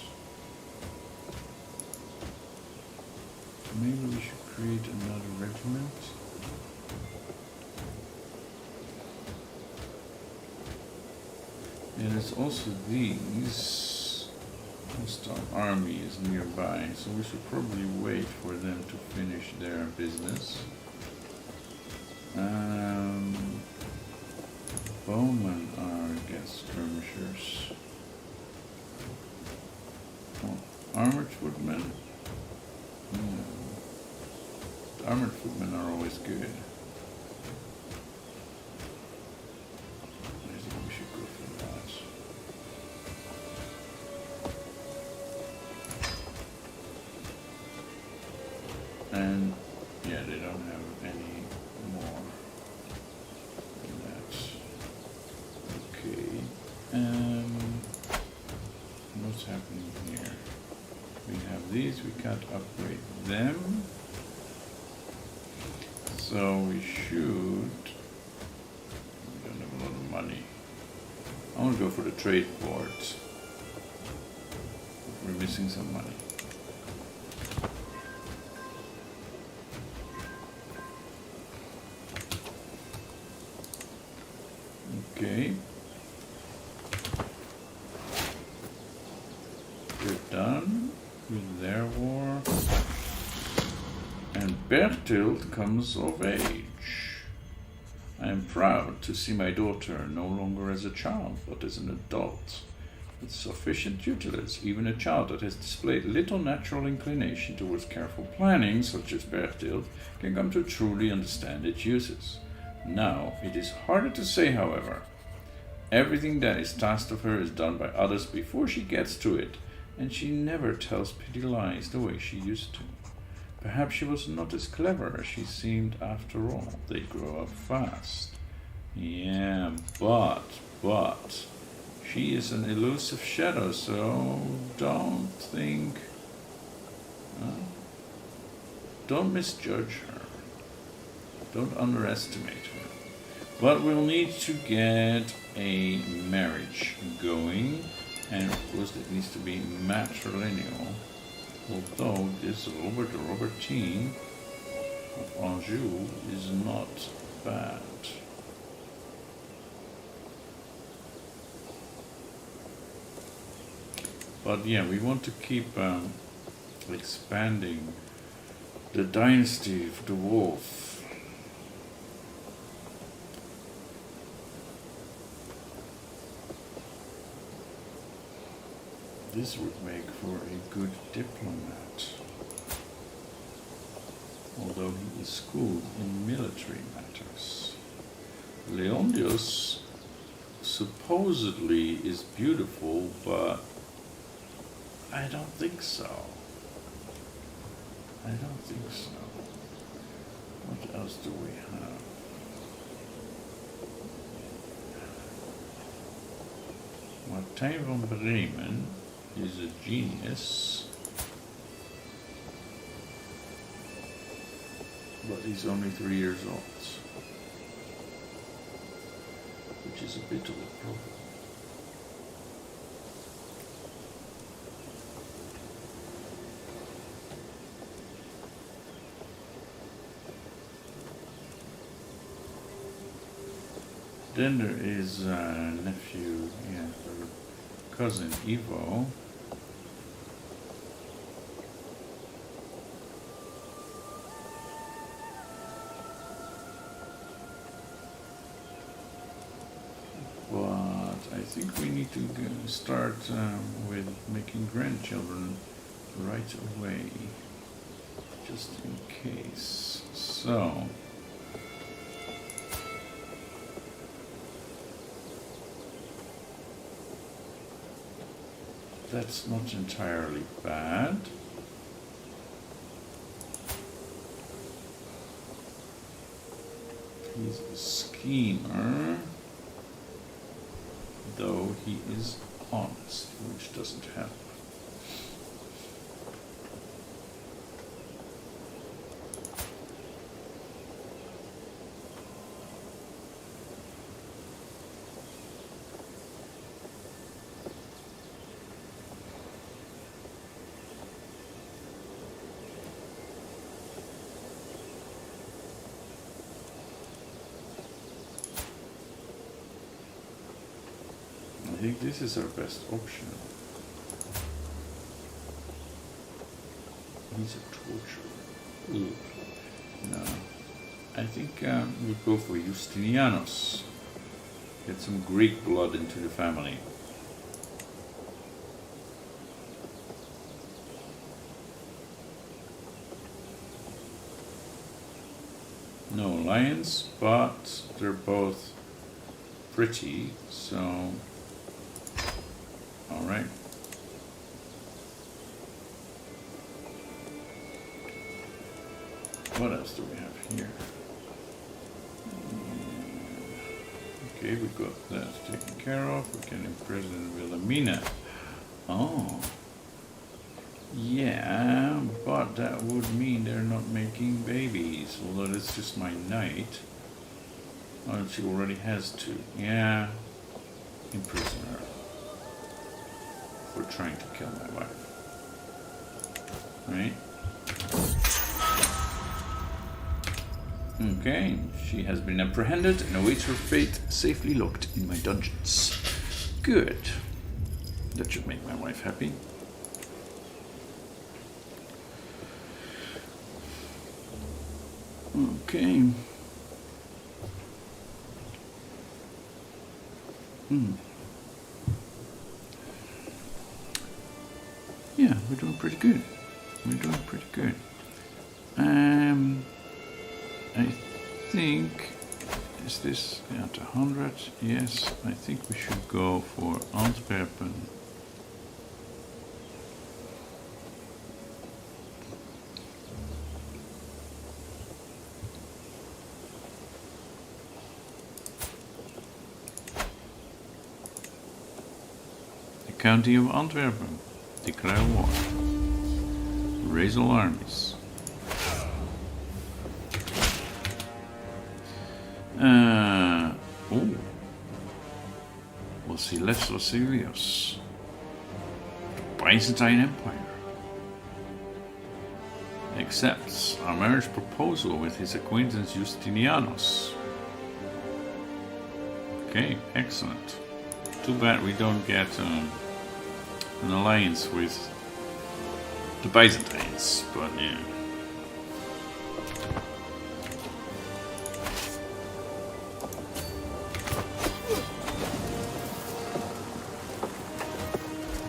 Maybe we should create another regiment. And there's also these. Hostile army is nearby, so we should probably wait for them to finish their business. Bowmen are against skirmishers. Oh, armored footmen? No. The armored footmen are always good. I think we should go for that. And yeah, they don't have any more than that. Okay. What's happening here? We have these, we can't upgrade them. So we should. We don't have a lot of money. I want to go for the trade port. We're missing some money. Okay. We're done with their war. And Berthild comes of age. I am proud to see my daughter no longer as a child, but as an adult, with sufficient tutelage. Even a child that has displayed little natural inclination towards careful planning, such as Berthild, can come to truly understand its uses. Now, it is harder to say, however. Everything that is tasked of her is done by others before she gets to it, and she never tells petty lies the way she used to. Perhaps she was not as clever as she seemed after all. They grow up fast. Yeah, but, she is an elusive shadow, so don't think... don't misjudge her. Don't underestimate her. But we'll need to get a marriage going, and of course it needs to be matrilineal. Although this Robertine of Anjou is not bad. But yeah, we want to keep expanding the dynasty of the wolf. This would make for a good diplomat, although he is schooled in military matters. Leondius supposedly is beautiful, but I don't think so. I don't think so. What else do we have? Martijn van Bremen is a genius, but he's only 3 years old, which is a bit of a problem. Then there is nephew, yeah, her cousin Ivo. But I think we need to start with making grandchildren right away, just in case. So. that's not entirely bad. He's a schemer, though he is honest, which doesn't help. I think this is our best option. He's a torturer. Ooh. No. I think we'll go for Justinianus. Get some Greek blood into the family. No alliance, but they're both pretty, so... Alright. What else do we have here? Okay, we got that taken care of. We can imprison Wilhelmina. Oh. Yeah, but that would mean they're not making babies. Although that's just my knight. Oh, she already has two. Yeah. Imprison her. For trying to kill my wife. Right? Okay, she has been apprehended and awaits her fate safely locked in my dungeons. Good. That should make my wife happy. Okay. Yeah, we're doing pretty good. We're doing pretty good. I think, is this at 100? Yes, I think we should go for Antwerpen. The County of Antwerpen. Declare war. Raise all armies. Oh. Vasilevs Vasilios. Byzantine Empire. Accepts our marriage proposal with his acquaintance Justinianus. Okay, excellent. Too bad we don't get an alliance with the Byzantines, but yeah.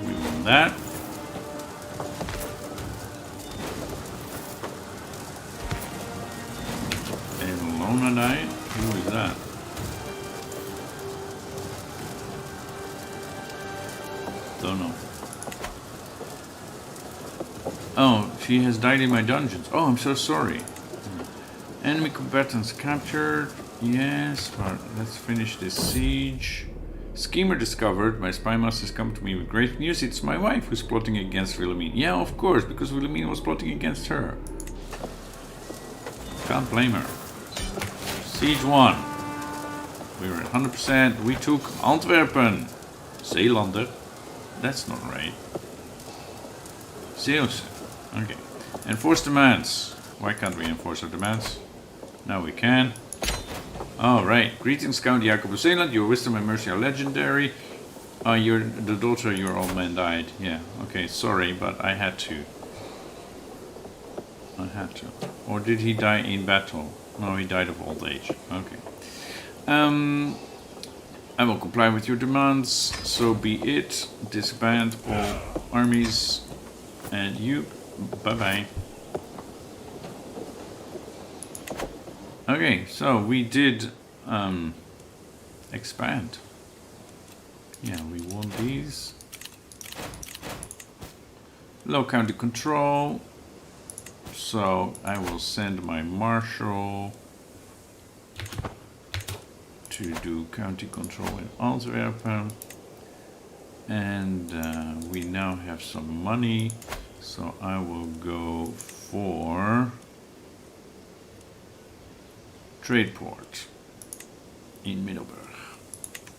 We won that. And Lona died? Who is that? Don't know. Oh, she has died in my dungeons. Oh, I'm so sorry. Enemy combatants captured. Yes, but let's finish this siege. Schemer discovered. My spy master has come to me with great news. It's my wife who's plotting against Wilhelmina. Yeah, of course, because Wilhelmina was plotting against her. Can't blame her. Siege 1. We were at 100%. We took Antwerpen. Zeelander. That's not right. Zeus. Okay. Enforce demands. Why can't we enforce our demands? Now we can. Alright. Greetings, Count Jacob of Zeeland. Your wisdom and mercy are legendary. You're the daughter of your old man died. Yeah. Okay, sorry, but I had to. Or did he die in battle? No, he died of old age. Okay. I will comply with your demands, so be it. Disband all armies, and you, bye-bye. Okay, so we did expand. Yeah, we won these. Low county control. So I will send my marshal to do county control in Antwerpen. And we now have some money. So I will go for trade port in Middelburg.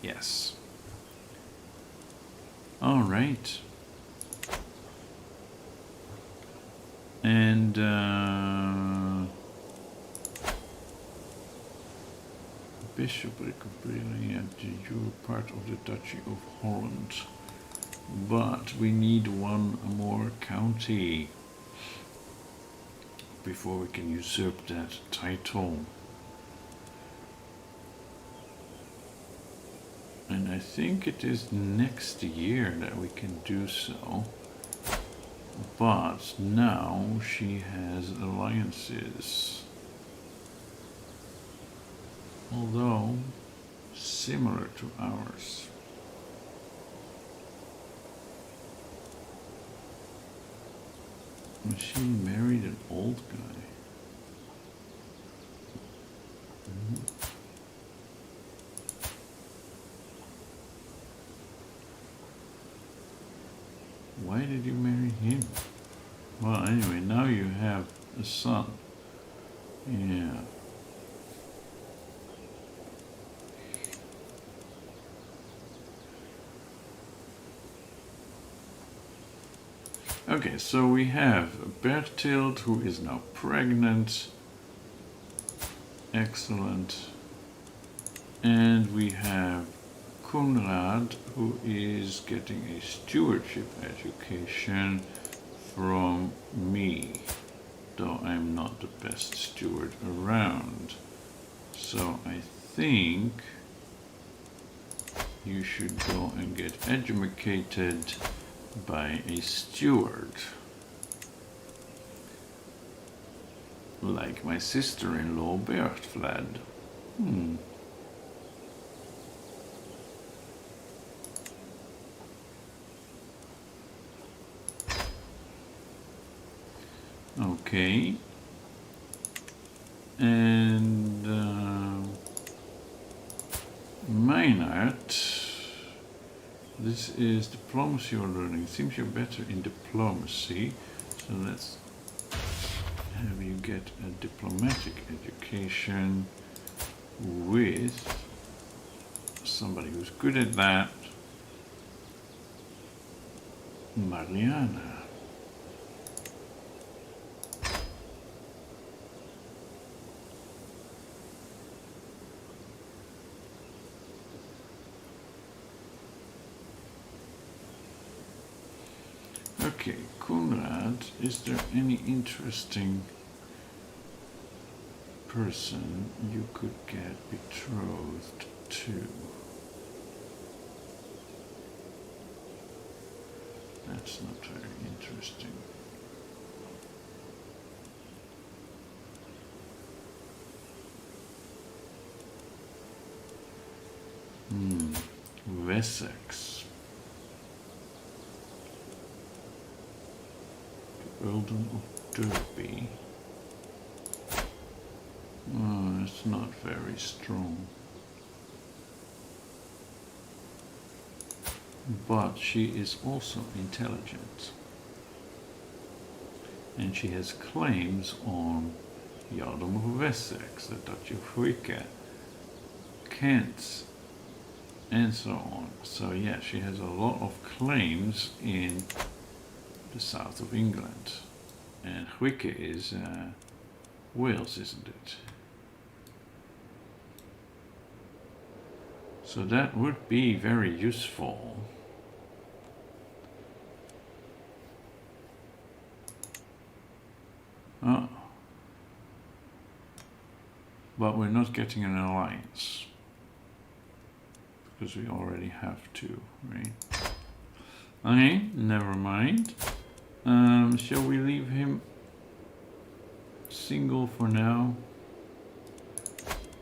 Yes. All right. And bishopric of Brittany and the Euro part of the Duchy of Holland. But we need one more county before we can usurp that title. And I think it is next year that we can do so. But now she has alliances. Although similar to ours. And she married an old guy. Why did you marry him? Well, anyway, now you have a son. Yeah. Okay, so we have Bertild, who is now pregnant. Excellent. And we have Konrad, who is getting a stewardship education from me, though I'm not the best steward around. So I think you should go and get educated by a steward. Like my sister-in-law Bertfled. Okay. And Meinhard, this is diplomacy or learning. It seems you're better in diplomacy, so let's have you get a diplomatic education with somebody who's good at that. Mariana. Okay, Konrad, is there any interesting person you could get betrothed to? That's not very interesting. Wessex. Earldom of Derby. Oh, it's not very strong. But she is also intelligent. And she has claims on Earldom of Wessex, the Duchy of Huike, Kent, and so on. So yeah, she has a lot of claims in the south of England. And Huike is Wales, isn't it? So that would be very useful. Oh. But we're not getting an alliance. Because we already have two, right? Okay, never mind. Shall we leave him single for now?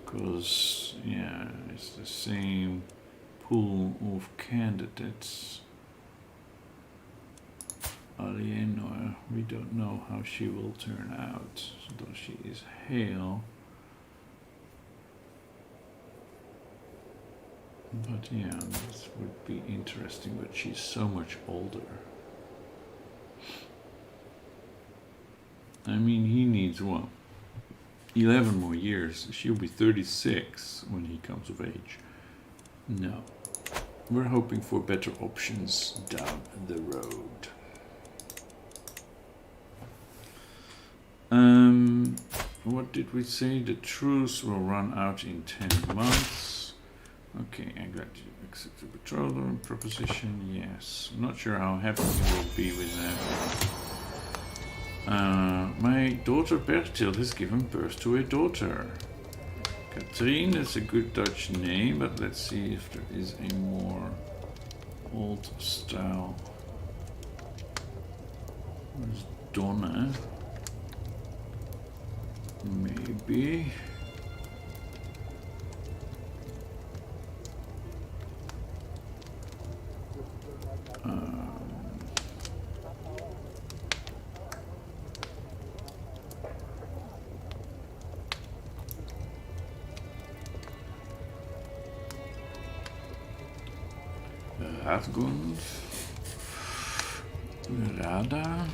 Because, yeah, it's the same pool of candidates. Alienor, we don't know how she will turn out, though she is hale. But yeah, this would be interesting, but she's so much older. I mean, he needs, what, 11 more years. She'll be 36 when he comes of age. No. We're hoping for better options down the road. What did we say? The truce will run out in 10 months. Okay, I got you. Accept the betrothal proposition. Yes. I'm not sure how happy you will be with that. My daughter Bertil has given birth to a daughter. Katrien is a good Dutch name, but let's see if there is a more old style. There's Donna. Maybe. Radgund. Rada.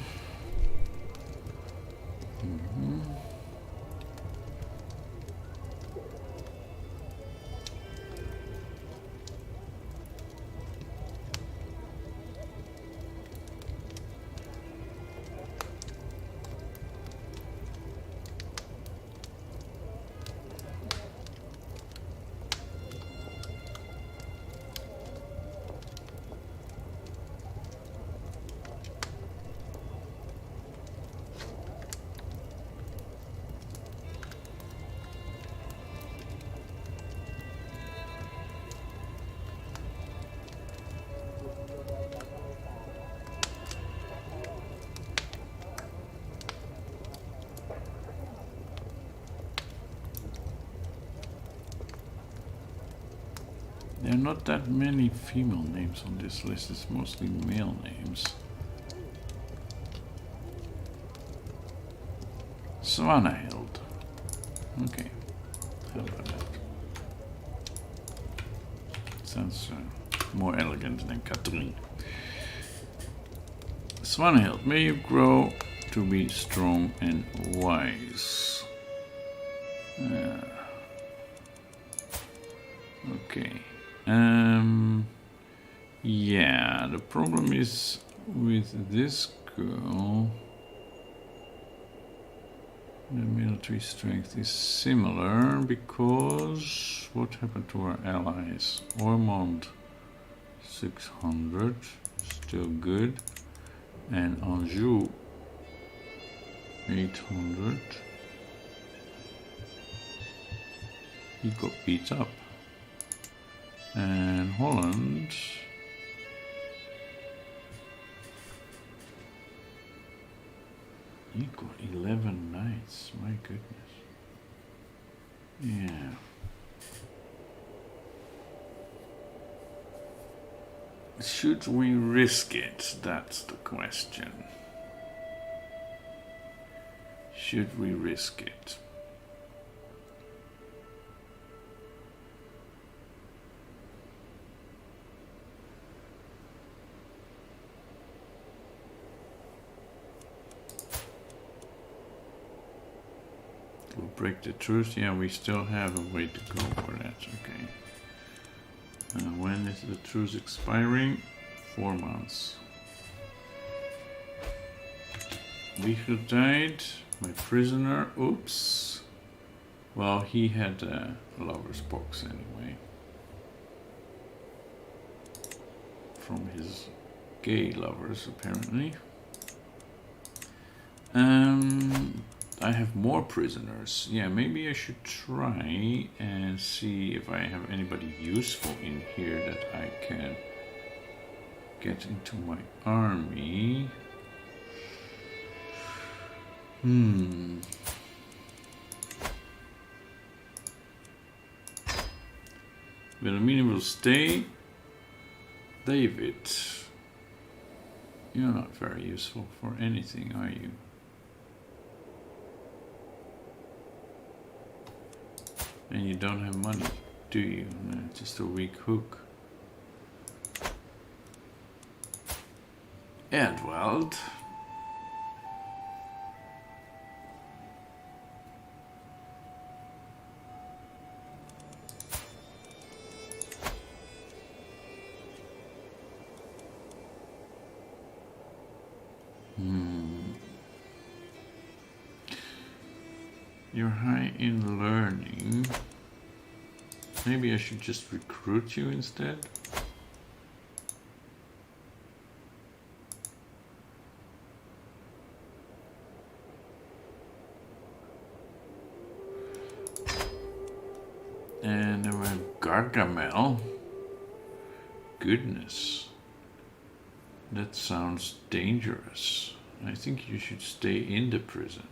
There are not that many female names on this list, it's mostly male names. Svanhild. Okay, how about that? Sounds more elegant than Katrien. Svanhild, may you grow to be strong and wise. Okay. Yeah, the problem is with this girl, the military strength is similar because what happened to our allies? Ormond 600, still good, and Anjou 800. He got beat up. And Holland, he got 11 knights, my goodness. Yeah. Should we risk it? That's the question. Should we risk it? We'll break the truce. Yeah, we still have a way to go for that. Okay. When is the truce expiring? 4 months. Wieger died. My prisoner. Oops. Well, he had a lover's box anyway. From his gay lovers, apparently. I have more prisoners. Yeah, maybe I should try and see if I have anybody useful in here that I can get into my army. Wilhelmina will stay. David. You're not very useful for anything, are you? And you don't have money, do you? No, just a weak hook. Edwald. You're high in learning. Maybe I should just recruit you instead? And then we have Gargamel. Goodness. That sounds dangerous. I think you should stay in the prison.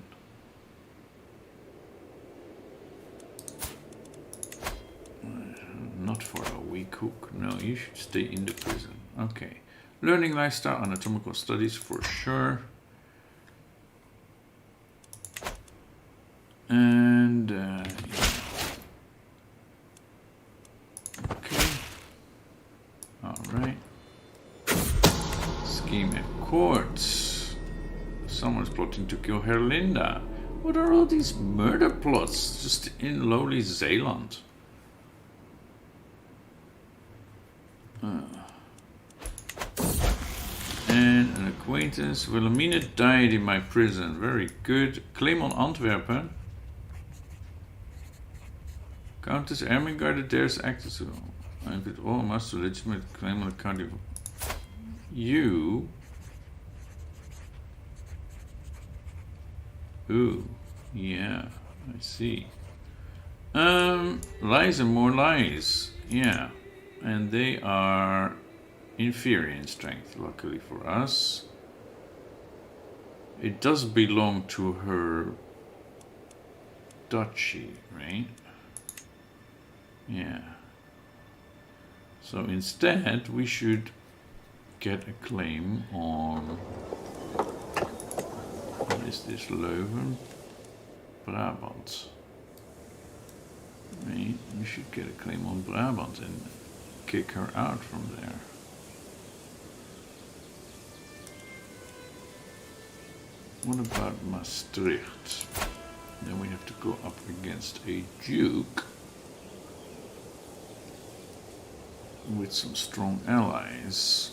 Not for a weak hook. No, you should stay in the prison. Okay. Learning lifestyle, anatomical studies for sure. And yeah. Okay. All right. Scheme at court. Someone's plotting to kill Herlinda. What are all these murder plots just in lowly Zeeland? And an acquaintance. Wilhelmina died in my prison. Very good. Claim on Antwerpen. Countess Ermengarde dares act as I could all must legitimate claim on the county. You. Ooh, yeah, I see. Lies and more lies. Yeah. And they are inferior in strength, luckily for us. It does belong to her duchy, right? Yeah. So instead, we should get a claim on... What is this? Leuven? Brabant. Right? We should get a claim on Brabant and kick her out from there. What about Maastricht? Then we have to go up against a duke with some strong allies.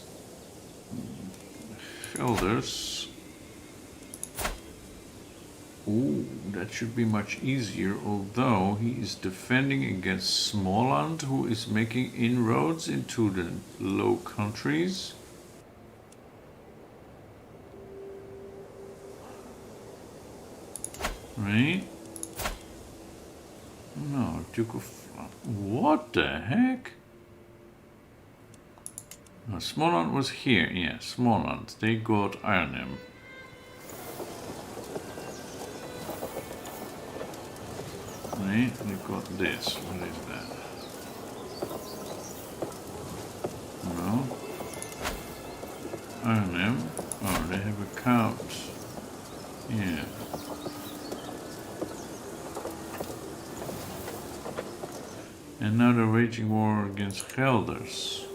Gelders. Ooh, that should be much easier, although he is defending against Småland, who is making inroads into the Low Countries. Right? No, Duke of... What the heck? No, Småland was here. Yeah, Småland. They got Arnhem. Right, we got this. What is that? No. Arnhem. Oh, they have a count. Yeah. And now they're waging war against Gelders.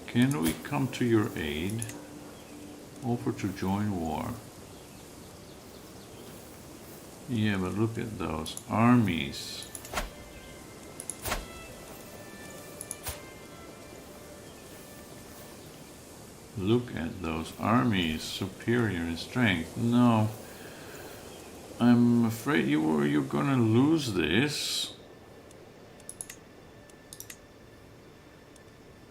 Can we come to your aid? Offer to join war. Yeah, but look at those armies. Look at those armies, superior in strength. No, I'm afraid you're gonna lose this.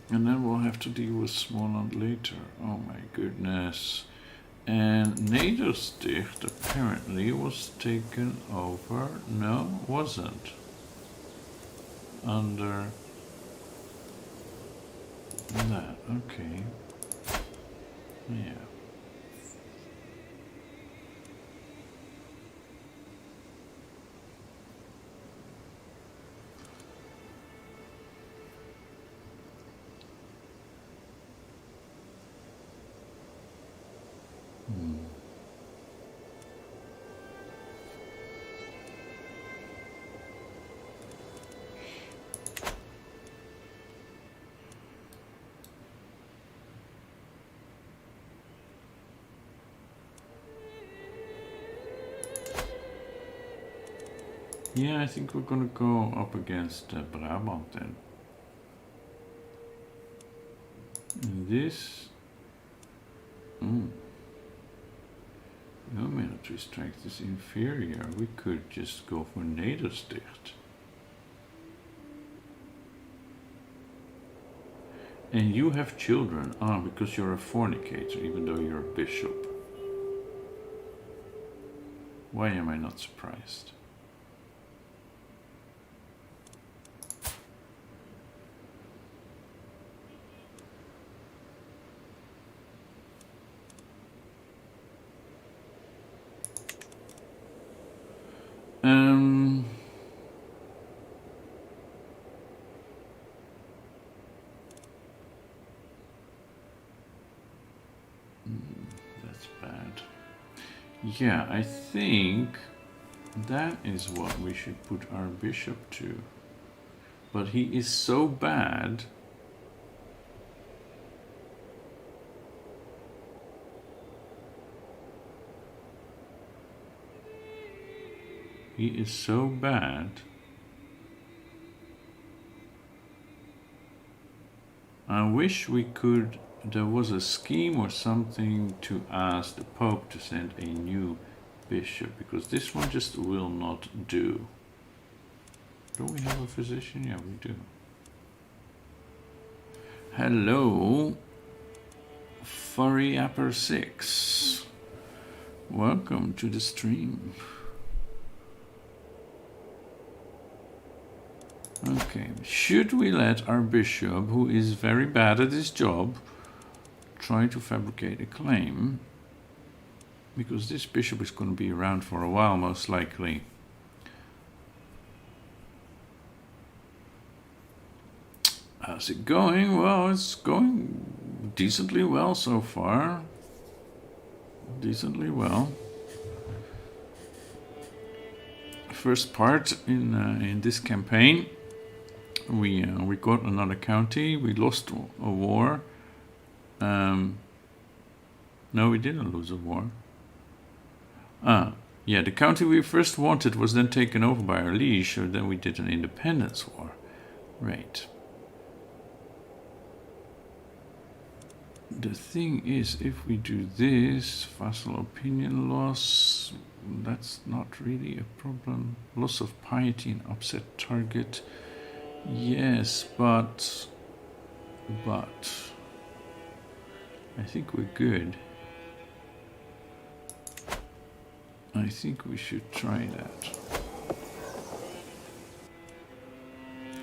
And then we'll have to deal with Småland later. Oh my goodness. And Nedersticht apparently was taken over. No, wasn't. Under that, okay. Yeah. Yeah, I think we're gonna go up against Brabant then. And this... Your military strength is inferior. We could just go for Nedersticht. And you have children. Ah, because you're a fornicator, even though you're a bishop. Why am I not surprised? That's bad. Yeah, I think that is what we should put our bishop to. But he is so bad. He is so bad. I wish we could, there was a scheme or something to ask the Pope to send a new bishop, because this one just will not do. Don't we have a physician? Yeah, we do. Hello, Furry Apper 6. Welcome to the stream. Okay, should we let our bishop, who is very bad at his job, try to fabricate a claim? Because this bishop is going to be around for a while, most likely. How's it going? Well, it's going decently well so far. Decently well. First part in this campaign, we got another county. We lost a war. No, we didn't lose a war. Yeah, the county we first wanted was then taken over by our liege, so then we did an independence war. Right. The thing is, if we do this, vassal opinion loss, that's not really a problem. Loss of piety and upset target. Yes, but I think we're good. I think we should try that.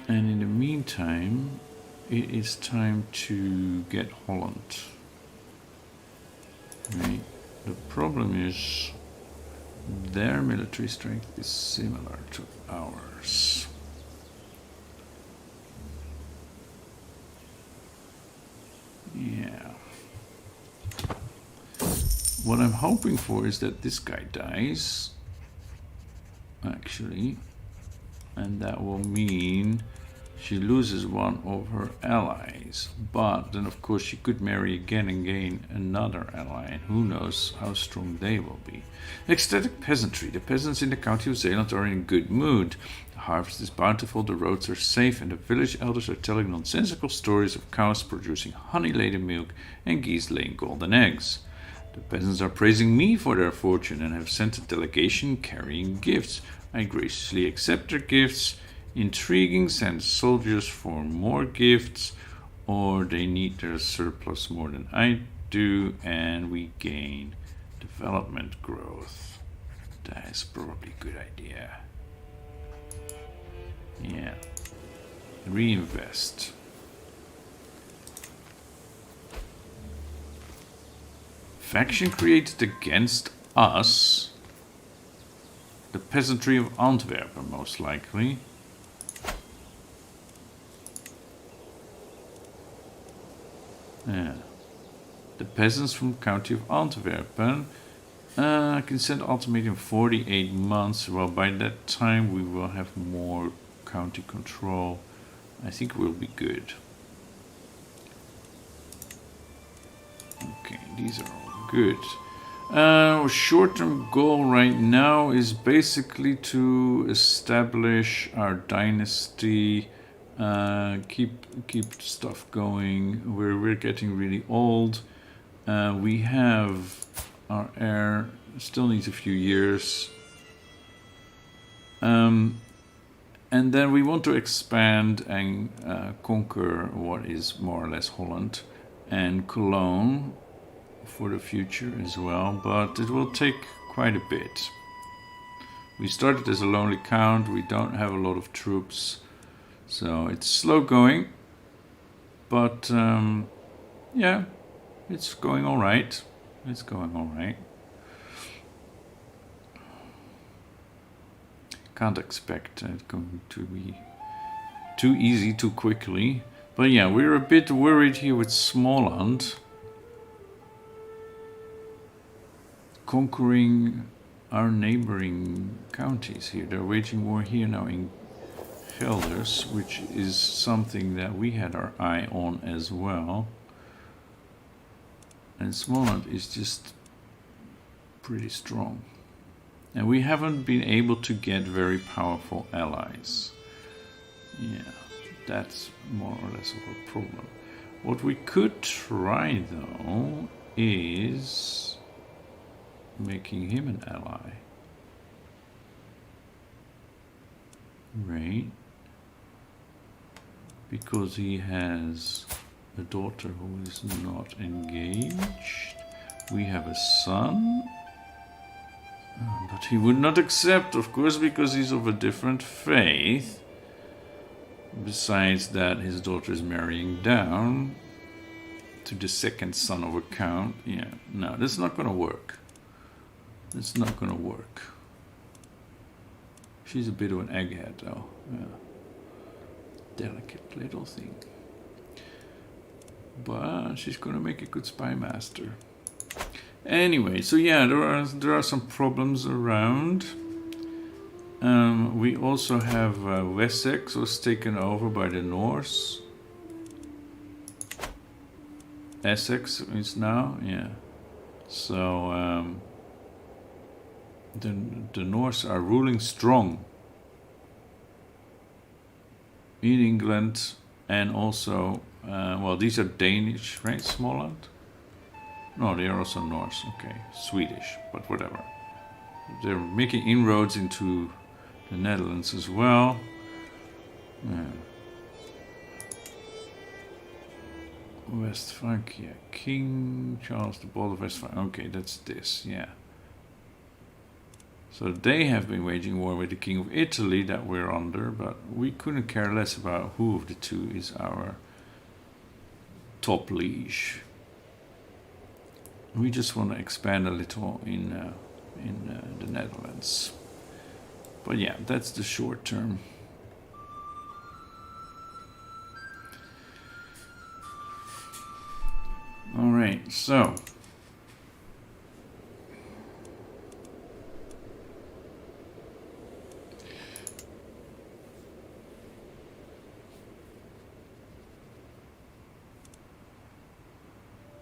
And in the meantime, it is time to get Holland. Right? The problem is their military strength is similar to ours. Yeah. What I'm hoping for is that this guy dies, actually, and that will mean she loses one of her allies. But then, of course, she could marry again and gain another ally, and who knows how strong they will be. Ecstatic peasantry. The peasants in the county of Zeeland are in good mood. The harvest is bountiful, the roads are safe, and the village elders are telling nonsensical stories of cows producing honey-laden milk and geese laying golden eggs. The peasants are praising me for their fortune and have sent a delegation carrying gifts. I graciously accept their gifts. Intriguing sends soldiers for more gifts, or they need their surplus more than I do, and we gain development growth. That is probably a good idea. Yeah. Reinvest. Faction created against us. The peasantry of Antwerp, most likely. Yeah. The peasants from county of Antwerpen. I can send ultimatum 48 months. Well, by that time we will have more county control. I think we'll be good. Okay, these are all good. Short-term goal right now is basically to establish our dynasty, keep stuff going. We're getting really old. We have our heir still needs a few years. And then we want to expand and conquer what is more or less Holland and Cologne for the future as well, but it will take quite a bit. We started as a lonely count, we don't have a lot of troops, so it's slow going, but yeah, it's going all right. It's going all right. Can't expect it going to be too easy too quickly, but yeah, we're a bit worried here with Småland. Conquering our neighboring counties here. They're waging war here now in Gelders, which is something that we had our eye on as well. And Småland is just pretty strong. And we haven't been able to get very powerful allies. Yeah, that's more or less of a problem. What we could try though is making him an ally. Right? Because he has a daughter who is not engaged. We have a son. But he would not accept, of course, because he's of a different faith. Besides that, his daughter is marrying down to the second son of a count. Yeah, no, that's not going to work. It's not gonna work. She's a bit of an egghead though. Yeah. Delicate little thing. But she's gonna make a good spy master. Anyway, so yeah, there are some problems around. We also have Wessex was taken over by the Norse. Essex is now, yeah. So the Norse are ruling strong in England, and also, well, these are Danish, right? Småland? No, they are also Norse, okay. Swedish, but whatever. They're making inroads into the Netherlands as well. Yeah. Westphalia, King Charles the Bold of Westphalia. Okay, that's this, yeah. So they have been waging war with the King of Italy that we're under, but we couldn't care less about who of the two is our top liege. We just want to expand a little in the Netherlands. But yeah, that's the short term. All right, so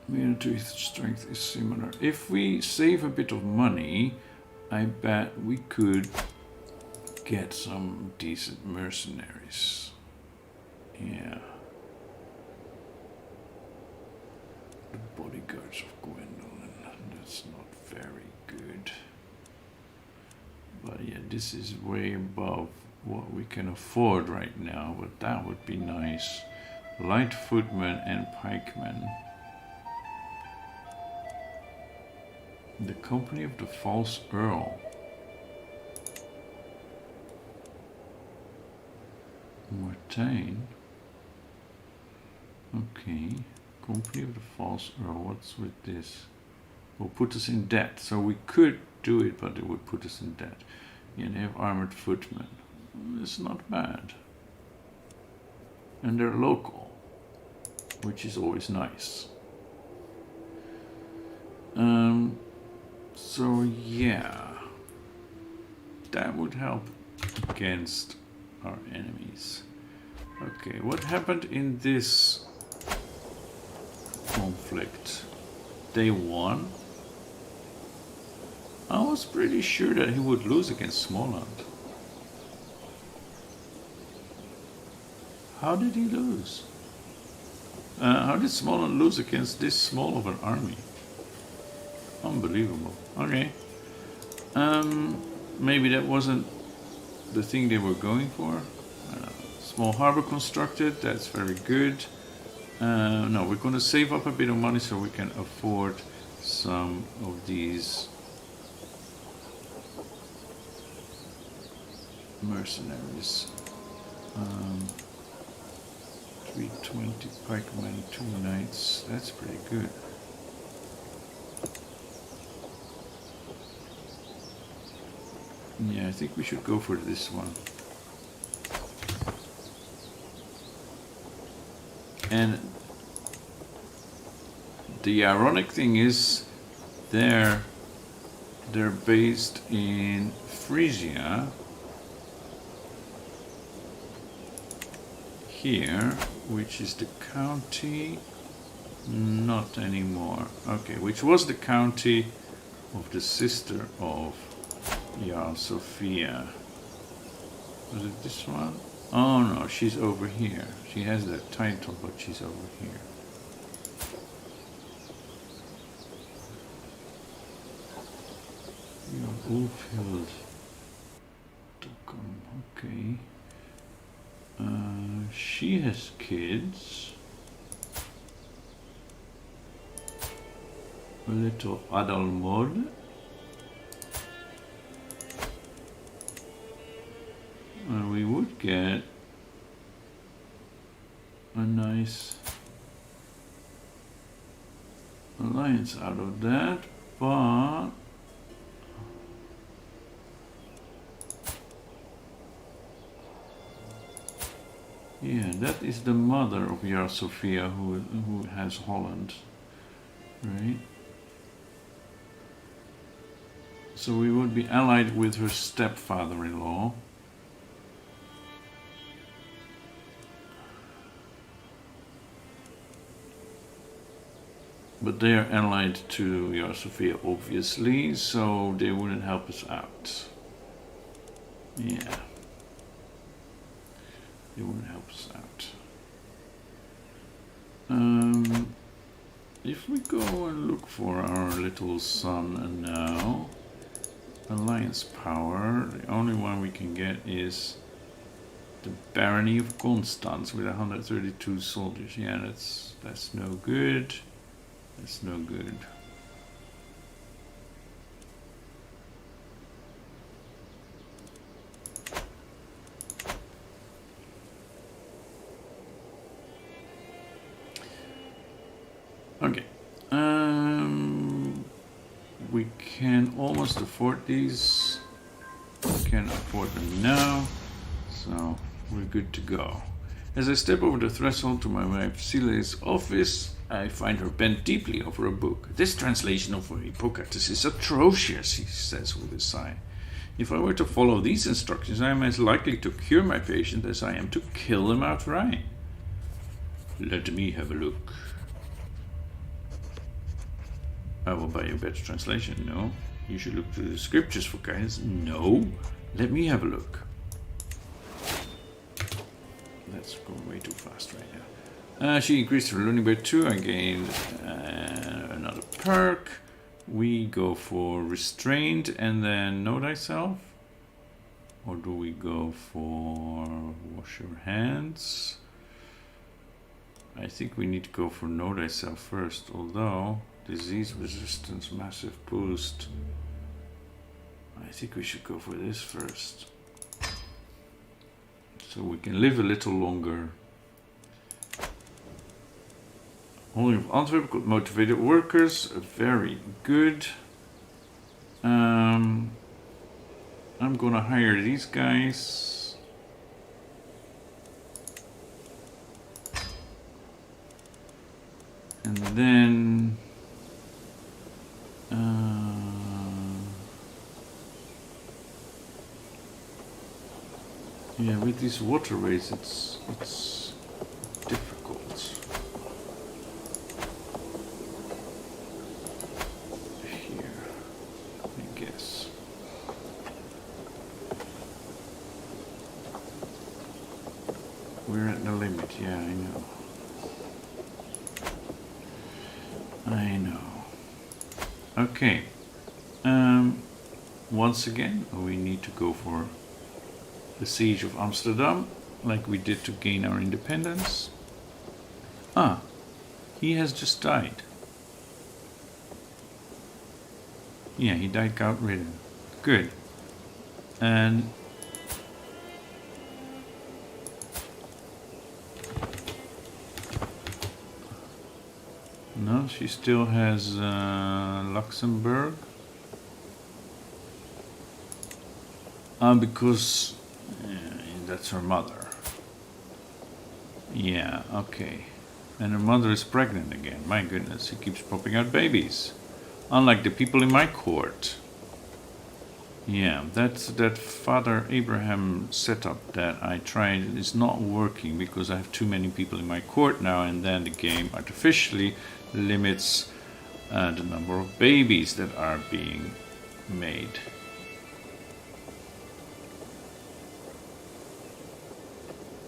military strength is similar. If we save a bit of money, I bet we could get some decent mercenaries. Yeah. The bodyguards of Gwendolyn. That's not very good. But yeah, this is way above what we can afford right now, but that would be nice. Light footmen and pikemen. The company of the false earl. Mortain. Okay. Company of the false earl. What's with this? Will put us in debt. So we could do it, but it would put us in debt. Yeah, they have armored footmen. It's not bad. And they're local, which is always nice. So yeah, that would help against our enemies. Okay, what happened in this conflict? Day one. I was pretty sure that he would lose against Smoland. How did he lose? How did Smoland lose against this small of an army? Unbelievable. Okay. Maybe that wasn't the thing they were going for. Small harbor constructed, that's very good. No, we're going to save up a bit of money so we can afford some of these mercenaries. 320 pikemen, 2 knights, that's pretty good. Yeah, I think we should go for this one. And the ironic thing is, they're based in Frisia, here, which is the county, not anymore. Okay, which was the county of the sister of Jarl Sophia. Was it this one? Oh no, she's over here. She has that title, but she's over here. Ulfhild. Okay. She has kids. A little Adalmod. And we would get a nice alliance out of that, but yeah, that is the mother of Jarl Sophia who has Holland, right? So we would be allied with her stepfather-in-law. But they are allied to Jarl Sophia, obviously, so they wouldn't help us out. Yeah. They wouldn't help us out. If we go and look for our little son now, alliance power, the only one we can get is the Barony of Constance with 132 soldiers. Yeah, that's no good. That's no good. Okay. We can almost afford these. We can afford them now. So we're good to go. As I step over the threshold to my wife Sile's office, I find her bent deeply over a book. This translation of Hippocrates is atrocious, he says with a sigh. If I were to follow these instructions, I am as likely to cure my patient as I am to kill him outright. Let me have a look. I will buy you a better translation. No. You should look to the scriptures for guidance. No. Let me have a look. That's going way too fast right now. She increased her learning by 2. I gained another perk. We go for restrained and then know thyself. Or do we go for wash your hands? I think we need to go for know thyself first, although disease resistance, massive boost. I think we should go for this first. So we can live a little longer. Holding of Antwerp, got motivated workers, very good. I'm gonna hire these guys. And then yeah, with these waterways it's difficult. Here, I guess. We're at the limit, yeah, I know. I know. Okay. Once again, we need to go for the siege of Amsterdam, like we did to gain our independence. Ah, he has just died. Yeah, he died gout-ridden. Good. And no, she still has Luxembourg. Because that's her mother. Yeah, okay. And her mother is pregnant again. My goodness, he keeps popping out babies. Unlike the people in my court. Yeah, that Father Abraham setup that I tried is not working because I have too many people in my court now, and then the game artificially limits the number of babies that are being made.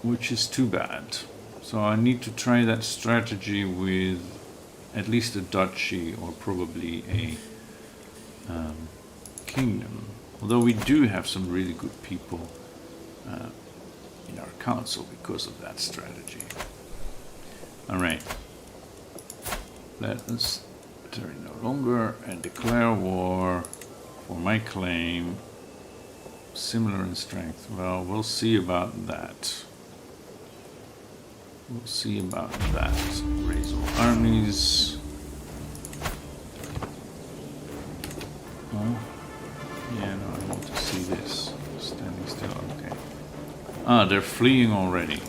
Which is too bad. So I need to try that strategy with at least a duchy or probably a kingdom. Although we do have some really good people in our council because of that strategy. Alright. Let us tarry no longer and declare war for my claim. Similar in strength. Well, we'll see about that. We'll see about that. Raise all armies. Oh. Yeah, no, I want to see this. Standing still, okay. Ah, they're fleeing already.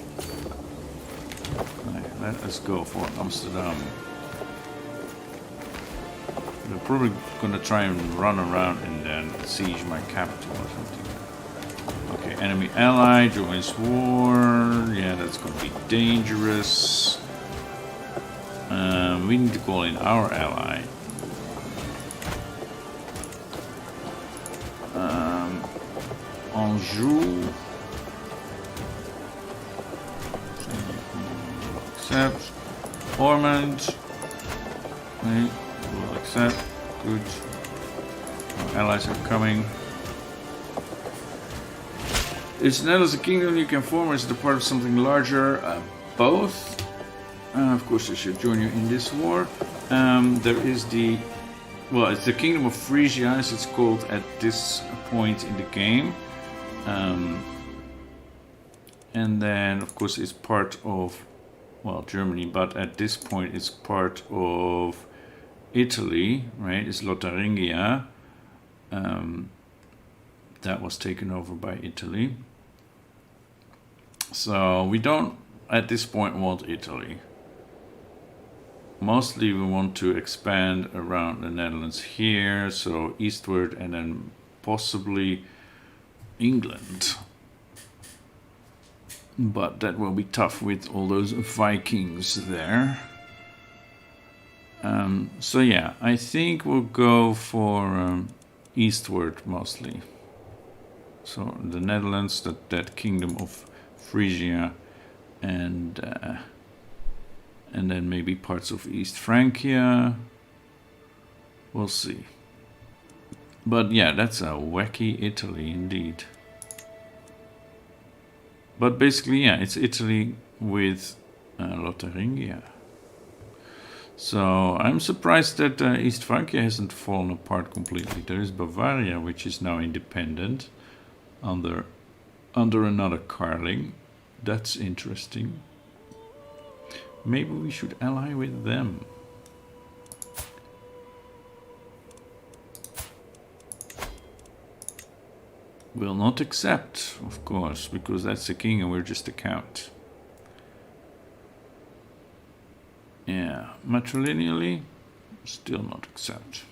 Right, let us go for Amsterdam. They're probably gonna try and run around and then siege my capital or something. Okay, enemy ally joins war. Yeah, that's gonna be dangerous. We need to call in our ally. Anjou. Accept. Ormond. Okay, we'll accept. Good. Our allies are coming. It's not as a kingdom you can form as the part of something larger. Both. Of course, I should join you in this war. There is the... Well, it's the Kingdom of Frisia, as it's called at this point in the game. And then, of course, it's part of, well, Germany, but at this point it's part of Italy, right? It's Lotharingia. That was taken over by Italy. So we don't, at this point, want Italy. Mostly we want to expand around the Netherlands here, so eastward, and then possibly England. But that will be tough with all those Vikings there. So yeah, I think we'll go for eastward mostly. So the Netherlands, that Kingdom of Frisia, and then maybe parts of East Francia. We'll see. But yeah, that's a wacky Italy indeed. But basically, yeah, it's Italy with Lotharingia. So I'm surprised that East Francia hasn't fallen apart completely. There is Bavaria, which is now independent under another Carling. That's interesting. Maybe we should ally with them. Will not accept, of course, because that's the king and we're just a count. Yeah, matrilineally, still not accept.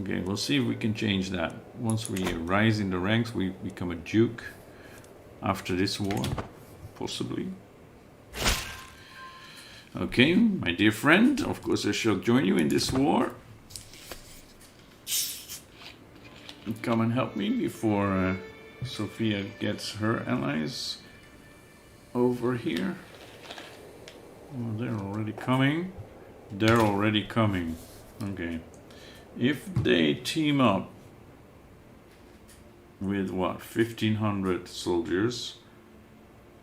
Okay, we'll see if we can change that. Once we rise in the ranks, we become a duke after this war, possibly. Okay, my dear friend, of course I shall join you in this war. Come and help me before Sophia gets her allies over here. Oh, they're already coming. They're already coming. Okay. If they team up with what, 1,500 soldiers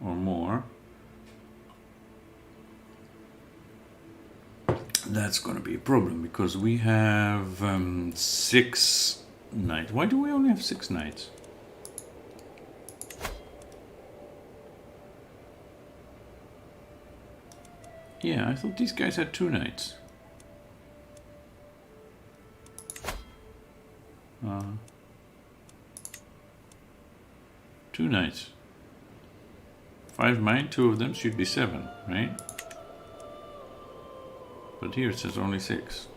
or more, that's going to be a problem because we have 6 knights. Why do we only have 6 knights? Yeah, I thought these guys had 2 knights. 2 knights. 5 mine, 2 of them should be 7, right? But here it says only 6.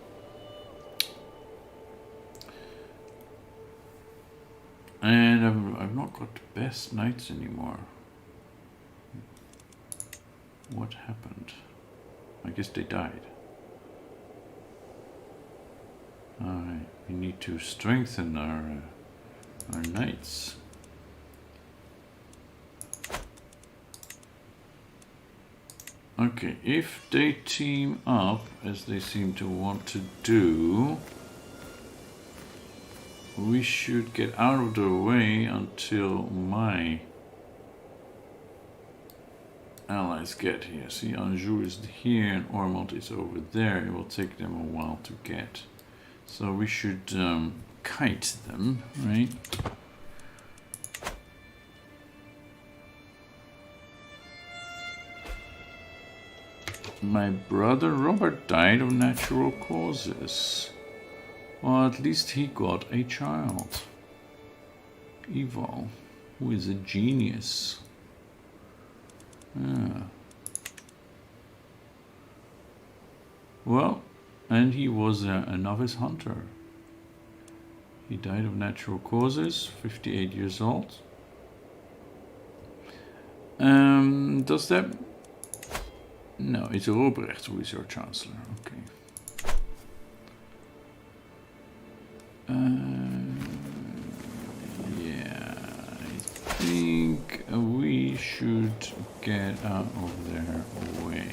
And I've not got the best knights anymore. What happened? I guess they died. Alright, we need to strengthen our knights. Okay, if they team up, as they seem to want to do, we should get out of the way until my allies get here. See, Anjou is here and Ormond is over there. It will take them a while to get. So we should kite them, right? My brother Robert died of natural causes. Well, at least he got a child. Eval, who is a genius. Yeah. Well, and he was a novice hunter. He died of natural causes, 58 years old. Does that... No, it's Robrecht who is your chancellor. Okay. Yeah, I think we should get out of their way.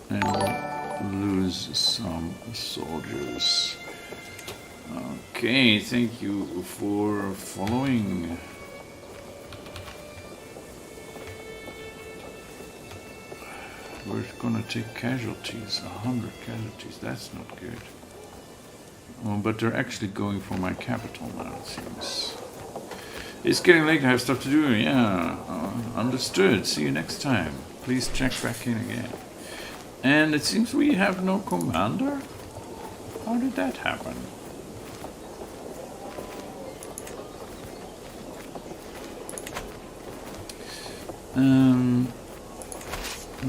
And lose some soldiers. Okay, thank you for following. We're gonna take casualties, 100 casualties, that's not good. Oh, but they're actually going for my capital now, it seems. It's getting late, I have stuff to do, yeah. Understood, see you next time. Please check back in again. And it seems we have no commander? How did that happen?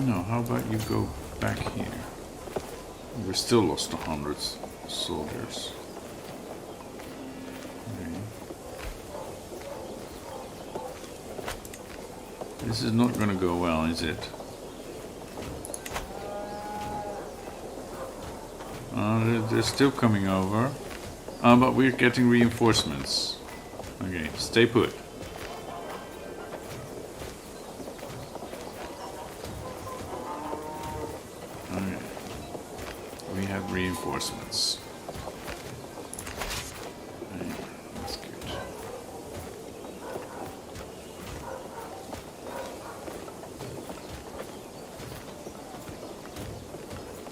No, how about you go back here? We're still lost 100 soldiers. Okay. This is not gonna go well, is it? They're still coming over. But we're getting reinforcements. Okay, stay put. Okay. We have reinforcements. Okay, that's good.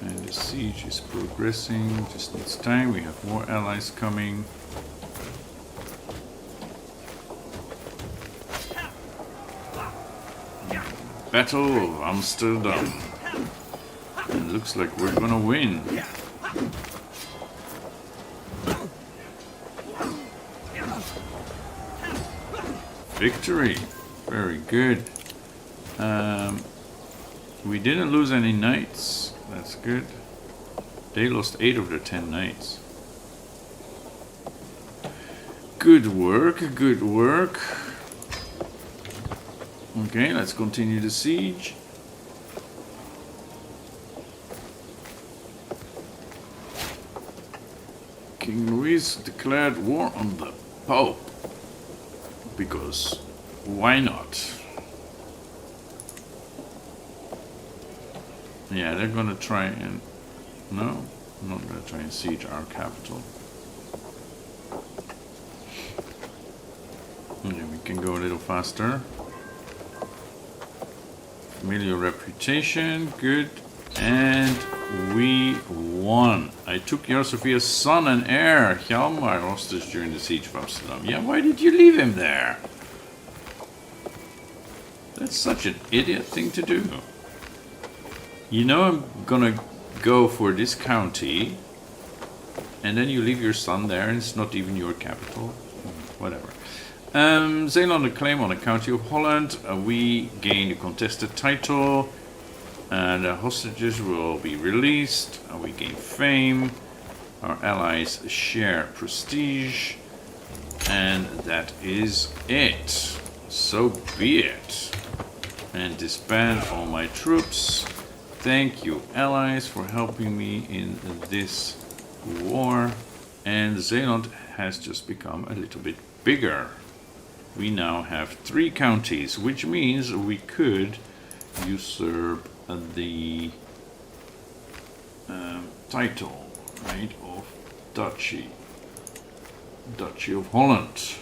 And the siege is progressing, just needs time. We have more allies coming. Battle of Amsterdam. It looks like we're gonna win. Victory. Very good. We didn't lose any knights. That's good. They lost 8 of their 10 knights. Good work, good work. Okay, let's continue the siege. King Louis declared war on the Pope. Because why not? Yeah, they're gonna try and... No, not gonna try and siege our capital. Okay, we can go a little faster. Familiar reputation, good. And we won. I took Sophia's son and heir, Hjalmar, hostage during the siege of Amsterdam. Yeah, why did you leave him there? That's such an idiot thing to do. You know I'm gonna go for this county, and then you leave your son there, and it's not even your capital. Whatever. Zeeland a claim on the county of Holland. We gain a contested title. The hostages will be released. We gain fame. Our allies share prestige. And that is it. So be it. And disband all my troops. Thank you, allies, for helping me in this war. And Zeeland has just become a little bit bigger. We now have 3 counties, which means we could usurp the title, right, of Duchy of Holland.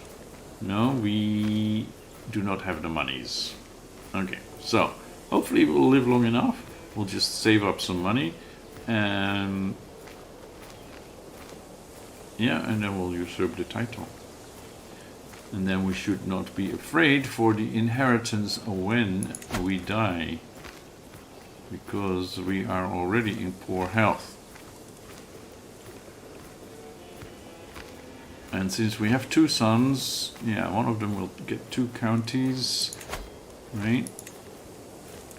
No, we do not have the monies. Okay, so hopefully we'll live long enough. We'll just save up some money, and yeah, and then we'll usurp the title. And then we should not be afraid for the inheritance when we die, because we are already in poor health. And since we have 2 sons, yeah, one of them will get 2 counties, right?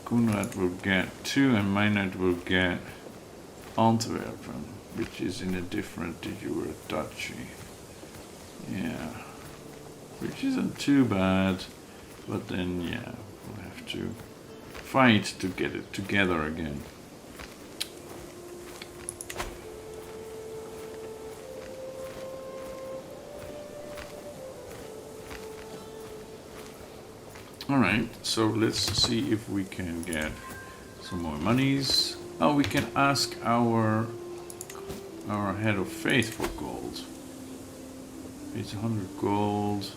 Conrad will get 2 and Meinert will get Antwerpen, which is in a different de jure duchy. Yeah. Which isn't too bad, but then, yeah, we'll have to fight to get it together again. Alright, so let's see if we can get some more monies. Oh, we can ask our head of faith for gold. It's 100 gold.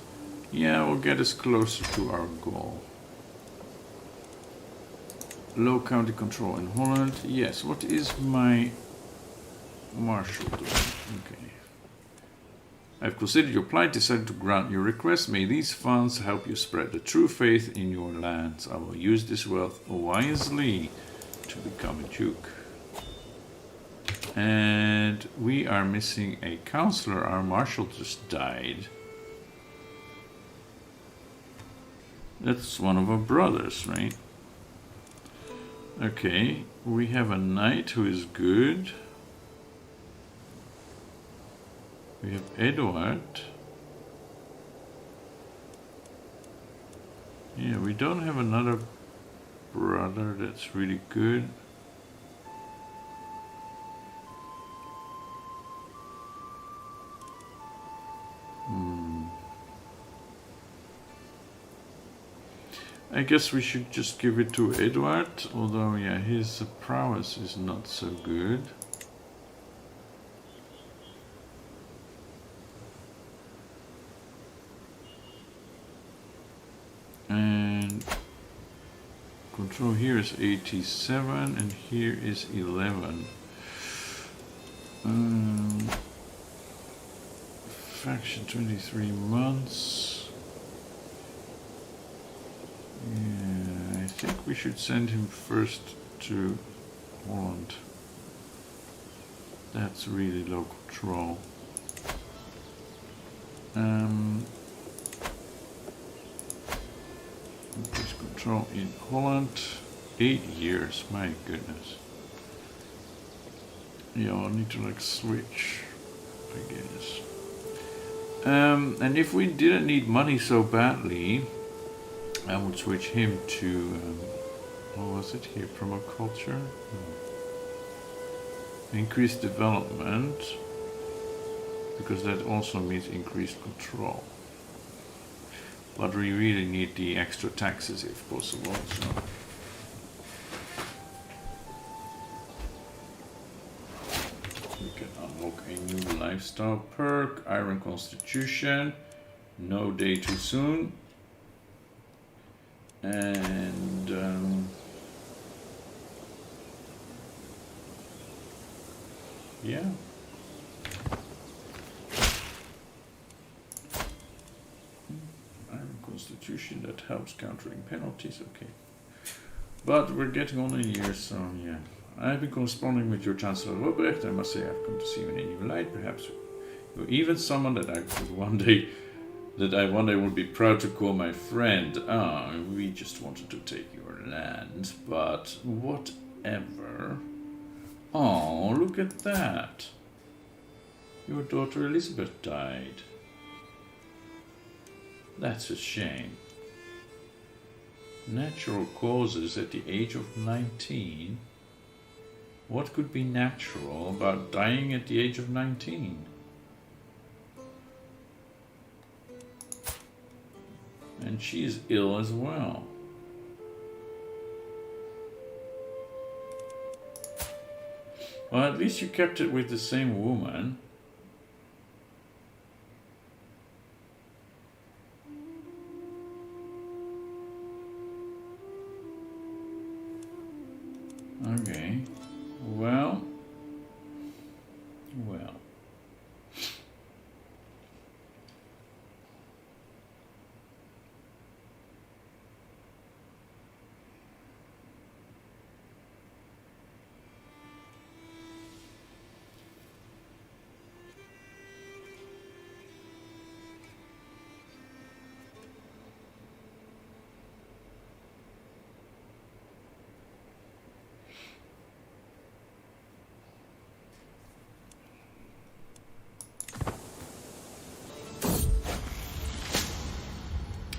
Yeah, we'll get us closer to our goal. Low county control in Holland. Yes, what is my marshal doing? Okay. I've considered your plight, decided to grant your request. May these funds help you spread the true faith in your lands. I will use this wealth wisely to become a duke. And we are missing a counselor. Our marshal just died. That's one of our brothers, right? Okay, we have a knight who is good. We have Edward. Yeah, we don't have another brother that's really good. I guess we should just give it to Edward, although yeah, his prowess is not so good. And control here is 87 and here is 11. Faction 23 months. Yeah, I think we should send him first to Holland. That's really low control. Increase control in Holland. 8 years, my goodness. Yeah, I'll need to like switch, I guess. And if we didn't need money so badly, I would switch him to, what was it here, permaculture? No. Increase development. because that also means increased control. But we really need the extra taxes if possible. So. We can unlock a new lifestyle perk, Iron Constitution, no day too soon. And yeah. Iron Constitution, that helps countering penalties, okay. But we're getting on in years, so yeah. I've been corresponding with your Chancellor Robrecht. I must say I've come to see you in a new light. Perhaps you're even someone that I would one day would be proud to call my friend. We just wanted to take your land, but whatever. Oh, look at that. Your daughter Elizabeth died. That's a shame. Natural causes at the age of 19. What could be natural about dying at the age of 19? And she is ill as well. Well, at least you kept it with the same woman. Okay. Well.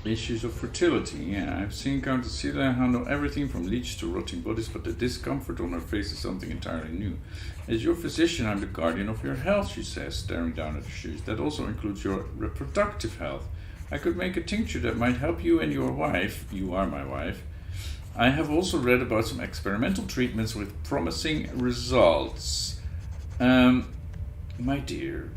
Issues of fertility, yeah. I've seen Countess Silla handle everything from leeches to rotting bodies, but the discomfort on her face is something entirely new. As your physician, I'm the guardian of your health, she says, staring down at her shoes. That also includes your reproductive health. I could make a tincture that might help you and your wife. You are my wife. I have also read about some experimental treatments with promising results. My dear,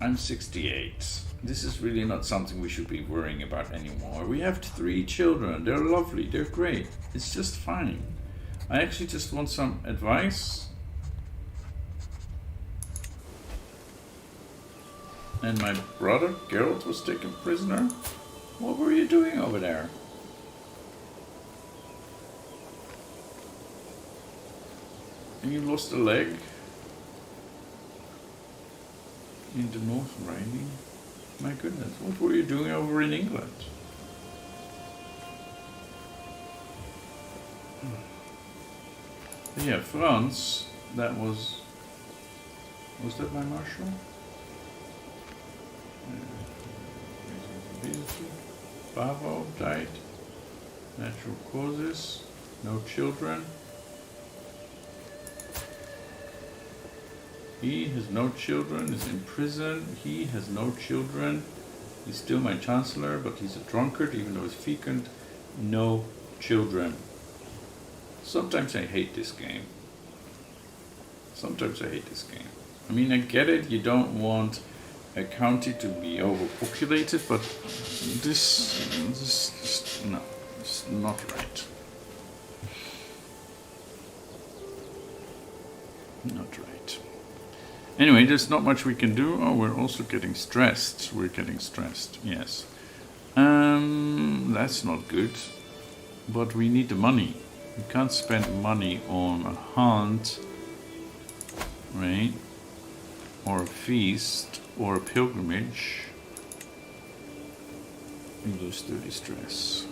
I'm 68. This is really not something we should be worrying about anymore. We have 3 children. They're lovely. They're great. It's just fine. I actually just want some advice. And my brother, Geralt, was taken prisoner. What were you doing over there? And you lost a leg in the North Riding. My goodness, what were you doing over in England? But yeah, France, that was that my marshal? Bavo died, natural causes, no children. He has no children, is in prison. He has no children. He's still my chancellor, but he's a drunkard, even though he's fecund. No children. Sometimes I hate this game. I mean, I get it, you don't want a county to be overpopulated, but this no, it's not right. Not right. Anyway, there's not much we can do. Oh, we're also getting stressed. Yes. That's not good. But we need the money. We can't spend money on a hunt, right? Or a feast, or a pilgrimage. We lose 30 stress.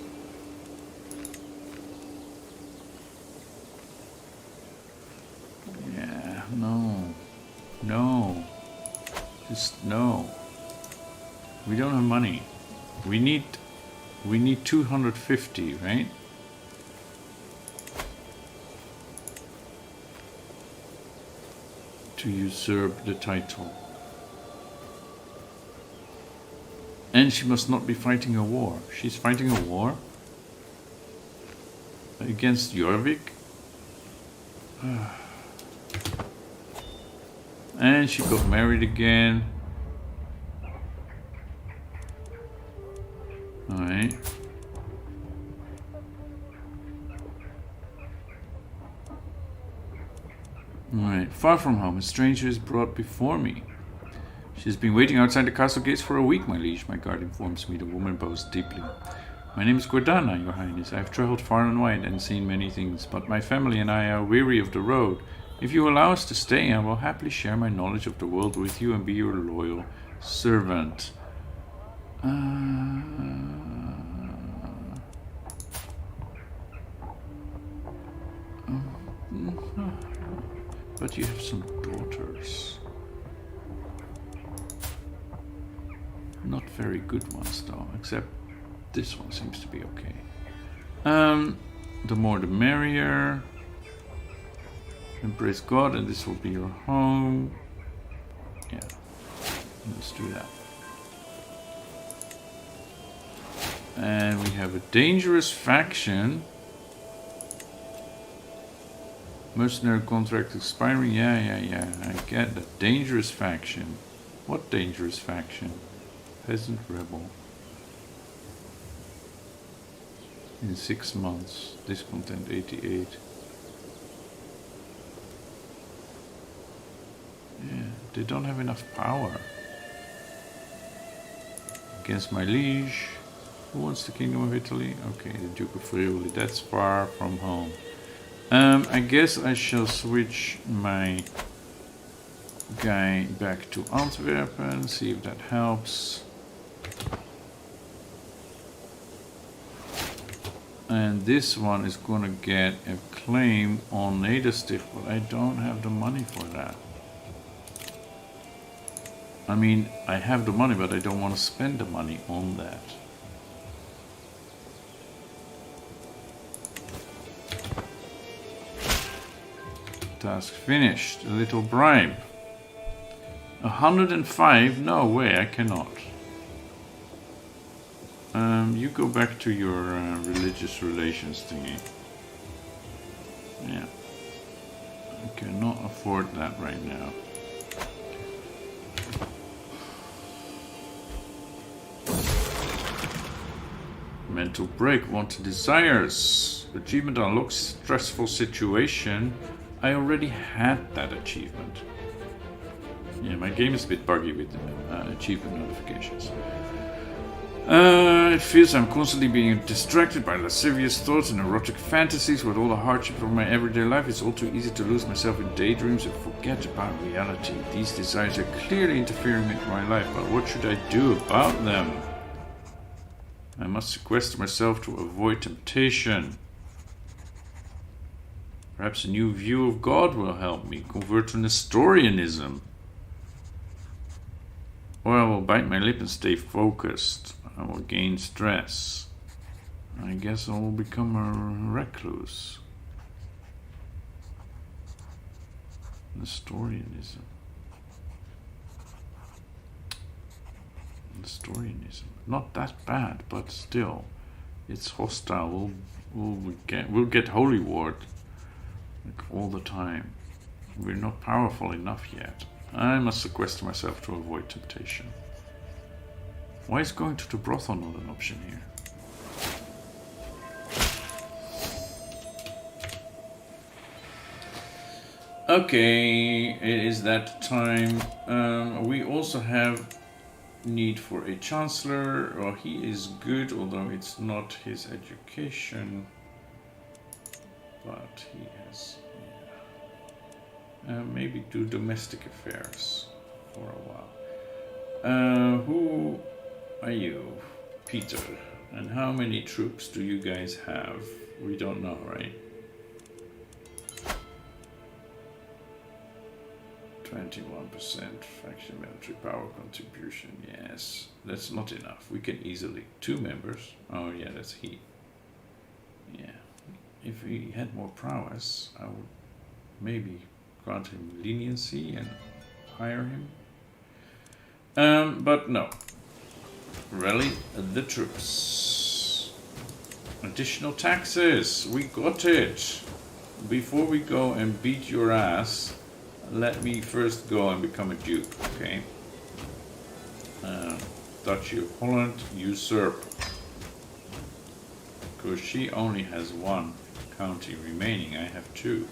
Yeah, no, just no. We don't have money. We need 250, right? To usurp the title. And she must not be fighting a war. She's fighting a war against Jorvik. And she got married again. Alright. Alright. Far from home, a stranger is brought before me. She has been waiting outside the castle gates for a week, my liege. My guard informs me. The woman bows deeply. My name is Gordana, your highness. I have traveled far and wide and seen many things, but my family and I are weary of the road. If you allow us to stay, I will happily share my knowledge of the world with you and be your loyal servant. But you have some daughters. Not very good ones though, except this one seems to be okay. The more the merrier. Embrace God, and this will be your home. Yeah, let's do that. And we have a dangerous faction. Mercenary contract expiring. Yeah. I get that. Dangerous faction. What dangerous faction? Peasant rebel. In 6 months. Discontent 88. Yeah, they don't have enough power. Against my liege. Who wants the Kingdom of Italy? Okay, the Duke of Friuli. That's far from home. I guess I shall switch my guy back to Antwerpen, see if that helps. And this one is gonna get a claim on Nedersticht, but I don't have the money for that. I mean, I have the money, but I don't want to spend the money on that. Task finished. A little bribe. 105? No way, I cannot. You go back to your religious relations thingy. Yeah. I cannot afford that right now. Mental break. Want desires. Achievement unlocks stressful situation. I already had that achievement. Yeah, my game is a bit buggy with achievement notifications. It feels I'm constantly being distracted by lascivious thoughts and erotic fantasies. With all the hardships of my everyday life, it's all too easy to lose myself in daydreams and forget about reality. These desires are clearly interfering with my life, but what should I do about them? I must sequester myself to avoid temptation. Perhaps a new view of God will help me convert to Nestorianism. Or I will bite my lip and stay focused. I will gain stress. I guess I will become a recluse. Nestorianism. Nestorianism. Not that bad, but still, it's hostile. We'll get holy ward like all the time. We're not powerful enough yet. I must sequester myself to avoid temptation. Why is going to the brothel not an option here? Okay, it is that time. We also have need for a chancellor. Well, he is good, although it's not his education. But he has, yeah. Maybe do domestic affairs for a while. Who are you? Peter. And how many troops do you guys have? We don't know, right? 21% faction military power contribution. Yes, that's not enough. We can easily 2 members. Oh yeah, that's he. Yeah, if he had more prowess, I would maybe grant him leniency and hire him. But no. Rally the troops. Additional taxes. We got it. Before we go and beat your ass, let me first go and become a duke, okay? Duchy of Holland, usurp. Because she only has one county remaining, I have two.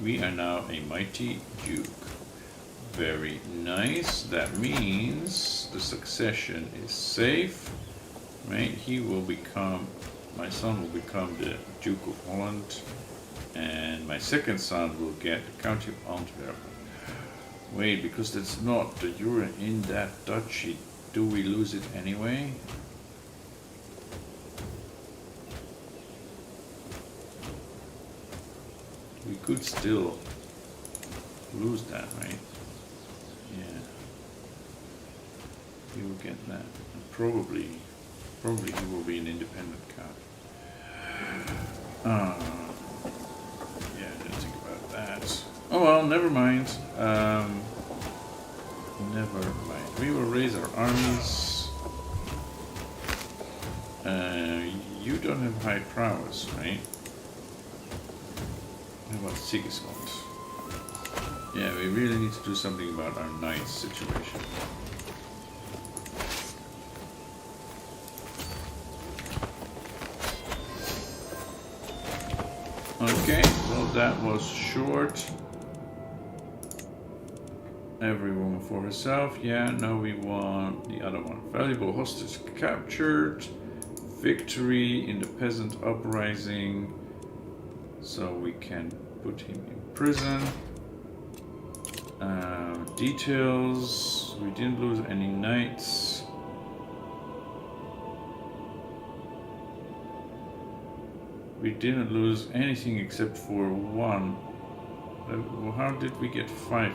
We are now a mighty duke. Very nice. That means the succession is safe, right? He will become, my son will become the Duke of Holland, and my second son will get the County of Antwerp. Wait, because that's not the euro in that duchy. Do we lose it anyway? We could still lose that, right? Yeah. He will get that. And probably he will be an independent count. Yeah, I didn't think about that. Oh well, never mind. Never mind. We will raise our armies. You don't have high prowess, right? How about Sigismund? Yeah, we really need to do something about our knights situation. Okay, well that was short. Every woman for herself. Yeah, no, we want the other one. Valuable hostage captured. Victory in the peasant uprising. So we can put him in prison. Details. We didn't lose any knights. We didn't lose anything except for one. How did we get 5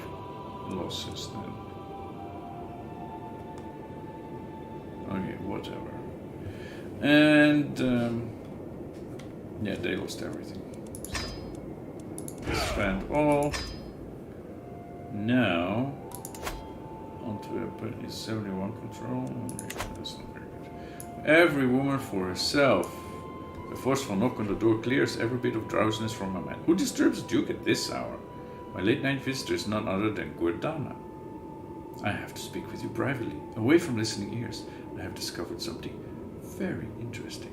losses then? Okay, whatever. And yeah, they lost everything. So, spend all. Now, Antwerp is 71 control. That's not very good. Every woman for herself. A forceful knock on the door clears every bit of drowsiness from my mind. Who disturbs the Duke at this hour? My late-night visitor is none other than Gordana. I have to speak with you privately, away from listening ears. I have discovered something very interesting.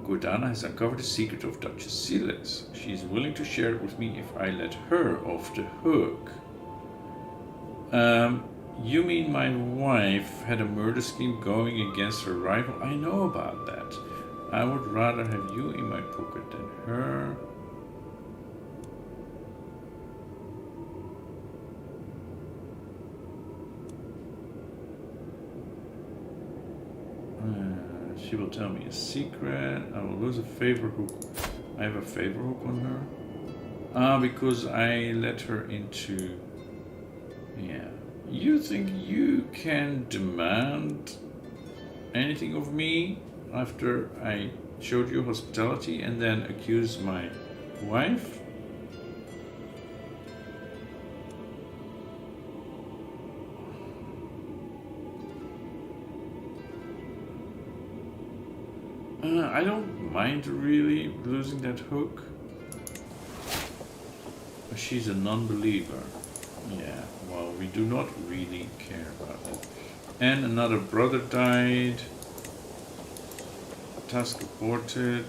Gordana has uncovered the secret of Duchess Silas. She is willing to share it with me if I let her off the hook. You mean my wife had a murder scheme going against her rival? I know about that. I would rather have you in my pocket than her. She will tell me a secret. I will lose a favor hook. I have a favor hook on her. Because I let her into... Yeah. You think you can demand anything of me after I showed you hospitality and then accuse my wife? I don't mind really losing that hook. She's a non-believer. Yeah, well, we do not really care about it. And another brother died. Task aborted.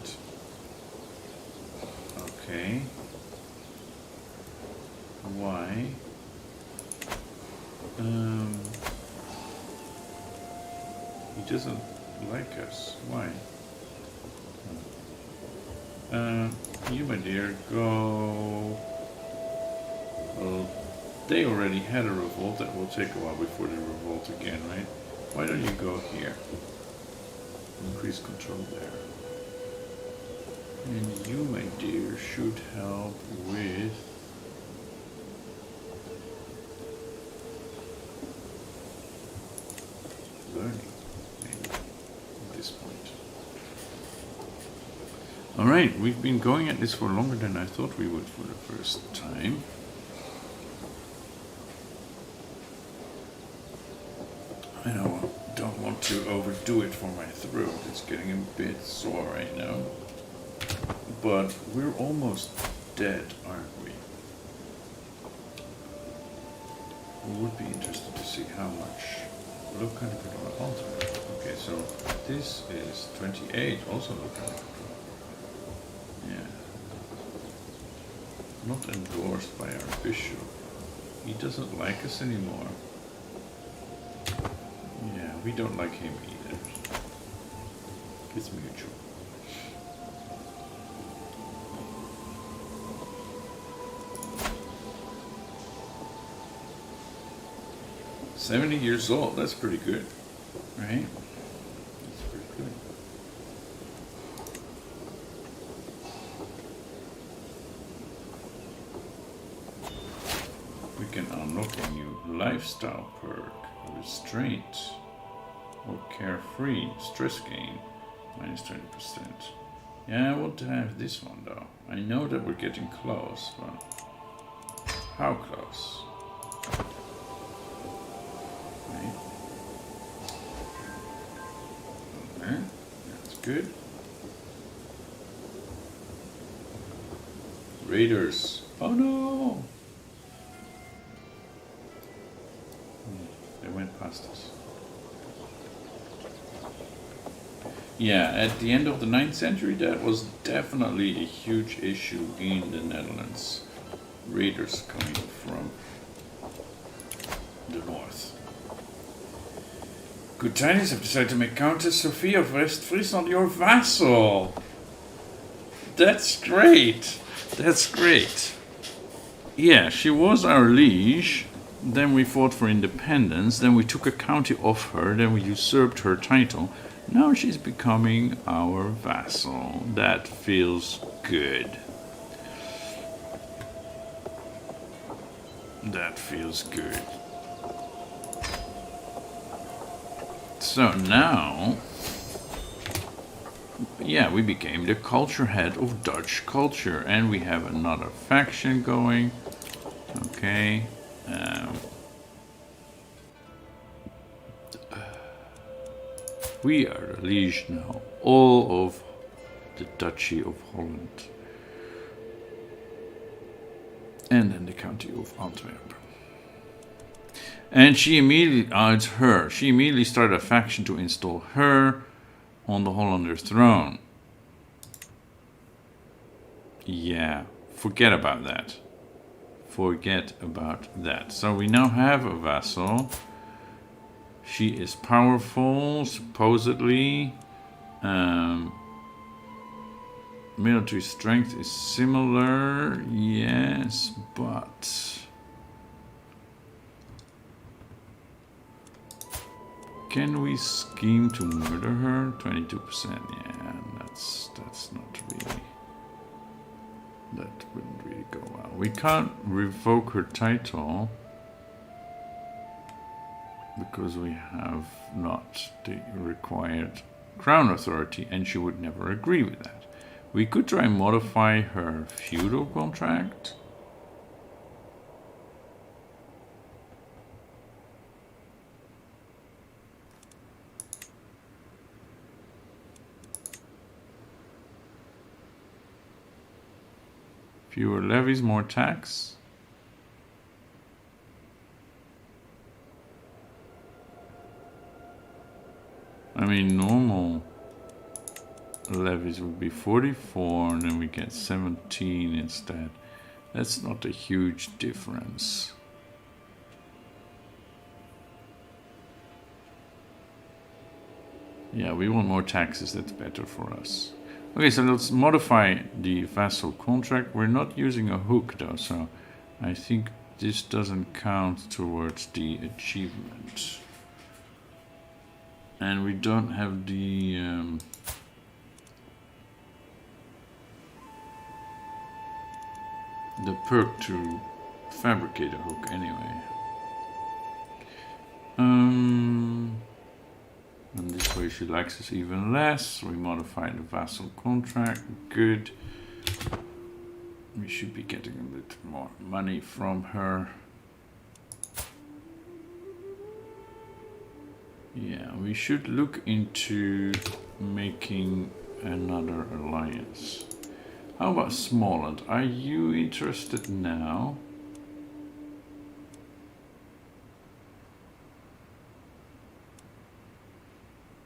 Okay. Why? He doesn't like us. Why? You, my dear, go. Well, they already had a revolt. That will take a while before they revolt again, right? Why don't you go here? Increase control there. And you, my dear, should help with learning, maybe, at this point. Alright, we've been going at this for longer than I thought we would for the first time. I don't want to overdo it for my throat. It's getting a bit sore right now. But we're almost dead, aren't we? We would be interested to see how much. Look kind of good on the altar. Okay, so this is 28, also look kind of good. Yeah. Not endorsed by our bishop. He doesn't like us anymore. Yeah, we don't like him either. It's mutual. "70 years old, that's pretty good, right? That's pretty good. We can unlock a new lifestyle perk, restraint, or carefree, stress gain, minus 20%. Yeah, I want to have this one though. I know that we're getting close, but how close? Right. Okay, that's good. Raiders. Oh no! They went past us. Yeah, at the end of the 9th century, that was definitely a huge issue in the Netherlands. Raiders coming from the north. Good tidings, have decided to make Countess Sophie of West Friesland your vassal. That's great. That's great. Yeah, she was our liege. Then we fought for independence. Then we took a county off her. Then we usurped her title. Now she's becoming our vassal. That feels good. That feels good. So now, yeah, we became the culture head of Dutch culture, and we have another faction going. Okay. We are the liege now, all of the Duchy of Holland. And then the county of Antwerp. And she immediately, it's her. She immediately started a faction to install her on the Hollander throne. Yeah, forget about that. Forget about that. So we now have a vassal. She is powerful, supposedly. Military strength is similar, yes, but can we scheme to murder her? 22%, yeah, that's not really, that wouldn't really go well. We can't revoke her title because we have not the required crown authority, and she would never agree with that. We could try and modify her feudal contract. Fewer levies, more tax. I mean, normal levies would be 44, and then we get 17 instead. That's not a huge difference. Yeah, we want more taxes, that's better for us. Okay, so let's modify the vassal contract. We're not using a hook though, so I think this doesn't count towards the achievement. And we don't have the perk to fabricate a hook anyway. And this way she likes us even less. We modify the vassal contract. Good. We should be getting a bit more money from her. Yeah, we should look into making another alliance. How about Smoland? Are you interested now?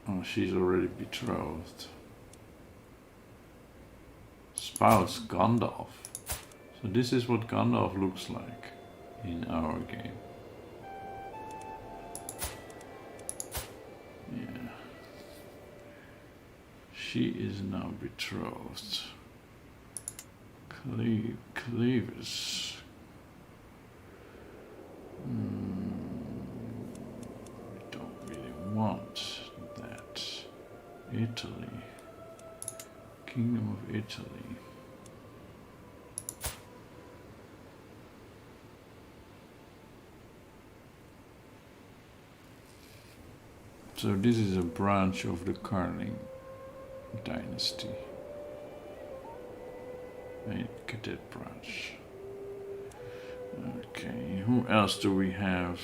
Oh, she's already betrothed. Spouse Gandalf. So this is what Gandalf looks like in our game. Yeah. She is now betrothed. Clevis. We don't really want that. Italy. Kingdom of Italy. So this is a branch of the Carling dynasty. Cadet branch. Okay, who else do we have?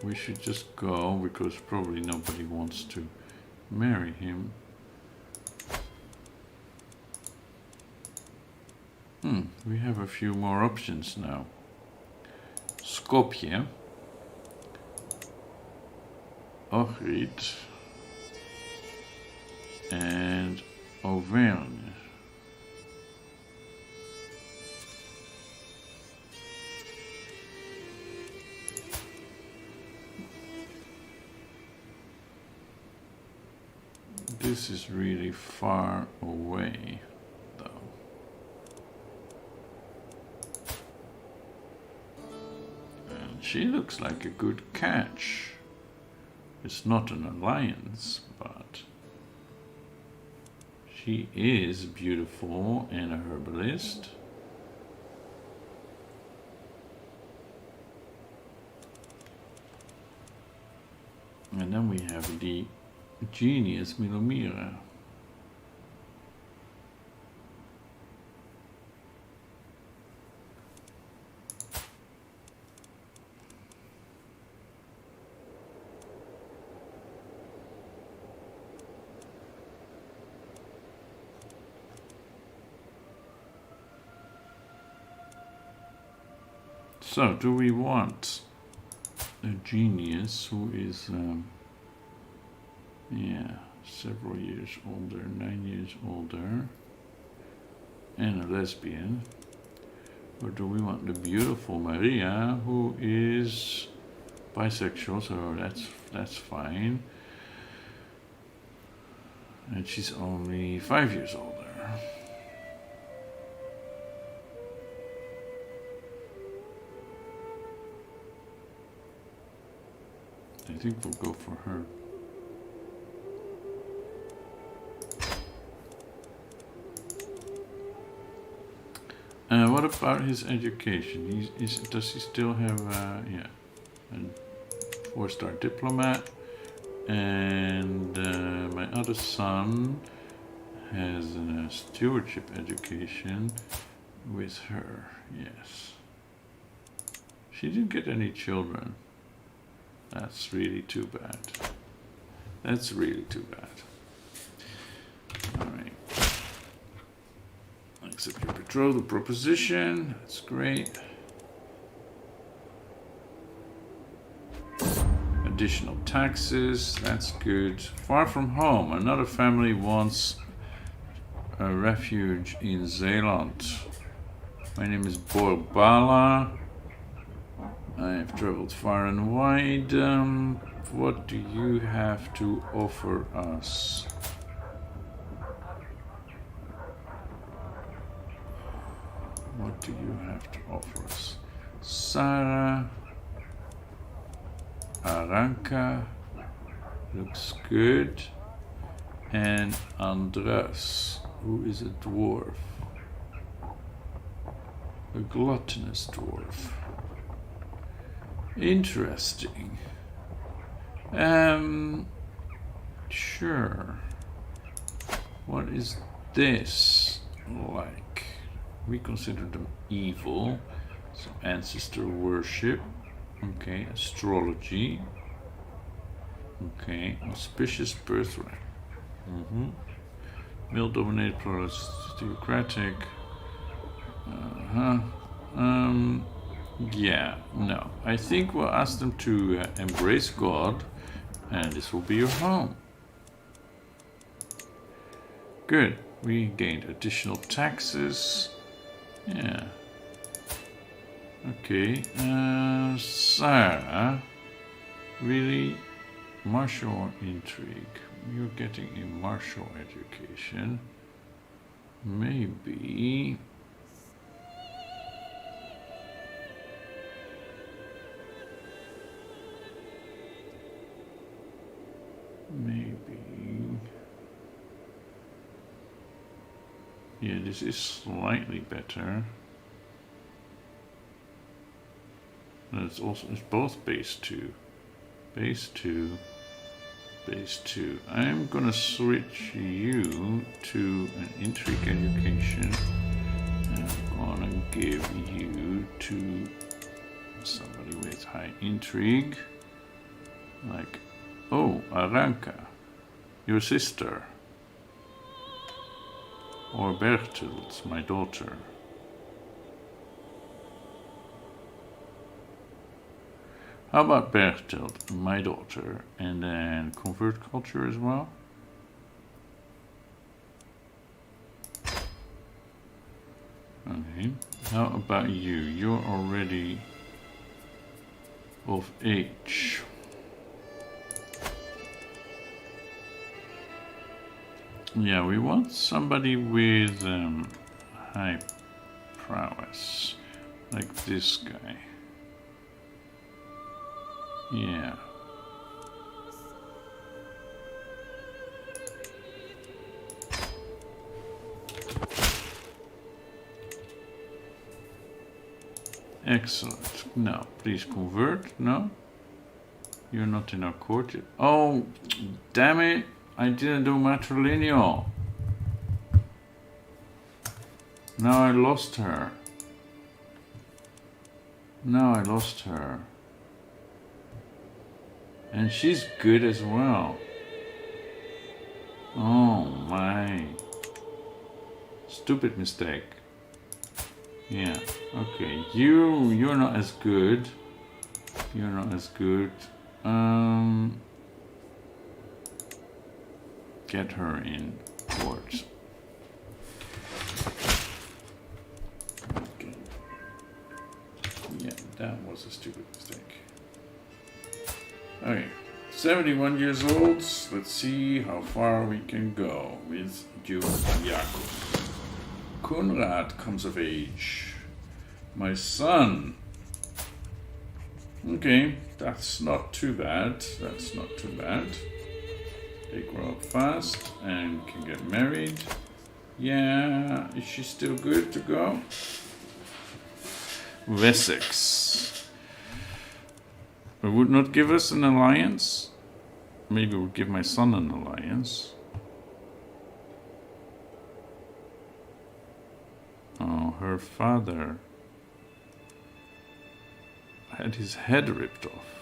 We should just go because probably nobody wants to marry him. We have a few more options now. Skopje. Ohrid. And Auvergne. This is really far away, though. And she looks like a good catch. It's not an alliance, but she is beautiful and a herbalist. And then we have the genius Milomira. So, do we want a genius who is, several years older, 9 years older, and a lesbian? Or do we want the beautiful Maria who is bisexual, so that's fine. And she's only 5 years older. I think we'll go for her. What about his education? Does he still have, a 4-star diplomat? And my other son has a stewardship education with her, yes. She didn't get any children. That's really too bad. That's really too bad. Alright. Accept your betrothal proposition. That's great. Additional taxes. That's good. Far from home. Another family wants a refuge in Zeeland. My name is Borbala. I have traveled far and wide. What do you have to offer us? What do you have to offer us? Sarah Aranka looks good. And Andras, who is a dwarf. A gluttonous dwarf. Interesting. Sure. What is this like? We consider them evil. So ancestor worship. Okay, astrology. Okay, auspicious birthright. Male-dominated products, theocratic. Yeah, no. I think we'll ask them to embrace God, and this will be your home. Good. We gained additional taxes. Yeah. Okay. Sarah. Really? Martial intrigue. You're getting a martial education. Maybe. Yeah, this is slightly better. No, it's both base 2. Base 2. Base 2. I'm gonna switch you to an intrigue education. And I'm gonna give you to somebody with high intrigue. Like, oh, Aranka, your sister. Or Berthold, my daughter. How about Berthold, my daughter, and then convert culture as well? Okay. How about you? You're already of age. Yeah, we want somebody with high prowess, like this guy. Yeah. Excellent. Now, please convert. No? You're not in our court yet. Oh, damn it. I didn't do matrilineal. Now I lost her. Now I lost her. And she's good as well. Oh my. Stupid mistake. Yeah, okay. You're not as good. You're not as good. Get her in court. Okay. Yeah, that was a stupid mistake. Okay, 71 years old. Let's see how far we can go with Duke Jakob. Konrad comes of age. My son. Okay, that's not too bad. That's not too bad. They grow up fast and can get married. Yeah, is she still good to go? Wessex. It would not give us an alliance. Maybe it would give my son an alliance. Oh, her father had his head ripped off.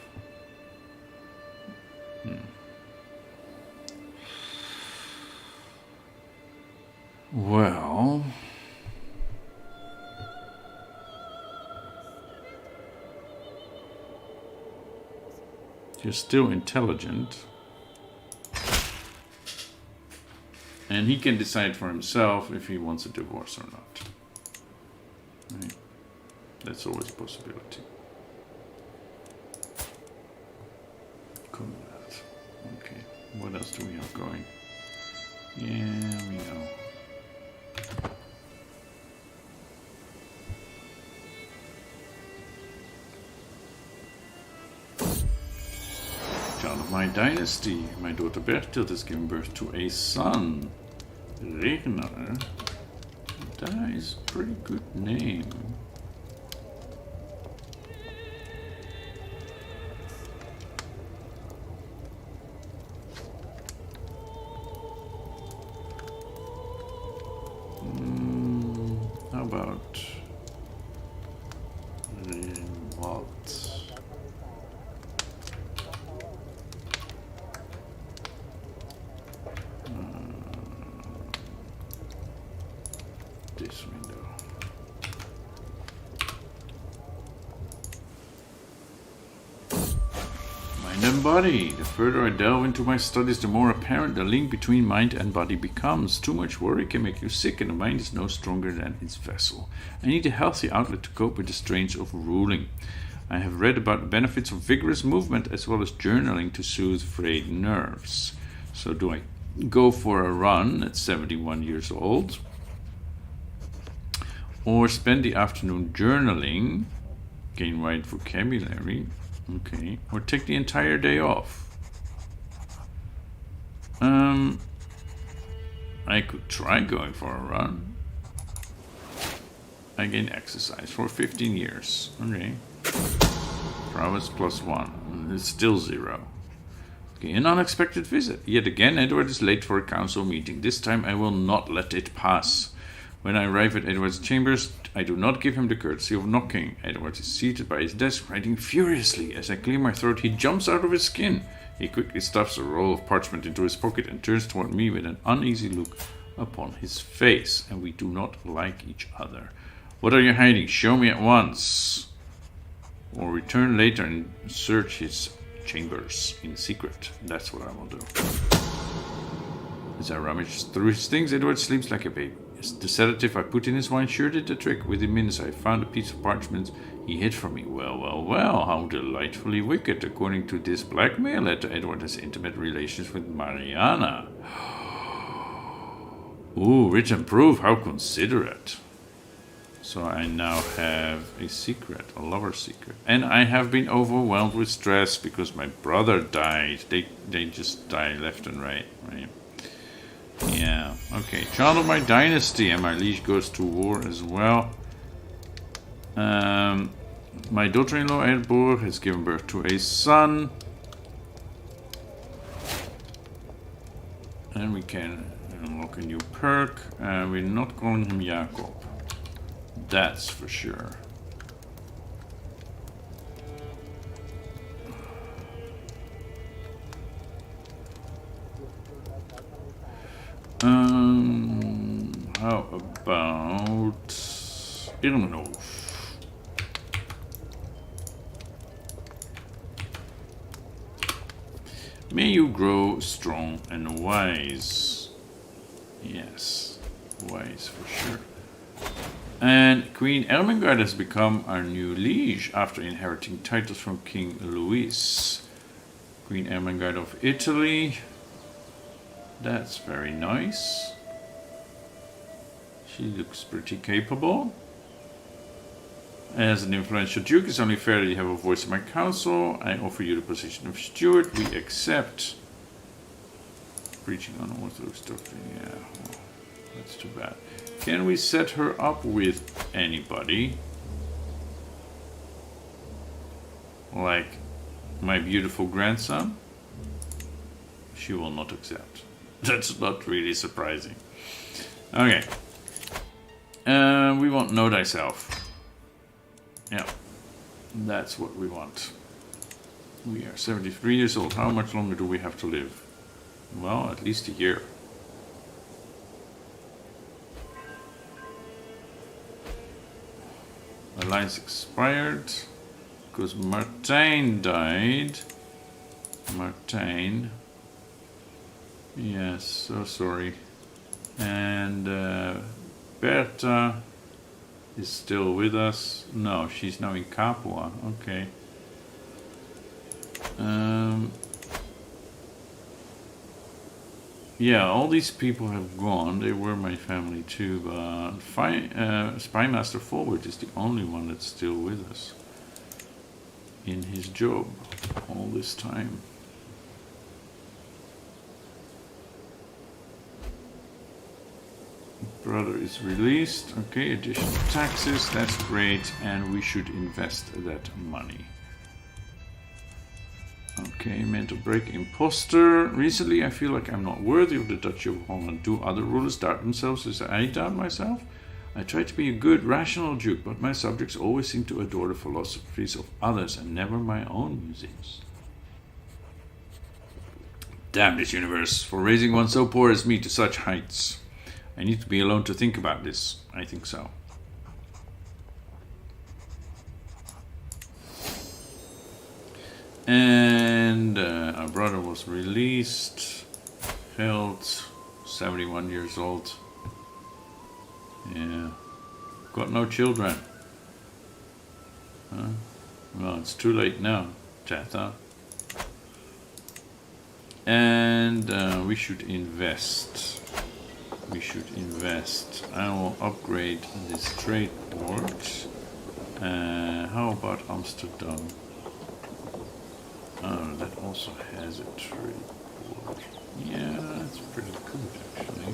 Well, you're still intelligent, and he can decide for himself if he wants a divorce or not. Right? That's always a possibility. Conrad. Okay, what else do we have going? Yeah, we know. Child of my dynasty, my daughter Berthild has given birth to a son, Regner. That is a pretty good name. How about what? and body. The further I delve into my studies, the more apparent the link between mind and body becomes. Too much worry can make you sick, and the mind is no stronger than its vessel. I need a healthy outlet to cope with the strains of ruling. I have read about the benefits of vigorous movement as well as journaling to soothe frayed nerves. So do I go for a run at 71 years old? Or spend the afternoon journaling, gain wide vocabulary, okay, or take the entire day off? I could try going for a run. I gain exercise for 15 years, okay. Prowess +1, it's still 0. Okay, an unexpected visit. Yet again, Edward is late for a council meeting. This time I will not let it pass. When I arrive at Edward's chambers, I do not give him the courtesy of knocking. Edward is seated by his desk, writing furiously. As I clear my throat, he jumps out of his skin. He quickly stuffs a roll of parchment into his pocket and turns toward me with an uneasy look upon his face. And we do not like each other. What are you hiding? Show me at once. Or return later and search his chambers in secret. That's what I will do. As I rummage through his things, Edward sleeps like a baby. The sedative I put in his wine sure did the trick. Within minutes I found a piece of parchment he hid from me. Well, well, well, how delightfully wicked. According to this blackmail letter, Edward has intimate relations with Mariana. Ooh, written proof, how considerate. So I now have a secret, a lover's secret. And I have been overwhelmed with stress because my brother died. They just die left and right? Yeah, okay. Child of my dynasty, and my liege goes to war as well. My daughter-in-law Edborg has given birth to a son. And we can unlock a new perk. We're not calling him Jacob. That's for sure. How about Irmanov? May you grow strong and wise. Yes, wise for sure. And Queen Ermengarde has become our new liege after inheriting titles from King Louis. Queen Ermengarde of Italy. That's very nice. She looks pretty capable. As an influential duke, it's only fair that you have a voice in my council. I offer you the position of steward. We accept. Preaching unorthodox doctrine, yeah. Well, that's too bad. Can we set her up with anybody? Like my beautiful grandson? She will not accept. That's not really surprising. Okay. We want know thyself. Yeah. That's what we want. We are 73 years old. How much longer do we have to live? Well, at least a year. Alliance expired because Martijn died. Martijn. Yes, so sorry. And Bertha is still with us. No, she's now in Capua. Okay. Yeah, all these people have gone. They were my family too, but Spymaster Forward is the only one that's still with us in his job all this time. Brother is released. Okay, additional taxes, that's great, and we should invest that money. Okay, mental break, imposter. Recently I feel like I'm not worthy of the Duchy of Holland. Do other rulers doubt themselves as I doubt myself? I try to be a good, rational duke, but my subjects always seem to adore the philosophies of others and never my own musings. Damn this universe, for raising one so poor as me to such heights. I need to be alone to think about this. I think so. And my brother was released, held, 71 years old. Yeah, got no children. Huh? Well, it's too late now, Jatha. And we should invest. I will upgrade this trade port. How about Amsterdam? Oh, that also has a trade port. Yeah, that's pretty good actually.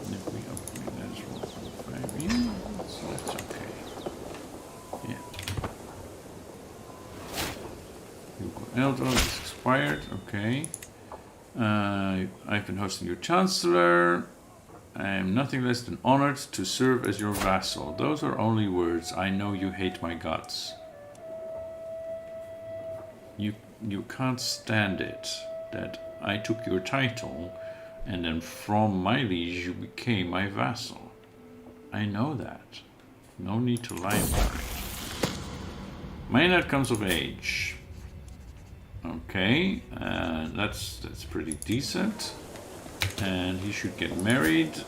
And if we upgrade that as 1.5, yeah, so that's okay. Yeah. Hugo Eldo is expired, okay. I've been hosting your Chancellor. I am nothing less than honored to serve as your vassal. Those are only words. I know you hate my guts. You can't stand it that I took your title and then from my liege you became my vassal. I know that. No need to lie about it. Maynard comes of age. Okay, that's pretty decent. And he should get married.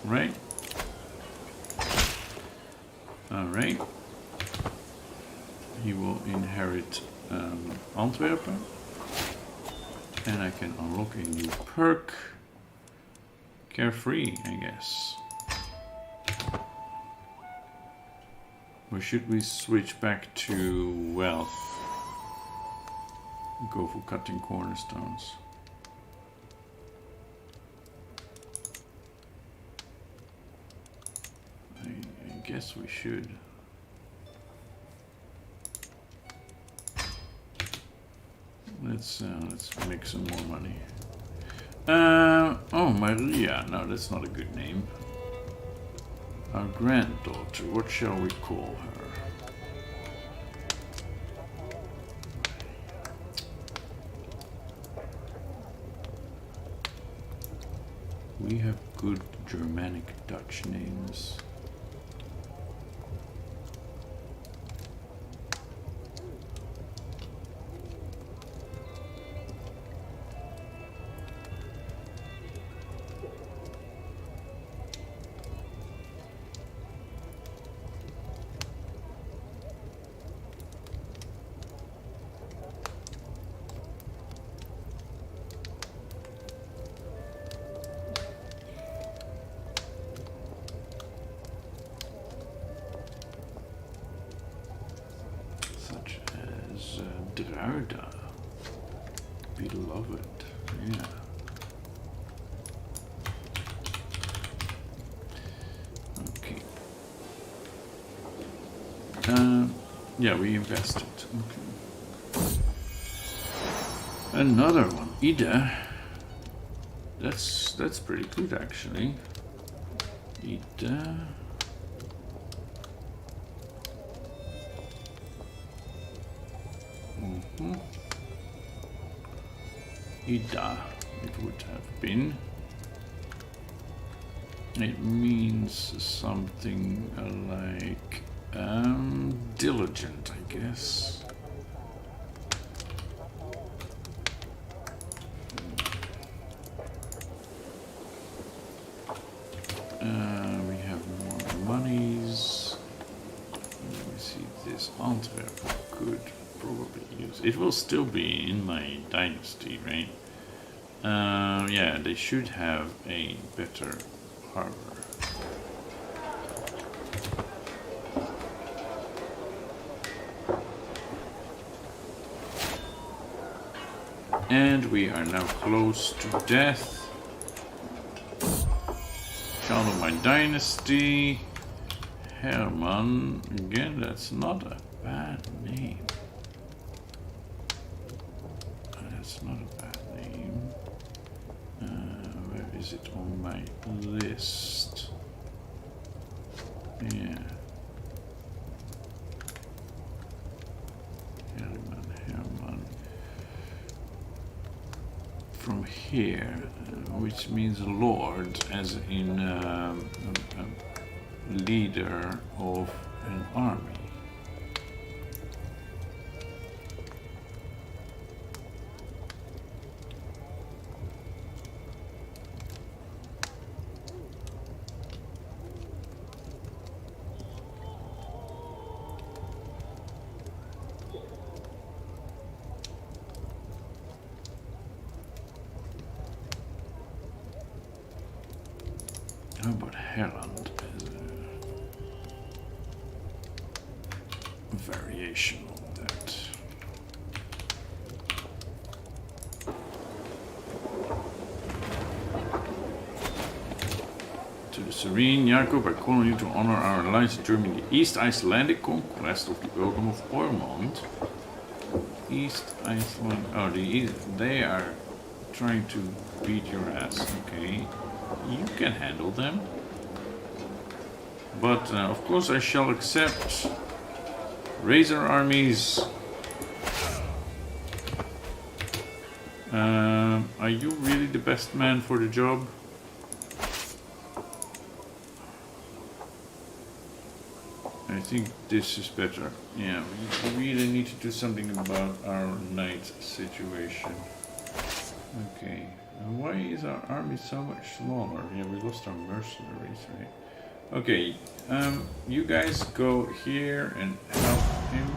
Right? Alright. He will inherit Antwerpen. And I can unlock a new perk. Carefree, I guess. Or should we switch back to wealth? Go for cutting cornerstones. I guess we should. Let's make some more money. Oh, Maria. No, that's not a good name. Our granddaughter. What shall we call her? We have good Germanic Dutch names. Druida. Beloved. Yeah. Okay. Yeah, we invested. Okay. Another one. Ida. That's pretty good actually. Ida. Ida, it would have been. It means something like diligent, I guess. We have more monies. Let me see this. Antwerp could probably use. It will still be in my dynasty, right? Yeah, they should have a better harbor. And we are now close to death. Child of my dynasty. Herman. Again, that's not a bad name. That's not a bad name. Where is it on my list? Yeah. Herman. From here, which means lord, as in a leader of an army. Herland as a variation on that. To the Serene, Jacob, I call on you to honor our alliance during the East Icelandic conquest of the Earldom of Ormond. East Iceland. Oh, they are trying to beat your ass. Okay, you can handle them. But of course, I shall accept razor armies. Are you really the best man for the job? I think this is better. Yeah, we really need to do something about our knight situation. Okay, why is our army so much smaller? Yeah, we lost our mercenaries, right? Okay, you guys go here and help him.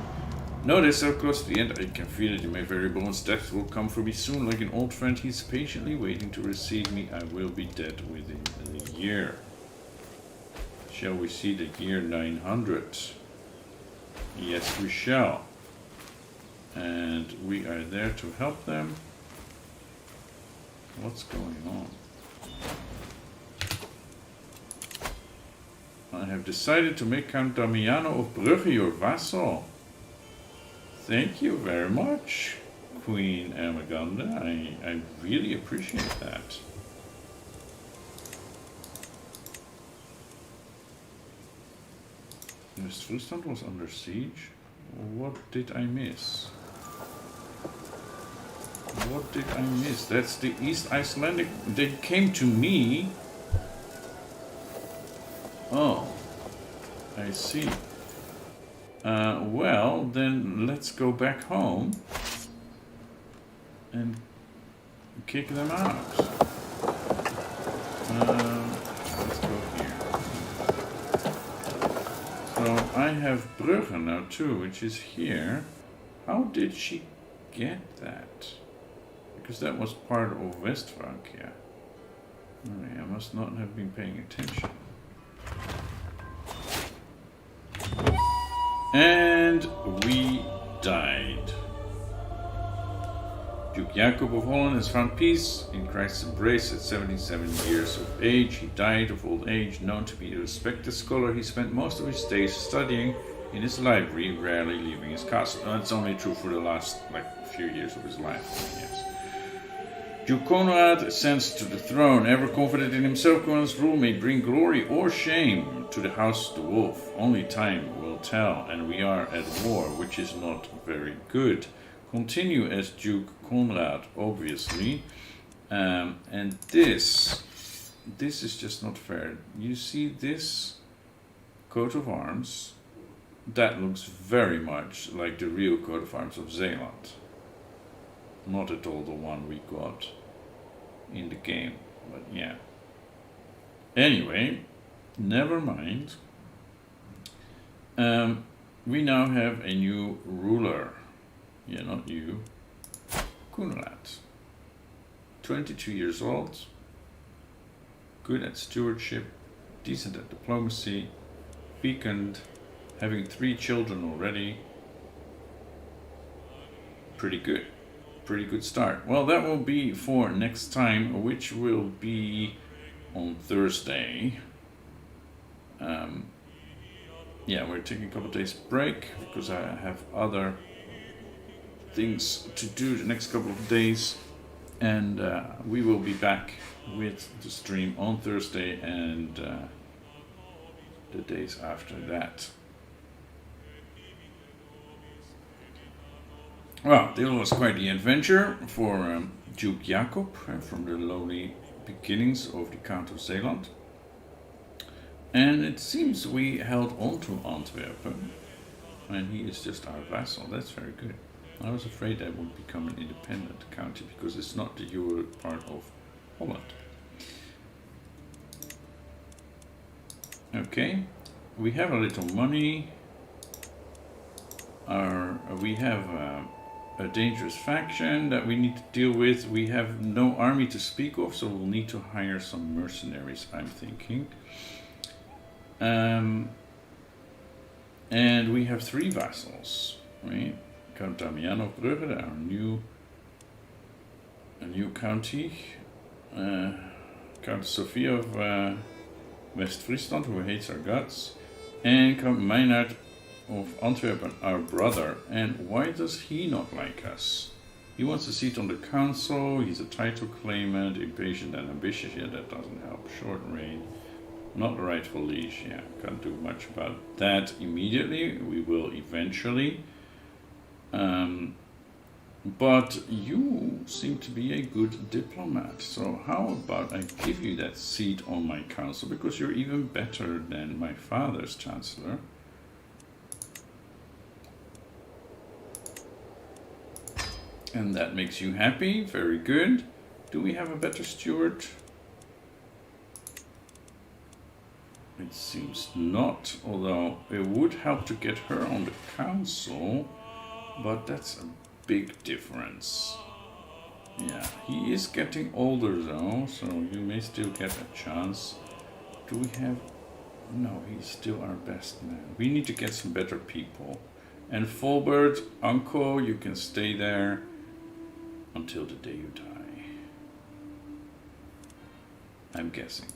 Notice how close to the end. I can feel it in my very bones. Death will come for me soon. Like an old friend, he's patiently waiting to receive me. I will be dead within a year. Shall we see the year 900? Yes, we shall. And we are there to help them. What's going on? I have decided to make Count Damiano of Brugge your vassal. Thank you very much, Queen Ermeganda. I really appreciate that. West-Friesland was under siege? What did I miss? What did I miss? That's the East Icelandic. They came to me. Oh, I see. Well, then let's go back home and kick them out. Let's go here. So I have Brugge now too, which is here. How did she get that? Because that was part of Westfrancia. I must not have been paying attention. And we died. Duke Jacob of Holland has found peace in Christ's embrace at 77 years of age. He died of old age, known to be a respected scholar. He spent most of his days studying in his library, rarely leaving his castle. That's only true for the last few years of his life. Yes. Duke Conrad ascends to the throne, ever confident in himself. Conrad's rule may bring glory or shame to the House of the Wolf. Only time will tell, and we are at war, which is not very good. Continue as Duke Conrad, obviously, and this is just not fair. You see this coat of arms? That looks very much like the real coat of arms of Zeeland. Not at all the one we got in the game, but yeah. Anyway, never mind. We now have a new ruler. Yeah, not you. Conrad. 22 years old. Good at stewardship. Decent at diplomacy. Fecund. Having 3 children already. Pretty good. Pretty good start. Well, that will be for next time, which will be on Thursday. Yeah, we're taking a couple of days break because I have other things to do the next couple of days, and we will be back with the stream on Thursday and the days after that. Well, this was quite the adventure for Duke Jacob from the lowly beginnings of the Count of Zeeland. And it seems we held on to Antwerp, and he is just our vassal. That's very good. I was afraid that would become an independent county because it's not the Euro part of Holland. Okay, we have a little money. We have a dangerous faction that we need to deal with. We have no army to speak of, so we'll need to hire some mercenaries, I'm thinking. And we have 3 vassals, right? Count Damian of Brugge, our new county. Count Sophia of West Friesland, who hates our guts. And Count Meinhard of Antwerpen, our brother. And why does he not like us? He wants a seat on the council, he's a title claimant, impatient and ambitious. Yeah, that doesn't help. Short reign. Not the rightful liege, yeah, can't do much about that immediately. We will eventually. But you seem to be a good diplomat. So how about I give you that seat on my council, because you're even better than my father's chancellor. And that makes you happy. Very good. Do we have a better steward? It seems not, although it would help to get her on the council, but that's a big difference. Yeah, he is getting older though, so you may still get a chance. Do we have... No, he's still our best man. We need to get some better people. And Fulbert, Uncle, you can stay there until the day you die. I'm guessing.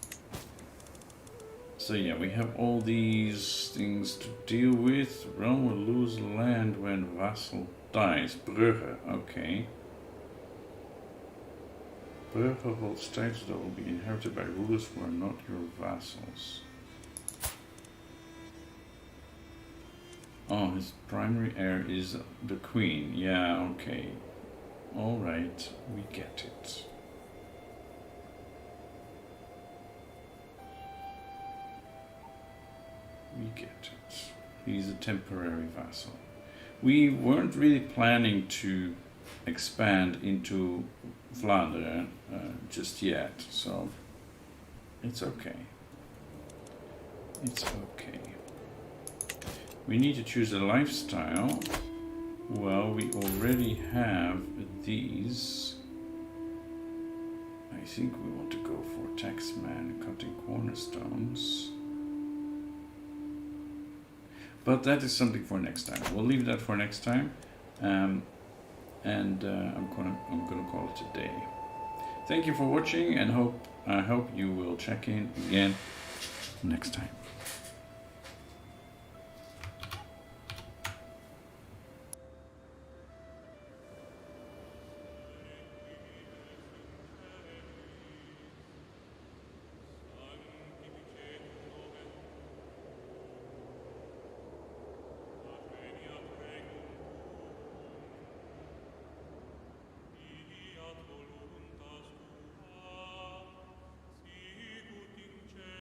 So yeah, we have all these things to deal with. Realm will lose land when vassal dies. Brugge, okay. Brugge holds titles that will be inherited by rulers who are not your vassals. Oh, his primary heir is the queen. Yeah, okay. Alright, we get it. We get it. He's a temporary vassal. We weren't really planning to expand into Vlaanderen just yet, so it's okay. It's okay. We need to choose a lifestyle. Well, we already have these. I think we want to go for taxman cutting cornerstones. But that is something for next time. We'll leave that for next time. I'm gonna call it a day. Thank you for watching, and I hope you will check in again next time.